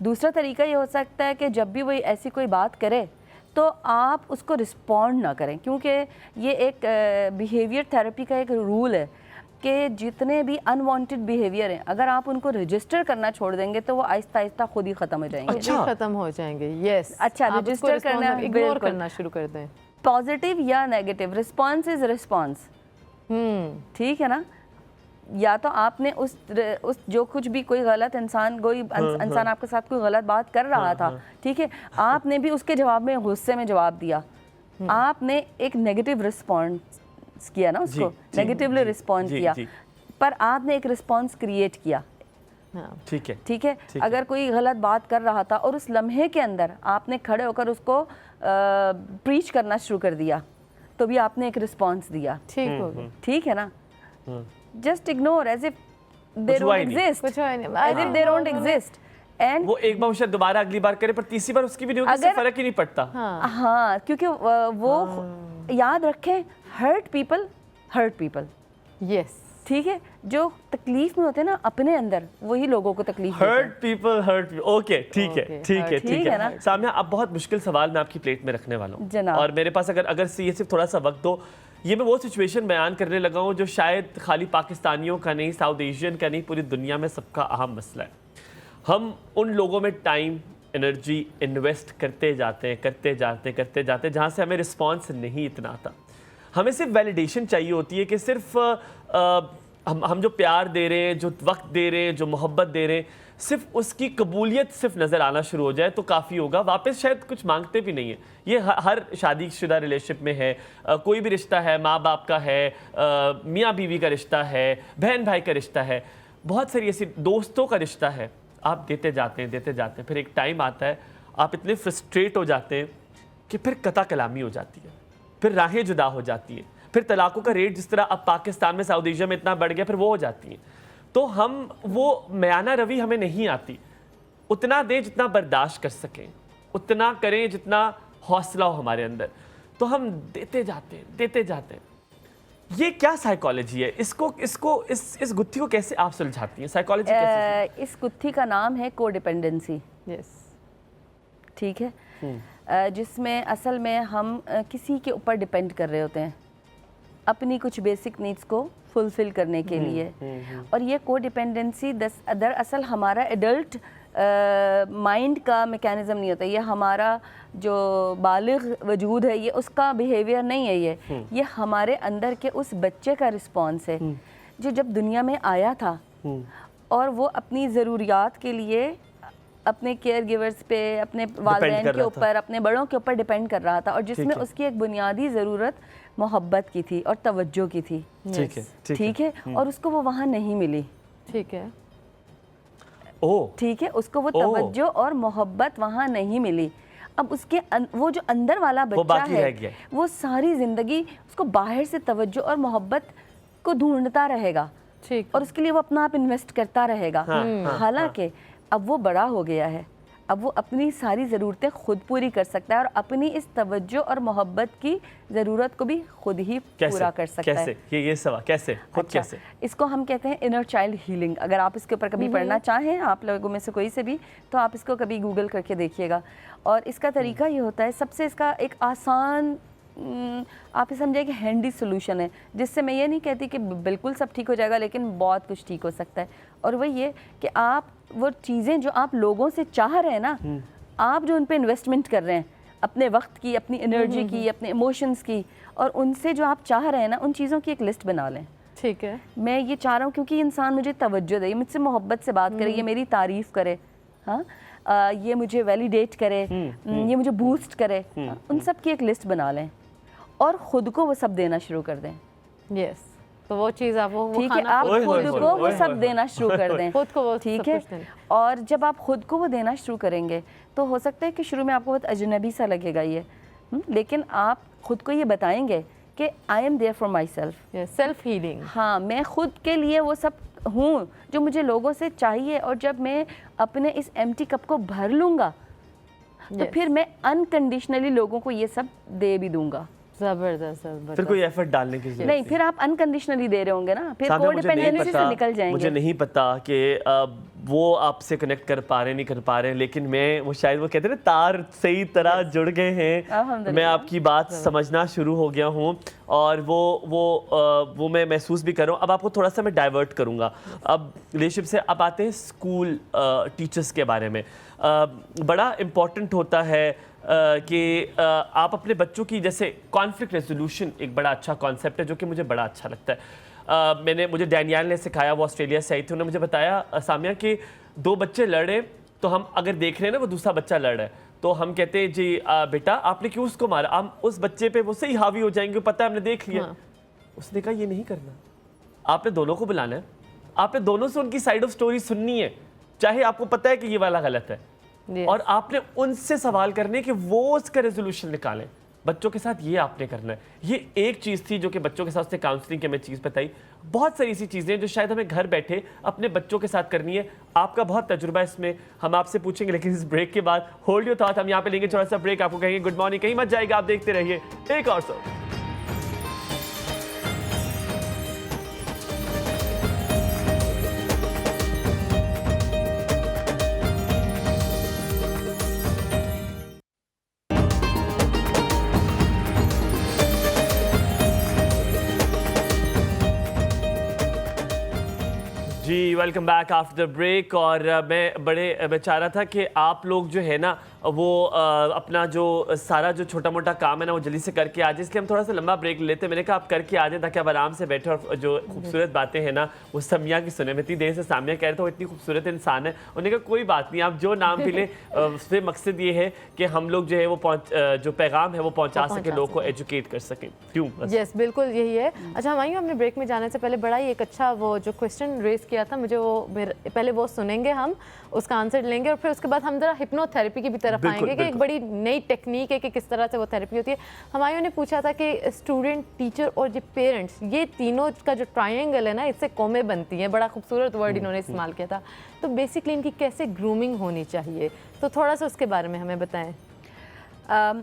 दूसरा तरीका ये हो सकता है कि जब भी वो ऐसी कोई बात करे तो आप उसको रिस्पॉन्ड ना करें, क्योंकि ये एक बिहेवियर थेरेपी का एक रूल है कि जितने भी अनवांटेड बिहेवियर हैं अगर आप उनको रजिस्टर करना छोड़ देंगे तो वो आहिस्ता आहिस्ता खुद ही खत्म हो जाएंगे। अच्छा, खत्म हो जाएंगे। यस, अच्छा, रजिस्टर करना, इग्नोर करना शुरू कर दें। पॉजिटिव या नेगेटिव, रिस्पॉन्स इज रिस्पॉन्स। ठीक है ना। या तो आपने उस जो कुछ भी कोई गलत इंसान इंसान आपके साथ कोई गलत बात कर रहा था, ठीक है, आपने भी उसके जवाब में गुस्से में जवाब दिया, आपने एक नेगेटिव रिस्पॉन्स किया ना, उसको नेगेटिवली रिस्पॉन्ड किया, पर आपने एक रिस्पॉन्स क्रिएट किया। ठीक है, ठीक है। अगर कोई गलत बात कर रहा था और उस लम्हे के अंदर आपने खड़े होकर उसको प्रीच करना शुरू कर दिया तो भी आपने एक रिस्पॉन्स दिया। ठीक हो गया, ठीक है ना। Just ignore as if they don't exist, as if they don't exist. And वो एक बार शायद दोबारा अगली बार करे पर तीसरी बार उसकी भी नहीं होगी, इससे फर्क ही नहीं पड़ता। हाँ, क्योंकि वो याद रखें, हर्ट पीपल। यस, ठीक है। जो तकलीफ में होते हैं ना अपने अंदर, वही लोगों को तकलीफ हर्ट पीपल। ओके, ठीक है ना। सामने अब बहुत मुश्किल सवाल मैं आपकी प्लेट में रखने वाला हूँ, और मेरे पास अगर ये सिर्फ थोड़ा सा वक्त दो, ये मैं वो सिचुएशन बयान करने लगा हूँ जो शायद खाली पाकिस्तानियों का नहीं, साउथ एशियन का नहीं, पूरी दुनिया में सबका अहम मसला है। हम उन लोगों में टाइम एनर्जी इन्वेस्ट करते जाते जहाँ से हमें रिस्पॉन्स नहीं इतना आता। हमें सिर्फ वैलिडेशन चाहिए होती है कि सिर्फ हम जो प्यार दे रहे हैं, जो वक्त दे रहे हैं, जो मोहब्बत दे रहे हैं, सिर्फ उसकी कबूलियत सिर्फ नज़र आना शुरू हो जाए तो काफ़ी होगा। वापस शायद कुछ मांगते भी नहीं है। ये हर शादीशुदा रिलेशनशिप में है, कोई भी रिश्ता है, माँ बाप का है, मियाँ बीवी का रिश्ता है, बहन भाई का रिश्ता है, बहुत सारी ऐसी दोस्तों का रिश्ता है। आप देते जाते हैं, फिर एक टाइम आता है आप इतने फ्रस्ट्रेट हो जाते हैं कि फिर कता कलामी हो जाती है, फिर राहें जुदा हो जाती है, फिर तलाक़ों का रेट जिस तरह अब पाकिस्तान में, सऊदी एशिया में इतना बढ़ गया, फिर वो हो जाती है। तो हम वो मयाना रवि हमें नहीं आती। उतना दें जितना बर्दाश्त कर सकें, उतना करें जितना हौसला हो हमारे अंदर, तो हम देते जाते हैं। ये क्या साइकोलॉजी है? इस गुत्थी को कैसे आप सुलझाती हैं? साइकोलॉजी कैसे? इस गुत्थी का नाम है कोडिपेंडेंसी। यस, ठीक है। जिसमें असल में हम किसी के ऊपर डिपेंड कर रहे होते हैं अपनी कुछ बेसिक नीड्स को फुलफिल करने के लिए। और ये कोडिपेंडेंसी दरअसल हमारा एडल्ट माइंड का मैकेनिज्म नहीं होता। ये हमारा जो बालिग वजूद है, ये उसका बिहेवियर नहीं है। ये हमारे अंदर के उस बच्चे का रिस्पॉन्स है जो जब दुनिया में आया था और वो अपनी ज़रूरियात के लिए अपने केयर गिवर्स पे, अपने वालिदैन के ऊपर, अपने बड़ों के ऊपर डिपेंड कर रहा था, और जिसमें उसकी एक बुनियादी ज़रूरत मोहब्बत की थी और तवज्जो की थी। ठीक है। और उसको वो वहाँ नहीं मिली। ठीक है, ठीक है, उसको वो तवज्जो और मोहब्बत वहाँ नहीं मिली। अब उसके वो जो अंदर वाला बच्चा है वो सारी ज़िंदगी उसको बाहर से तवज्जो और मोहब्बत को ढूंढता रहेगा। ठीक। और उसके लिए वो अपना आप इन्वेस्ट करता रहेगा। हालांकि अब वो बड़ा हो गया है, अब वो अपनी सारी ज़रूरतें खुद पूरी कर सकता है और अपनी इस तवज्जो और मोहब्बत की ज़रूरत को भी खुद ही पूरा कर सकता है। ये सवाल कैसे? खुद कैसे? इसको हम कहते हैं इनर चाइल्ड हीलिंग। अगर आप इसके ऊपर कभी पढ़ना चाहें, आप लोगों में से कोई से भी, तो आप इसको कभी गूगल करके देखिएगा। और इसका तरीका ये होता है, सबसे इसका एक आसान, आप समझिए कि हैंडी सोल्यूशन है, जिससे मैं ये नहीं कहती कि बिल्कुल सब ठीक हो जाएगा, लेकिन बहुत कुछ ठीक हो सकता है। और वही ये कि आप वो चीज़ें जो आप लोगों से चाह रहे हैं ना, आप जो उन पे इन्वेस्टमेंट कर रहे हैं, अपने वक्त की, अपनी एनर्जी की, अपने इमोशंस की, और उनसे जो आप चाह रहे हैं ना, उन चीज़ों की एक लिस्ट बना लें। ठीक है, मैं ये चाह रहा हूँ क्योंकि इंसान मुझे तवज्जो दे, मुझसे मोहब्बत से बात करे, ये मेरी तारीफ़ करे, हाँ, ये मुझे वैलिडेट करे, ये मुझे बूस्ट करे, उन सब की एक लिस्ट बना लें और ख़ुद को वो सब देना शुरू कर दें। यस, तो वो चीज़ आप वो ठीक है, आप खुद को वो सब देना शुरू कर दें। खुद को वो, ठीक है। और जब आप खुद को वो देना शुरू करेंगे तो हो सकता है कि शुरू में आपको बहुत अजनबी सा लगेगा ये, लेकिन आप खुद को ये बताएंगे कि I am there for myself. Self healing. हाँ, मैं खुद के लिए वो सब हूँ जो मुझे लोगों से चाहिए, और जब मैं अपने इस एम्प्टी कप को भर लूँगा तो फिर मैं अनकंडीशनली लोगों को ये सब दे भी दूँगा। जबरदस्त। फिर कोई एफर्ट डालने की जरूरत नहीं, फिर आप अनकंडीशनली दे रहे होंगे ना, फिर कोडिपेंडेंसी से निकल जाएंगे। मुझे नहीं पता कि वो आपसे कनेक्ट कर पा रहे नहीं कर पा रहे, लेकिन मैं वो शायद वो कहते हैं ना, तार सही तरह जुड़ गए हैं। मैं आपकी बात समझना शुरू हो गया हूँ और वो मैं महसूस भी कर रहा हूँ। अब आपको थोड़ा सा मैं डाइवर्ट करूँगा। अब रिलेशनशिप से अब आते हैं स्कूल टीचर्स के बारे में। बड़ा इम्पॉर्टेंट होता है कि आप अपने बच्चों की, जैसे कॉन्फ्लिक्ट रेजोल्यूशन एक बड़ा अच्छा कॉन्सेप्ट है जो कि मुझे बड़ा अच्छा लगता है। मुझे डैनियल ने सिखाया, वो ऑस्ट्रेलिया से आई थी, उन्होंने मुझे बताया सामिया कि दो बच्चे लड़े तो हम अगर देख रहे हैं ना वो दूसरा बच्चा लड़ रहा है, तो हम कहते हैं जी बेटा आपने क्यों उसको मारा, हम उस बच्चे पे वो सही हावी हो जाएंगे, पता है हमने देख लिया। उसने कहा ये नहीं करना, आपने दोनों को बुलाना है, आपने दोनों से उनकी साइड ऑफ स्टोरी सुननी है, चाहे आपको पता है कि ये वाला गलत है। और आपने उनसे सवाल करने कि वो उसका रेजोल्यूशन निकालें। बच्चों के साथ ये आपने करना है। ये एक चीज़ थी जो कि बच्चों के साथ उसने काउंसलिंग की हमें चीज़ बताई। बहुत सारी ऐसी चीज़ें जो शायद हमें घर बैठे अपने बच्चों के साथ करनी है। आपका बहुत तजुर्बा इसमें हम आपसे पूछेंगे, लेकिन इस ब्रेक के बाद होल्ड योर थॉट, हम यहाँ पे लेंगे थोड़ा सा ब्रेक। आपको कहेंगे गुड मॉर्निंग, कहीं मत जाएगा, आप देखते रहिए एक और सो। जी welcome back after the break. और मैं चाह रहा था कि आप लोग जो है ना वो अपना जो सारा जो छोटा मोटा काम है ना वो जल्दी से करके आ जाए, इसलिए हम थोड़ा सा लंबा ब्रेक लेते हैं। मैंने कहा आप करके आ जाए ताकि आप आराम से बैठे और जो खूबसूरत बातें हैं ना वो समिया की सुने। मैं इतनी देर से सामिया कह रहे थे वो इतनी खूबसूरत इंसान है, उन्होंने कहा कोई बात नहीं आप जो नाम भी लें, उससे मकसद ये है कि हम लोग जो है वो जो पैगाम है वो पहुँचा सके, लोगों को एजुकेट कर सकें। क्यों? यस बिल्कुल यही है। अच्छा हमायूं, हमने ब्रेक में जाने से पहले बड़ा ही एक अच्छा वो जो क्वेश्चन रेज किया था, मुझे वो पहले वो सुनेंगे हम, उसका आंसर लेंगे और फिर उसके बाद हम जरा हिप्नोथेरेपी की भी तरफ आएंगे कि एक बड़ी नई टेक्निक है कि किस तरह से वो थेरेपी होती है। हमायूं ने पूछा था कि स्टूडेंट, टीचर और जो पेरेंट्स, ये तीनों का जो ट्रायंगल है ना, इससे कौमें बनती हैं। बड़ा खूबसूरत वर्ड इन्होंने इस्तेमाल किया था। तो बेसिकली इनकी कैसे ग्रूमिंग होनी चाहिए, तो थोड़ा सा उसके बारे में हमें बताएं।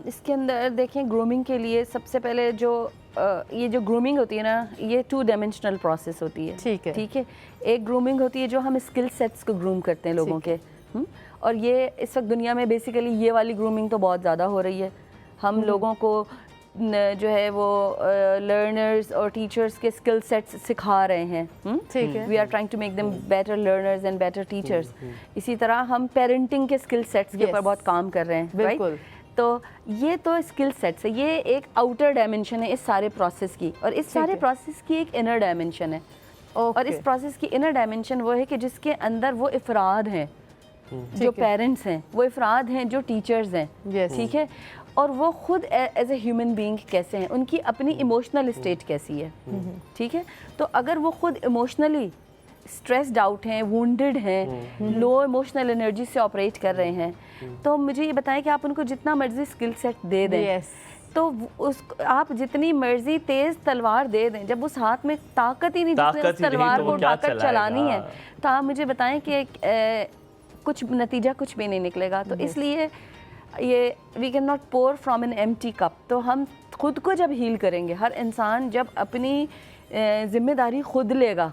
इसके अंदर देखें, ग्रूमिंग के लिए सबसे पहले जो ये जो ग्रूमिंग होती है ना, ये 2 डायमेंशनल प्रोसेस होती है। ठीक है। एक ग्रूमिंग होती है जो हम स्किल सेट्स को ग्रूम करते हैं लोगों के, और ये इस वक्त दुनिया में बेसिकली ये वाली ग्रूमिंग तो बहुत ज़्यादा हो रही है। हम लोगों को जो है वो लर्नर्स और टीचर्स के स्किल सेट्स सिखा रहे हैं। ठीक है। We are trying to make them better learners and better teachers. इसी तरह हम पेरेंटिंग के स्किल सेट्स के ऊपर बहुत काम कर रहे हैं। बिल्कुल। तो ये तो स्किल सेट्स है, ये एक आउटर डायमेंशन है इस सारे प्रोसेस की, और इस सारे प्रोसेस की एक इनर डायमेंशन है। और इस प्रोसेस की इनर डायमेंशन वो है कि जिसके अंदर वो अफराद हैं जो पेरेंट्स हैं, वो अफराद हैं जो टीचर्स हैं। ठीक है। और वो खुद एज ए ह्यूमन बीइंग कैसे हैं, उनकी अपनी इमोशनल स्टेट कैसी है। ठीक है। तो अगर वो खुद इमोशनली स्ट्रेस्ड आउट हैं, वुंडेड हैं, लो इमोशनल एनर्जी से ऑपरेट कर रहे हैं, तो मुझे ये बताएं कि आप उनको जितना मर्जी स्किल सेट दे दें, तो उस आप जितनी मर्जी तेज तलवार दे दें, जब उस हाथ में ताकत ही नहीं जिसने उस तलवार को उठाकर चलानी है, तो आप मुझे बताएं कि कुछ नतीजा कुछ भी नहीं निकलेगा। तो इसलिए ये we can not pour from an empty cup. तो हम खुद को जब हील करेंगे, हर इंसान जब अपनी जिम्मेदारी खुद लेगा,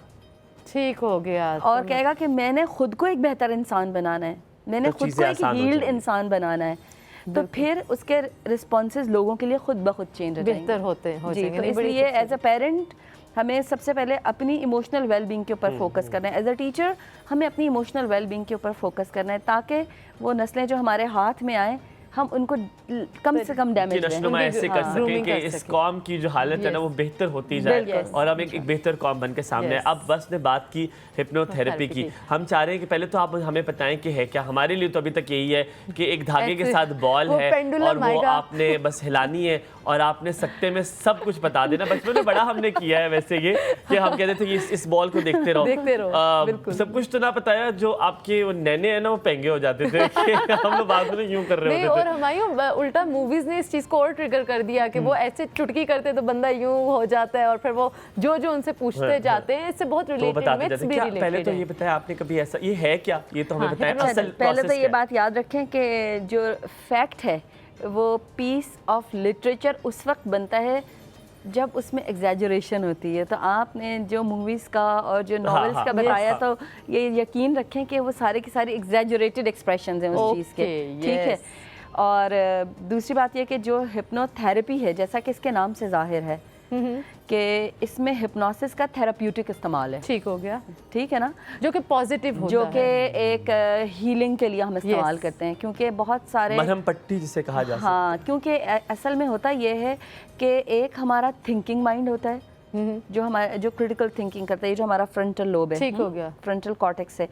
ठीक हो गया, और कहेगा कि मैंने खुद को एक बेहतर इंसान बनाना है, मैंने खुद को एक हील्ड इंसान बनाना है, तो फिर उसके रिस्पॉन्सेज लोगों के लिए खुद ब खुद चेंज बेहतर होते हैं। जी, तो इसलिए एज अ पेरेंट हमें सबसे पहले अपनी इमोशनल वेलबींग के ऊपर फोकस करना है। एज अ टीचर हमें अपनी इमोशनल वेलबींग के ऊपर फोकस करना है, ताकि वो नस्लें जो हमारे हाथ में आए हम उनको कम से कम डैमेज ऐसे कर सकें कि इस कौम की जो हालत है ना वो बेहतर होती जाए और हम एक बेहतर कौम बन के सामने। अब बस ने बात की हिप्नोथेरेपी की, हम चाह रहे हैं कि पहले तो आप हमें बताएं कि है क्या। हमारे लिए तो अभी तक यही है कि एक धागे के साथ बॉल है और वो आपने बस हिलानी है और आपने सकते में सब कुछ बता देना। बचपन में बड़ा हमने किया है वैसे ये कि हम कहते थे कि इस बॉल को देखते रहो, सब कुछ तो ना पता है, जो आपके वो नैने हैं ना वो पेंगे हो जाते थे हम लोग बाद में यूं कर रहे होते थे। और हमायूं उल्टा मूवीज ने इस चीज को और ट्रिगर कर दिया कि वो ऐसे चुटकी करते तो बंदा यूं हो जाता है और फिर वो जो उनसे पूछते जाते हैं, इससे बहुत रिलेटेड मिथ्स भी रिलेटेड है। पहले तो ये बताया आपने कभी ऐसा ये है क्या, ये तो हमें बताया असल पहले तो ये बात याद रखें कि जो फैक्ट है वो पीस ऑफ लिटरेचर उस वक्त बनता है जब उसमें एग्जैजरेशन होती है। तो आपने जो मूवीज़ का और जो नॉवेल्स का बताया, तो ये यकीन रखें कि वो सारे के सारे एग्जैजरेटेड एक्सप्रेशंस हैं उस चीज़ के। ठीक है। और दूसरी बात ये कि जो हिप्नोथेरेपी है, जैसा कि इसके नाम से जाहिर है कि इसमें हिप्नोसिस का थेराप्यूटिक इस्तेमाल है। ठीक हो गया, ठीक है ना, जो कि पॉजिटिव होता जो कि एक हीलिंग के लिए हम इस्तेमाल करते हैं, क्योंकि बहुत सारे मरहम पट्टी जिसे कहा जा सकता है। हाँ, क्योंकि असल में होता ये है कि एक हमारा थिंकिंग माइंड होता है जो हमारा जो क्रिटिकल थिंकिंग करता है, जो हमारा फ्रंटल लोब है, ठीक हो गया, फ्रंटल कॉर्टेक्स है,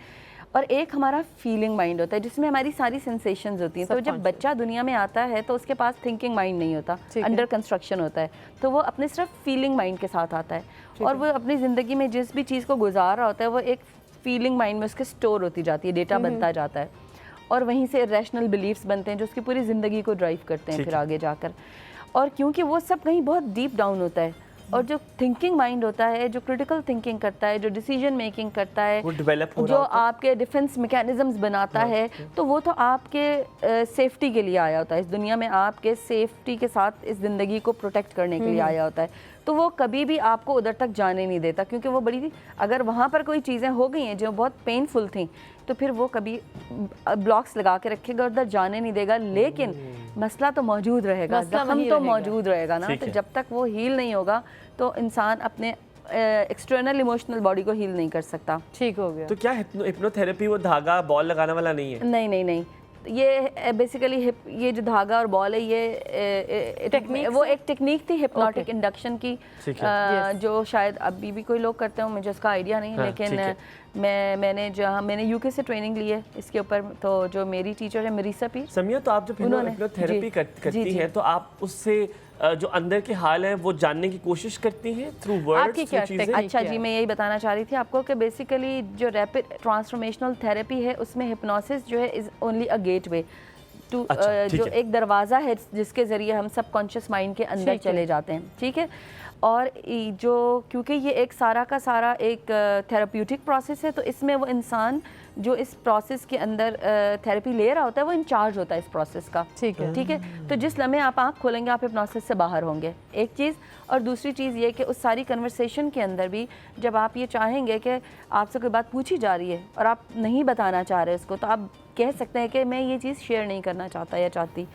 और एक हमारा फीलिंग माइंड होता है जिसमें हमारी सारी सेंसेशंस होती हैं। तो जब बच्चा दुनिया में आता है तो उसके पास थिंकिंग माइंड नहीं होता, अंडर कंस्ट्रक्शन होता है, तो वो अपने सिर्फ फीलिंग माइंड के साथ आता है और वो अपनी ज़िंदगी में जिस भी चीज़ को गुजार रहा होता है वो एक फीलिंग माइंड में उसके स्टोर होती जाती है, डेटा बनता जाता है, और वहीं से रैशनल बिलीफ्स बनते हैं जो उसकी पूरी ज़िंदगी को ड्राइव करते हैं फिर आगे जाकर। और क्योंकि वो सब कहीं बहुत डीप डाउन होता है, और जो थिंकिंग माइंड होता है, जो क्रिटिकल थिंकिंग करता है, जो डिसीजन मेकिंग करता है, जो आपके डिफेंस मैकेनिज्म्स बनाता है, तो वो तो आपके सेफ्टी के लिए आया होता है, इस दुनिया में आपके सेफ्टी के साथ इस ज़िंदगी को प्रोटेक्ट करने के लिए आया होता है। तो वो कभी भी आपको उधर तक जाने नहीं देता, क्योंकि वो बड़ी, अगर वहाँ पर कोई चीज़ें हो गई हैं जो बहुत पेनफुल थी, तो फिर वो कभी ब्लॉक्स लगा के रखेगा, उधर जाने नहीं देगा। लेकिन मसला तो मौजूद रहेगा, जख्म तो मौजूद रहेगा ना। तो जब तक वो हील नहीं होगा तो इंसान अपने एक्सटर्नल इमोशनल बॉडी को हील नहीं कर सकता। ठीक हो गया। तो क्या हिप्नोथेरेपी वो धागा बॉल लगाने वाला नहीं है? नहीं नहीं नहीं, ये बेसिकली ये जो धागा और बॉल है ये टेक्निक, वो एक टेक्निक थी हिप्नोटिक इंडक्शन की, जो शायद अभी भी कोई लोग करते हो, मुझे उसका आइडिया नहीं, लेकिन मैंने यूके से ट्रेनिंग ली है इसके ऊपर। तो जो मेरी टीचर है मरीसा पीर समिया, तो आप जब हिप्नोथेरेपी करती हैं तो आप उससे जो अंदर के हाल है वो जानने की कोशिश करती हैं थ्रू वर्ड्स, अच्छा जी, मैं यही बताना चाह रही थी आपको कि बेसिकली जो रैपिड ट्रांसफॉर्मेशनल थेरेपी है उसमें हिप्नोसिस जो है is only a gateway to, जो एक दरवाज़ा है जिसके ज़रिए हम सबकॉन्शियस माइंड के अंदर चले जाते हैं, ठीक है। और जो क्योंकि ये एक सारा का सारा एक थेरेप्यूटिक प्रोसेस है, तो इसमें वो इंसान जो इस प्रोसेस के अंदर थेरेपी ले रहा होता है वो इंचार्ज होता है इस प्रोसेस का, ठीक है। तो जिस लम्हे आप आँख खोलेंगे आप हिप्नोसिस से बाहर होंगे, एक चीज़। और दूसरी चीज़ ये कि उस सारी कन्वर्सेशन के अंदर भी जब आप ये चाहेंगे कि आपसे कोई बात पूछी जा रही है और आप नहीं बताना चाह रहे उसको, तो आप कह सकते हैं कि मैं ये चीज़ शेयर नहीं करना चाहता या चाहती।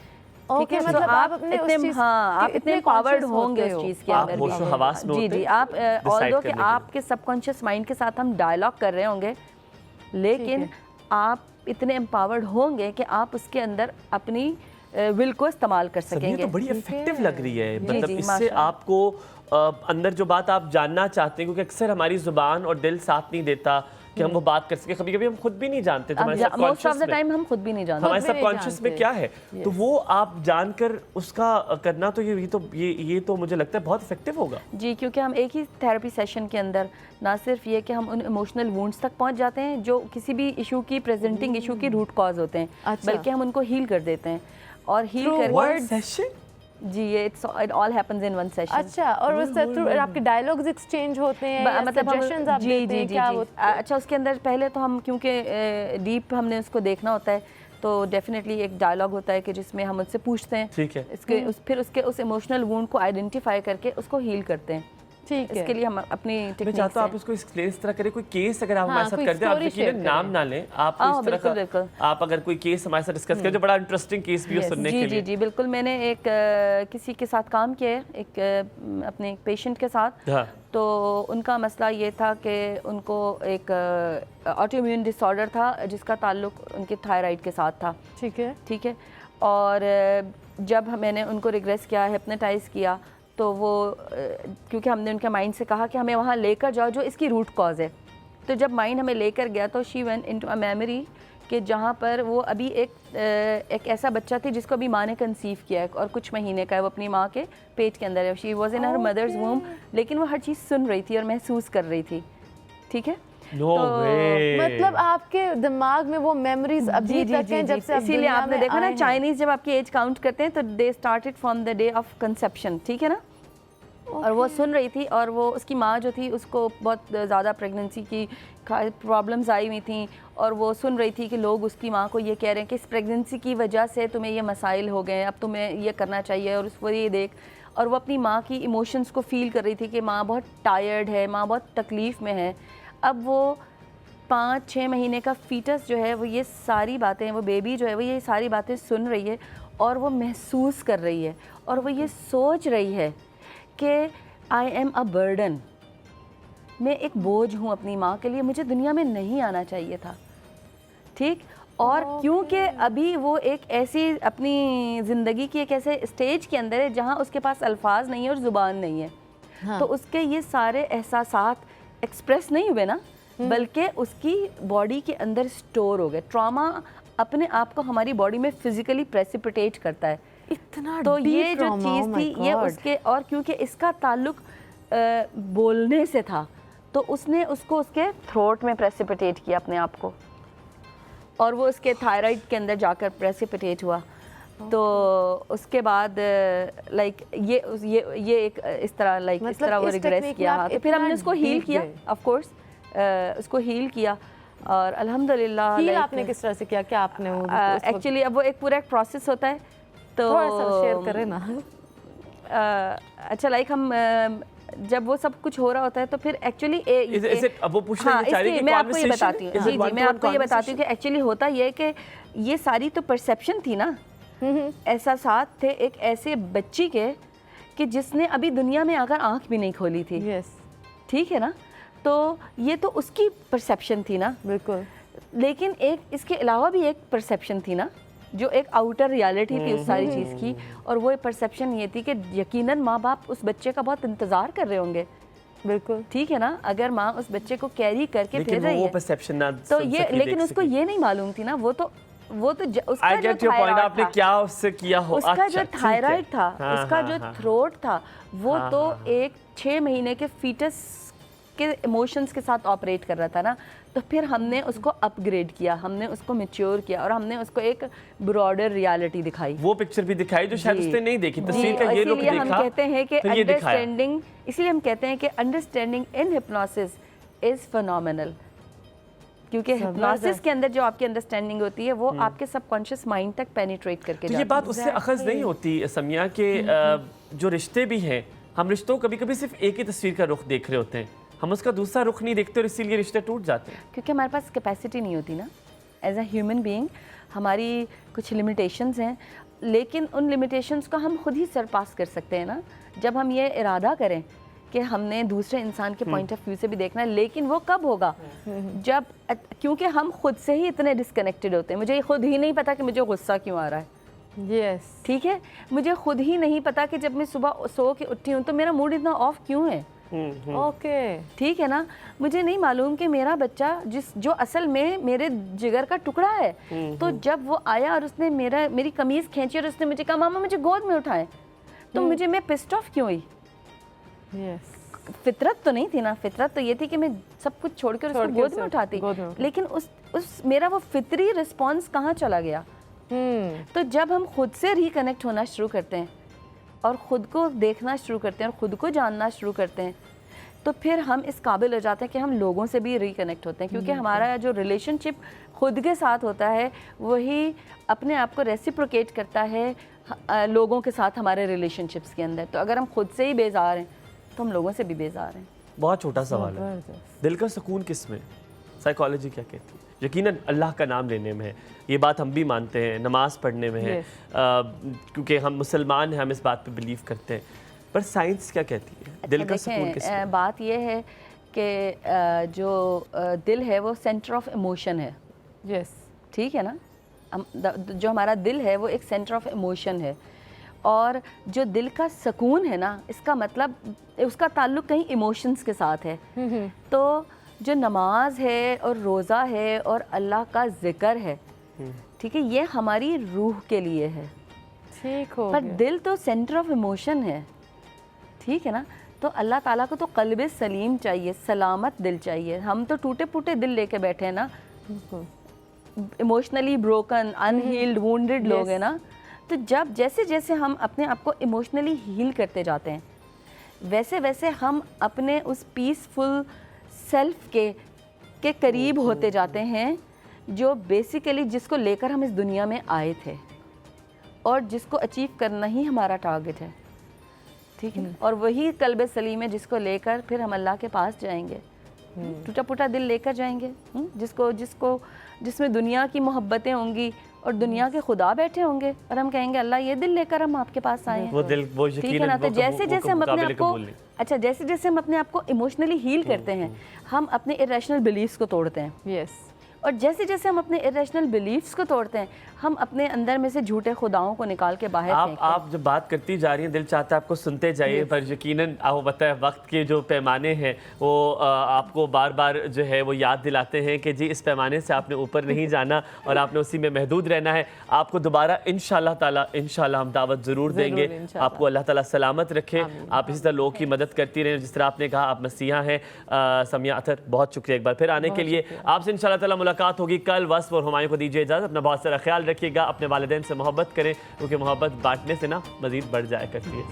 ओके, मतलब आप अपने उस चीज़, आप इतने पावर्ड होंगे उस चीज़ के अंदर भी। जी, आप ऑल्दो कि आपके सबकॉन्शियस माइंड के साथ हम डायलॉग कर रहे होंगे, लेकिन आप इतने एम्पावर्ड होंगे कि आप उसके अंदर अपनी विल को इस्तेमाल कर सकेंगे। तो बड़ी इफेक्टिव लग रही है, मतलब इससे आपको अंदर जो बात आप जानना चाहते हैं, क्योंकि अक्सर हमारी जुबान और दिल साथ नहीं देता कि हम वो बात कर सके, कभी-कभी हम खुद भी नहीं जानते, मोस्ट ऑफ द टाइम हम खुद भी नहीं जानते हमारे सबकॉन्शियस में क्या है। तो वो आप जानकर उसका करना, तो ये तो मुझे लगता है बहुत इफेक्टिव होगा जी, क्योंकि हम एक ही थेरेपी सेशन के अंदर ना सिर्फ ये कि हम उन इमोशनल वुंड्स तक पहुंच जाते हैं जो किसी भी इशू की प्रेजेंटिंग इशू की रूट कॉज होते हैं, बल्कि हम उनको हील कर देते हैं। और हील कर जी, ये it all happens in one session. अच्छा, और उस थ्रू आपके डायलॉग्स एक्सचेंज होते हैं, मतलब सजेशंस आप देते हैं क्या? अच्छा, उसके अंदर पहले तो हम क्योंकि डीप हमने उसको देखना होता है, तो डेफिनेटली एक डायलॉग होता है कि जिसमें हम उससे पूछते हैं, ठीक है, फिर उसके उस इमोशनल वुंड को आइडेंटिफाई करके उसको हील करते हैं, ठीक है। इसके लिए हम अपनी टेक्निक, चाहता हूं आप इसको एक्सप्लेन इस तरह करें, कोई केस अगर आप हमारे साथ करते हैं, आप यकीनन नाम ना लें, आप इस तरह का आप अगर कोई केस हमारे साथ डिस्कस करें जो बड़ा इंटरेस्टिंग केस भी हो सुनने के लिए। जी, बिल्कुल। मैंने एक किसी के साथ काम किया है, एक अपने एक पेशेंट के साथ, तो उनका मसला ये था कि उनको एक ऑटोइम्यून डिसऑर्डर था जिसका ताल्लुक उनके थायराइड के साथ था, ठीक है। और जब मैंने उनको रिग्रेस किया, हिप्नोटाइज किया, तो वो क्योंकि हमने उनके माइंड से कहा कि हमें वहाँ लेकर जाओ जो इसकी रूट कॉज है, तो जब माइंड हमें लेकर गया तो she went into a memory कि जहाँ पर वो अभी एक ऐसा बच्चा थी जिसको अभी माँ ने कंसीव किया है और कुछ महीने का है, वो अपनी माँ के पेट के अंदर है, she was in her mother's womb, लेकिन वो हर चीज़ सुन रही थी और महसूस कर रही थी, ठीक है। No way. मतलब आपके दिमाग में वो मेमोरीज अभी तक हैं जब से, इसीलिए आपने देखा ना चाइनीज जब आपकी एज काउंट करते हैं तो they started from the day of conception, ठीक है ना। और वो सुन रही थी, और वो उसकी माँ जो थी उसको बहुत ज़्यादा प्रेगनेंसी की प्रॉब्लम्स आई हुई थी, और वो सुन रही थी कि लोग उसकी माँ को ये कह रहे हैं कि इस प्रेगनेंसी की वजह से तुम्हें ये मसाइल हो गए, अब तुम्हें ये करना चाहिए, और उसको ये देख, और वो अपनी माँ की इमोशंस को फील कर रही थी कि माँ बहुत टायर्ड है, माँ बहुत तकलीफ़ में है। अब वो 5-6 महीने का फीटस जो है वो ये सारी बातें, वो बेबी जो है वो ये सारी बातें सुन रही है, और वो महसूस कर रही है, और वो ये सोच रही है कि आई एम अ बर्डन, मैं एक बोझ हूँ अपनी माँ के लिए, मुझे दुनिया में नहीं आना चाहिए था, ठीक। और क्योंकि अभी वो एक ऐसी अपनी ज़िंदगी की एक ऐसे स्टेज के अंदर है जहाँ उसके पास अल्फाज नहीं है और ज़ुबान नहीं है, तो उसके ये सारे एहसासात एक्सप्रेस नहीं हुए ना, बल्कि उसकी बॉडी के अंदर स्टोर हो गए। ट्रॉमा अपने आप को हमारी बॉडी में फिजिकली प्रेसिपिटेट करता है, इतना तो ये जो चीज़ थी ये उसके, और क्योंकि इसका ताल्लुक बोलने से था तो उसने उसको उसके थ्रोट में प्रेसिपिटेट किया अपने आप को, और वो उसके थायराइड के अंदर जाकर प्रेसिपिटेट हुआ। तो उसके बाद लाइक ये एक इस तरह लाइक इस तरह वो रिग्रेस किया, तो फिर हमने उसको हील किया, ऑफ कोर्स उसको हील किया, और अल्हम्दुलिल्लाह। हील आपने किस तरह से किया, क्या आपने वो एक्चुअली अब वो एक पूरा एक प्रोसेस होता है, तो थोड़ा सा शेयर करें ना। अच्छा, लाइक हम जब वो सब कुछ हो रहा होता है तो फिर एक्चुअली मैं आपको ये बताती हूँ, जी, मैं आपको ये बताती हूँ कि एक्चुअली होता ये कि ये सारी तो परसेप्शन थी ना, एहसासात थे एक ऐसे बच्ची के कि जिसने अभी दुनिया में आकर आंख भी नहीं खोली थी, ठीक है ना, तो ये तो उसकी परसेप्शन थी ना, बिल्कुल। लेकिन एक इसके अलावा भी एक परसेप्शन थी ना, जो एक आउटर रियलिटी थी उस सारी चीज़ की, और वो परसेप्शन ये थी कि यकीनन माँ बाप उस बच्चे का बहुत इंतज़ार कर रहे होंगे। बिल्कुल ठीक है ना, अगर माँ उस बच्चे को कैरी करके भेज रही है परसेप्शन ना तो ये, लेकिन उसको ये नहीं मालूम थी ना, वो तो उसका जो थायराइड आपने क्या उससे किया हो, उसका जो थायराइड था, उसका जो थ्रोट था, वो तो एक 6 महीने के फीटस के इमोशंस के साथ ऑपरेट कर रहा था ना। तो फिर हमने उसको अपग्रेड किया, हमने उसको मैच्योर किया और हमने उसको एक ब्रॉडर रियलिटी दिखाई। वो पिक्चर भी दिखाई जो शायद उसने नहीं देखी, तस्वीर का ये लोग देखा, हम कहते हैं कि अंडरस्टैंडिंग, इसलिए हम कहते हैं कि understanding in hypnosis is phenomenal, क्योंकि हिप्नोसिस के अंदर जो आपकी अंडरस्टैंडिंग होती है वो आपके सबकॉन्शियस माइंड तक पेनिट्रेट करके जाती है। ये बात उससे अखज़ नहीं होती समिया के जो रिश्ते भी हैं, हम रिश्तों कभी कभी सिर्फ एक ही तस्वीर का रुख देख रहे होते हैं, हम उसका दूसरा रुख नहीं देखते और इसीलिए रिश्ते टूट जाते हैं, क्योंकि हमारे पास कैपेसिटी नहीं होती ना। एज अ ह्यूमन बीइंग हमारी कुछ लिमिटेशंस हैं, लेकिन उन लिमिटेशंस को हम खुद ही सरपास कर सकते हैं ना, जब हम ये इरादा करें कि हमने दूसरे इंसान के पॉइंट ऑफ व्यू से भी देखना है। लेकिन वो कब होगा जब, क्योंकि हम खुद से ही इतने डिस्कनेक्टेड होते हैं। मुझे खुद ही नहीं पता कि मुझे गुस्सा क्यों आ रहा है, यस ठीक है, मुझे खुद ही नहीं पता कि जब मैं सुबह सो के उठी हूँ तो मेरा मूड इतना ऑफ क्यों है। ओके ठीक है ना, मुझे नहीं मालूम कि मेरा बच्चा जो असल में मेरे जिगर का टुकड़ा है, तो जब वो आया और उसने मेरी कमीज खींची और उसने मुझे कहा मामा मुझे गोद में उठाए, तो मुझे मैं पिस्ड ऑफ क्यों हुई। फितरत तो नहीं थी ना, फितरत तो ये थी कि मैं सब कुछ छोड़कर उसको गोद में उठाती, लेकिन उस मेरा वो फितरी रिस्पॉन्स कहाँ चला गया। तो जब हम खुद से रिकनेक्ट होना शुरू करते हैं और ख़ुद को देखना शुरू करते हैं और ख़ुद को जानना शुरू करते हैं, तो फिर हम इस काबिल हो जाते हैं कि हम लोगों से भी रिकनेक्ट होते हैं, क्योंकि हमारा जो रिलेशनशिप खुद के साथ होता है वही अपने आप को रेसिप्रोकेट करता है लोगों के साथ हमारे रिलेशनशिप्स के अंदर। तो अगर हम खुद से ही बेजार हैं तो हम लोगों से भी बेजार हैं। बहुत छोटा सवाल है, दिल का सुकून किस में, साइकोलॉजी क्या कहती है? यकीनन अल्लाह का नाम लेने में है, ये बात हम भी मानते हैं, नमाज़ पढ़ने में है, क्योंकि हम मुसलमान हैं, हम इस बात पे बिलीव करते हैं, पर साइंस क्या कहती है दिल का सुकून किस में? बात ये है कि जो दिल है वो सेंटर ऑफ इमोशन है। यस ठीक है ना, जो हमारा दिल है वो एक सेंटर ऑफ इमोशन है, और जो दिल का सुकून है ना, इसका मतलब उसका ताल्लुक़ कहीं इमोशंस के साथ है। तो जो नमाज है और रोज़ा है और अल्लाह का ज़िक्र है, ठीक है, ये हमारी रूह के लिए है, ठीक हो, पर दिल तो सेंटर ऑफ इमोशन है। ठीक है ना, तो अल्लाह ताला को तो क़ल्ब सलीम चाहिए, सलामत दिल चाहिए। हम तो टूटे फूटे दिल लेके बैठे हैं ना, इमोशनली ब्रोकन, अनहील्ड, वुंडेड लोग हैं ना। तो जब जैसे जैसे हम अपने आप को इमोशनली हील करते जाते हैं, वैसे वैसे हम अपने उस पीसफुल सेल्फ के करीब होते जाते हैं, जो बेसिकली जिसको लेकर हम इस दुनिया में आए थे और जिसको अचीव करना ही हमारा टारगेट है। ठीक है, और वही कल्ब सलीम है जिसको लेकर फिर हम अल्लाह के पास जाएंगे, टूटा फूटा दिल लेकर जाएंगे, जिसमें दुनिया की मोहब्बतें होंगी और दुनिया के खुदा बैठे होंगे, और हम कहेंगे अल्लाह ये दिल लेकर हम आपके पास आए हैं। वो दिल, वो ठीक है ना। तो जैसे जैसे हम अपने आप को, अच्छा, जैसे जैसे हम अपने आप को इमोशनली हील करते हैं, हम अपने इरेशनल बिलीफ्स को तोड़ते हैं। यस, और जैसे जैसे हम अपने इरेशनल बिलीफ्स को तोड़ते हैं, हम अपने अंदर में से झूठे खुदाओं को निकाल के बाहर फेंकते हैं। आप जब बात करती जा रही हैं, दिल चाहता है आपको सुनते जाइए, पर यकीनन आपको पता है वक्त के जो पैमाने हैं वो आपको बार बार जो है वो याद दिलाते हैं कि जी इस पैमाने से आपने ऊपर नहीं जाना और आपने उसी में महदूद रहना है। आपको दोबारा इंशाल्लाह ताला हम दावत ज़रूर देंगे। आपको अल्लाह ताला सलामत रखे, आप इसी तरह लोगों की मदद करती रहें, जिस तरह आपने कहा आप मसीहा हैं। समिया अतर, बहुत शुक्रिया एक बार फिर आने के लिए। आपसे इंशाल्लाह ताला मुलाकात होगी कल। वस्फ और हुमायूं को दीजिए इजाज़त, अपना बहुत सारा ख्याल रखिएगा, अपने वालिदैन से मोहब्बत करें, क्योंकि मोहब्बत बांटने से ना मज़ीद बढ़ जाया करती है।